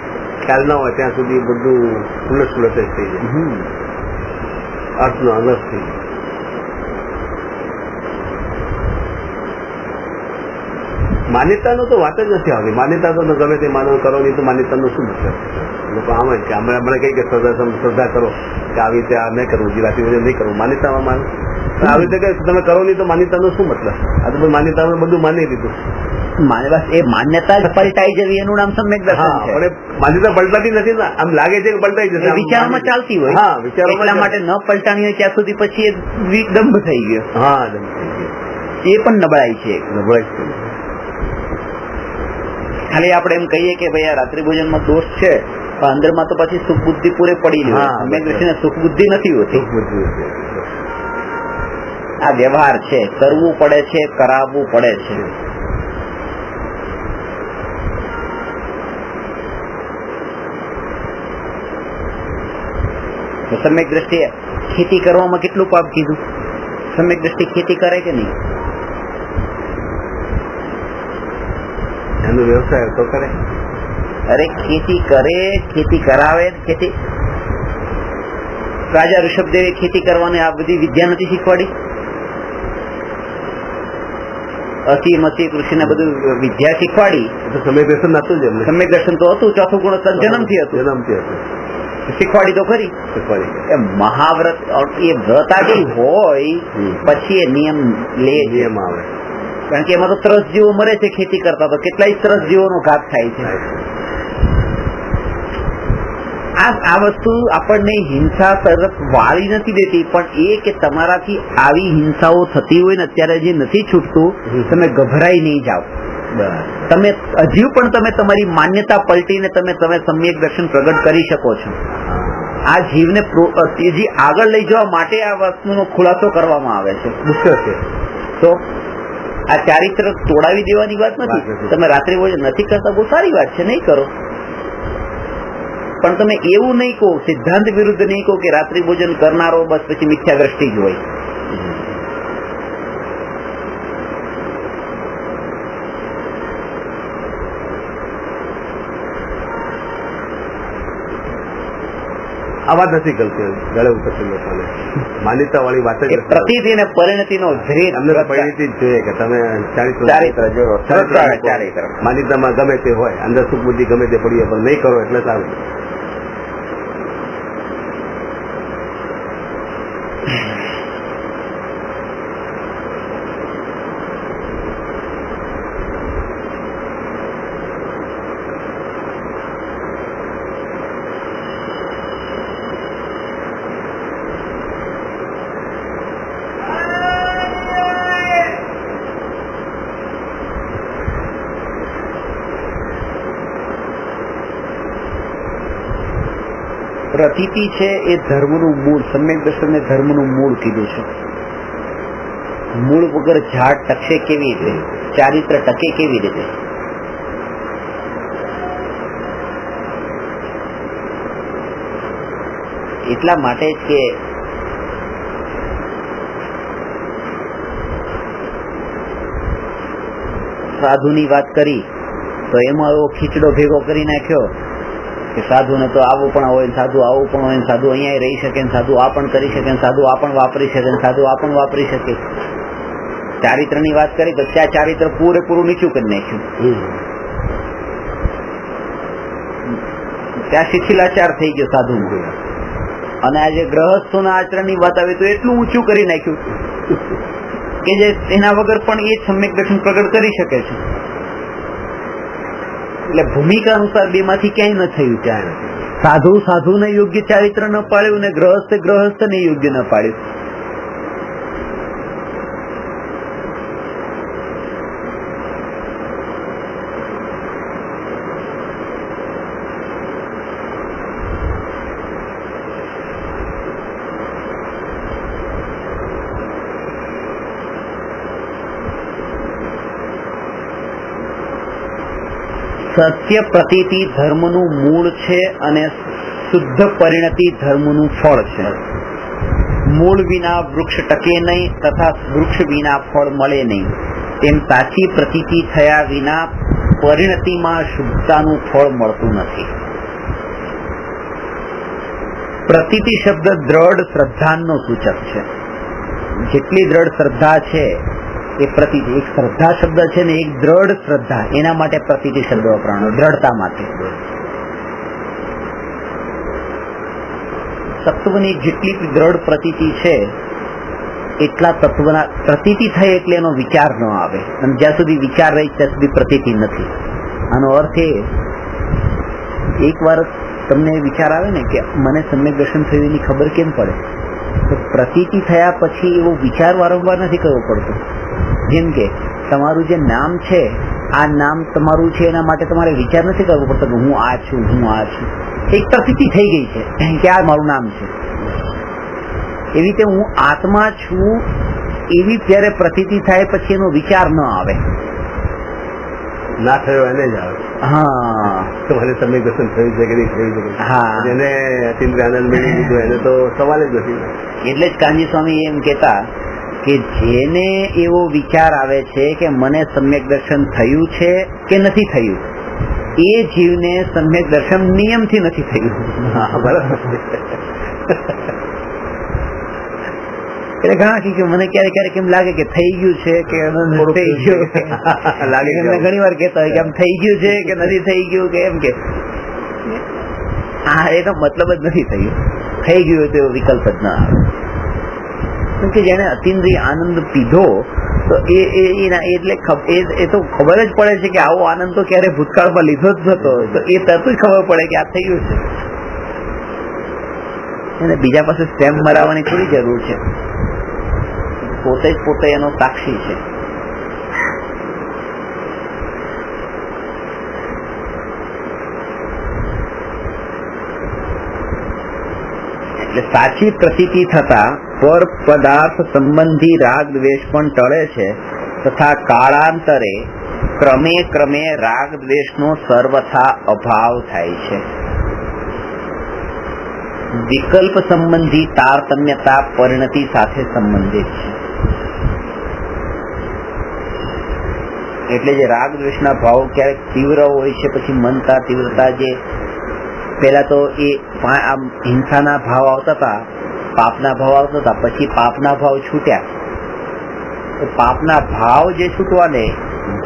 ખ્યાલ ના હોય ત્યાં સુધી બધું ઉલટ થઈ જાય, અર્થનો અનર્થ થઈ જાય. માન્યતાનો તો વાત જ નથી આવતી. માન્યતા તો ગમે તે માનવ કરો નહીં તો માન્યતાનો શું મતલબ? લોકો આમ જ કે હમણાં કઈ કે શ્રદ્ધા કરો કે આવી રીતે આ નહીં કરવું, રાત્રિ ભોજન નહીં કરવું, માન્યતામાં માનો. આવી રીતે કઈ તમે કરો નહીં તો માન્યતાનો શું મતલબ? આ તો માન્યતામાં બધું માની લીધું. એ માન્યતા જ પલટાઈ જવી એનું નામ સમ્યક દર્શન છે. પણ માન્યતા પલટાતી નથી ને, આમ લાગે છે કે પલટાઈ જશે, વિચારોમાં ચાલતી હોય. હા, વિચારો એટલા માટે ન પલટાણી હોય ત્યાં સુધી પછી એ દંભ થઈ ગયો. હા, દંભ થઈ ગયો. એ પણ નબળાઈ છે. ખાલી આપણે એમ કહીએ કે ભાઈ આ રાત્રિ ભોજનમાં દોષ છે, પણ અંદરમાં તો પછી સુખ બુદ્ધિ પૂરે પડી લે. સમ્યક દ્રષ્ટિને સુખ બુદ્ધિ નથી હોતી. આ વ્યવહાર છે, કરવું પડે છે, કરાવવું પડે છે. સમ્યક દ્રષ્ટિ ખેતી કરવામાં કેટલું પાપ કીધું? સમ્યક દ્રષ્ટિ ખેતી કરે કે નહીં? એનો વ્યવસાય તો કરે. અરે ખેતી કરે, ખેતી કરાવે. ખેતી રાજા ઋષભદેવે ખેતી કરવાની આ બધી વિદ્યા નથી શીખવાડી? અસી મસી કૃષિને બધું વિદ્યા શીખવાડી. સમ્યક દર્શન નતું જ એમને. સમ્યક દર્શન તો હતું, ચોથું ગુણસ્થાન જન્મથી હતું. શીખવાડી તો ખરી. મહાવ્રત એ વ્રત આગળ હોય પછી એ નિયમ આવે, કારણ કે એમાં તો 30 જીવો મરે છે ખેતી કરતા, તો કેટલાય 30 જીવોનો ઘાત થાય છે. આ વસ્તુ આપણને હિંસા તરફ વાળી નથી દેતી, પણ એ કે તમારાથી આવી હિંસાઓ થતી હોય ને અત્યારે જે નથી છૂટતું, તમે ગભરાઈ નહીં જાઓ. તમે હજુ પણ તમે તમારી માન્યતા પલટીને તમે સમ્યક દર્શન પ્રગટ કરી શકો છો. આ જીવને તેજી આગળ લઈ જવા માટે આ વસ્તુનો ખુલાસો કરવામાં આવે છે. મુશ્કેલ છે તો આ ચારિત્ર તોડાવી દેવાની વાત નથી. તમે રાત્રિ ભોજન નથી કરતા, બહુ સારી વાત છે, નહીં કરો. પણ તમે એવું નહીં કહો, સિદ્ધાંત વિરુદ્ધ નહીં કહો કે રાત્રિ ભોજન કરનારો બસ પછી મિથ્યા દ્રષ્ટિ જ હોય. આ વાત નથી કરતી, ગળે ઉતરતી લોકોને માન્યતા વાળી વાત જ પ્રતિથી અને પરિણતિનો ભેદ અમને તો પરિણતિ જ જોઈએ કે તમે ચારિત્ર માન્યતામાં ગમે તે હોય, અંદર સુખ બુદ્ધિ ગમે તે પડી પણ નહીં કરો એટલે સારું. પ્રતીતિ છે એ ધર્મનું મૂળ, સમ્યક દર્શનને ધર્મનું મૂળ કીધું છે. મૂળ વગર ઝાડ ટકશે કેવી રીતે, ચારિત્ર ટકે કેવી રીતે? એટલા માટે જ કે સાધુની વાત કરી તો એમાં એવો ખીચડો ભેગો કરી નાખ્યો કે સાધુને તો આવું પણ હોય, સાધુ આવું પણ હોય, સાધુ અહીંયા રહી શકે, સાધુ આ પણ કરી શકે, સાધુ આ પણ વાપરી શકે, સાધુ આ પણ વાપરી શકે. ચારિત્રની વાત કરી તો ત્યાં ચારિત્ર પૂરેપૂરું નીચું કરી નાખ્યું. ત્યાં શિથિલાચાર થઈ ગયો સાધુ. અને આજે ગ્રહસ્થોના આચરણની વાત આવે તો એટલું ઊંચું કરી નાખ્યું કે જે એના વગર પણ એ સમ્યક દર્શન પ્રગટ કરી શકે છે. એટલે ભૂમિકા અનુસાર બે માંથી ક્યાંય ન થયું. ત્યાં સાધુ સાધુને યોગ્ય ચારિત્ર ન પાડ્યું ને ગ્રહસ્થ ગ્રહસ્થને યોગ્ય ન પાડ્યું. સત્ય પ્રતીતિ ધર્મનું મૂળ છે અને શુદ્ધ પરિણતિ ધર્મનું ફળ છે. મૂળ વિના વૃક્ષ ટકે નહીં તથા વૃક્ષ વિના ફળ મળે નહીં. તેમ સાચી પ્રતીતિ થયા વિના પરિણતિમાં શુદ્ધતાનું ફળ મળતું નથી. પ્રતીતિ શબ્દ દ્રઢ શ્રદ્ધાનો સૂચક છે. જેટલી દ્રઢ શ્રદ્ધા છે એ પ્રતીતિ. એક શ્રદ્ધા શબ્દ છે ને એક દ્રઢ શ્રદ્ધા, એના માટે પ્રતીતિ શબ્દ વપરાણો, દ્રઢતા માટે. તત્વની જેટલી દ્રઢ પ્રતીતિ છે એટલા તત્વના પ્રતીતિ થાય એટલે એનો વિચાર ન આવે, અને જ્યાં સુધી વિચાર રહે ત્યાં સુધી પ્રતીતિ નથી. આનો અર્થ એ, એક વાર તમને વિચાર આવે ને કે મને સમ્યક દર્શન થયું એની ખબર કેમ પડે, તો પ્રતીતિ થયા પછી એવો વિચાર વારંવાર નથી કરવો પડતો. જેમ કે તમારું જે નામ છે, આ નામ તમારું છે એના માટે તમારે વિચાર નથી કરવો પડતો કે હું આ છું, હું આ છું. એક પ્રતીતિ થઈ ગઈ છે કે આ મારું નામ છે. એવી રીતે હું આત્મા છું એવી જ્યારે પ્રતીતિ થાય પછી એનો વિચાર ન આવે. ના થયો એને જ આવે. હા, તમારે સમ્યક દર્શન થયું છે કે નહીં થયું છે. હા, જેને અતિન્દ્ર આનંદ મેળવી લીધો એને તો સવાલ જ નથી. એટલે જ કાનજી સ્વામી એમ કહેતા કે જેને એવો વિચાર આવે છે કે મને સમ્યક દર્શન થયું છે કે નથી થયું, એ જીવને સમ્યક દર્શન નિયમથી નથી થયું. એટલે ઘણા કે મને ક્યારેક ક્યારેક એમ લાગે કે થઈ ગયું છે કે થઈ ગયું લાગે. ઘણી વાર કહેતા હોય કે આમ થઈ ગયું છે કે નથી થઈ ગયું, કે એમ કે હા એનો મતલબ જ નથી થયું. થઈ ગયું તો એવો વિકલ્પ જ ના આવે. કે જેને અતિન્દ્રિય આનંદ પીધો તો એટલે એ તો ખબર જ પડે છે કે આવો આનંદ તો ક્યારે ભૂતકાળમાં લીધો જ નતો, તો એ તરત જ ખબર પડે કે આ થયું છે. એને બીજા પાસે સ્ટેમ્પ મરાવવાની થોડી જરૂર છે, પોતે જ પોતે એનો સાક્ષી છે. એટલે સાચી પ્રતીતિ થતા પર પદાર્થ સંબંધી રાગ દ્વેષ પણ ટળે છે તથા કાળાંતરે ક્રમે ક્રમે રાગ દ્વેષનો સર્વથા અભાવ થાય છે. વિકલ્પ સંબંધી તારતમ્યતા પરિણતિ સાથે સંબંધિત છે. એટલે જે રાગ દ્વેષના ભાવ ક્યારેક તીવ્ર હોય છે, પછી મનતા તીવ્રતા જે પેલા તો એ આમ હિંસાના ભાવ આવતા હતા, પાપના ભાવ આવતા હતા, પછી પાપના ભાવ છૂટ્યા. તો પાપના ભાવ જે છૂટવા ને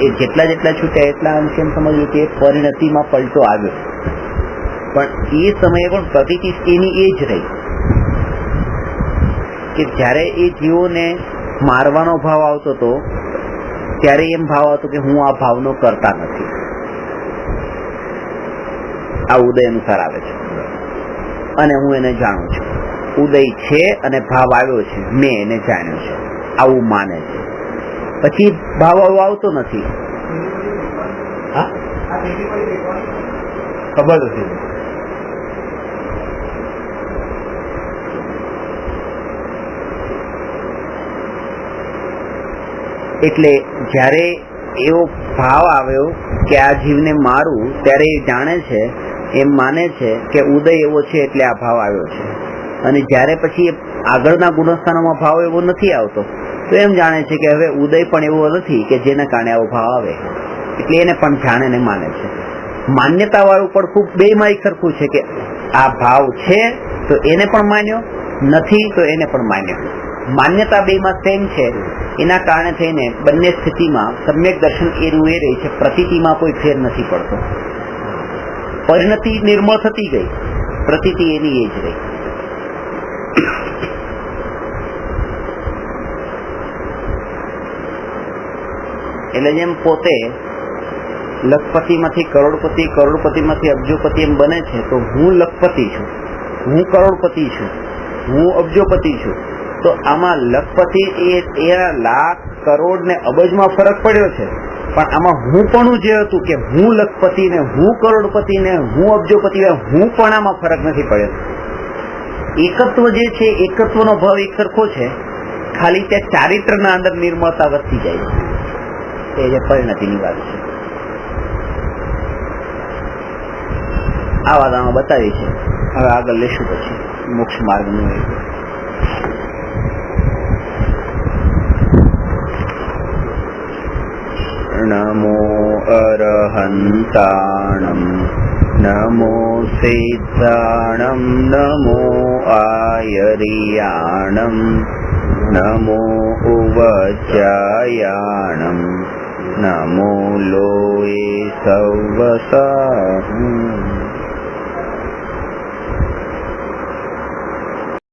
એ જેટલા છૂટ્યા એટલા અંશે એમ સમજવું કે પરિણતિમાં પલટો આવ્યો. પણ એ સમયે પણ પ્રતીતિ એની એ જ રહી કે જ્યારે એ જીવોને મારવાનો ભાવ આવતો હતો ત્યારે એમ ભાવ આવતો કે હું આ ભાવનો કરતા નથી. આ ઉદય અનુસાર આવે છે અને હું એને જાણું છું. ઉદય છે અને ભાવ આવ્યો છે, મેં એને જાણ્યો છે, આવું માને છે. પછી ભાવ આવતો નથી, ખબર નથી. એટલે જ્યારે એવો ભાવ આવ્યો કે આ જીવને મારું, ત્યારે એ જાણે છે, એમ માને છે કે ઉદય એવો છે એટલે આ ભાવ આવ્યો છે. અને જ્યારે પછી આગળના ગુણસ્થાનોમાં ભાવ એવો નથી આવતો તો એમ જાણે છે કે હવે ઉદય પણ એવો નથી કે જેના કારણે આવો ભાવ આવે. એટલે એને પણ જાણે ને માને છે. માન્યતા વાળું પણ ખૂબ બેમાં સરખું છે કે આ ભાવ છે તો એને પણ માન્યો, નથી તો એને પણ માન્યો. માન્યતા બેમાં સેમ છે. એના કારણે થઈને બંને સ્થિતિમાં સમ્યક દર્શન એ રહે છે. પ્રતીતિમાં કોઈ ફેર નથી પડતો. પરિણતિ નિર્મળ થતી ગઈ, પ્રતીતિ એની એ જ રહી. એટલે જેમ પોતે લખપતિમાંથી કરોડપતિ, કરોડપતિમાંથી અબજોપતિ એમ બને છે, તો હું લખપતિ છું, હું કરોડપતિ છું, હું અબજોપતિ છું. તો આમાં લખપતિ એ લાખ, કરોડ ને અબજમાં ફરક પડ્યો છે, પણ આમાં હું પણ જે હતું કે હું લખપતિ ને હું કરોડપતિ ને હું અબજોપતિ ને હું પણ આમાં ફરક નથી પડ્યો. એકત્વ જે છે, એકત્વનો ભાવ એક સરખો છે, ખાલી ત્યાં ચારિત્રના અંદર નિર્મળતા વધતી જાય છે. એ જે પરિણતિની વાત છે. આ વાત આમાં બતાવી છે. હવે આગળ લેશું પછી મોક્ષ માર્ગનું. નમો અરહંતાણમ નમો સિદ્ધાણમ નમો આયરિયાણમ નમો ઉવચાયાણમ નમો લોએ સવસા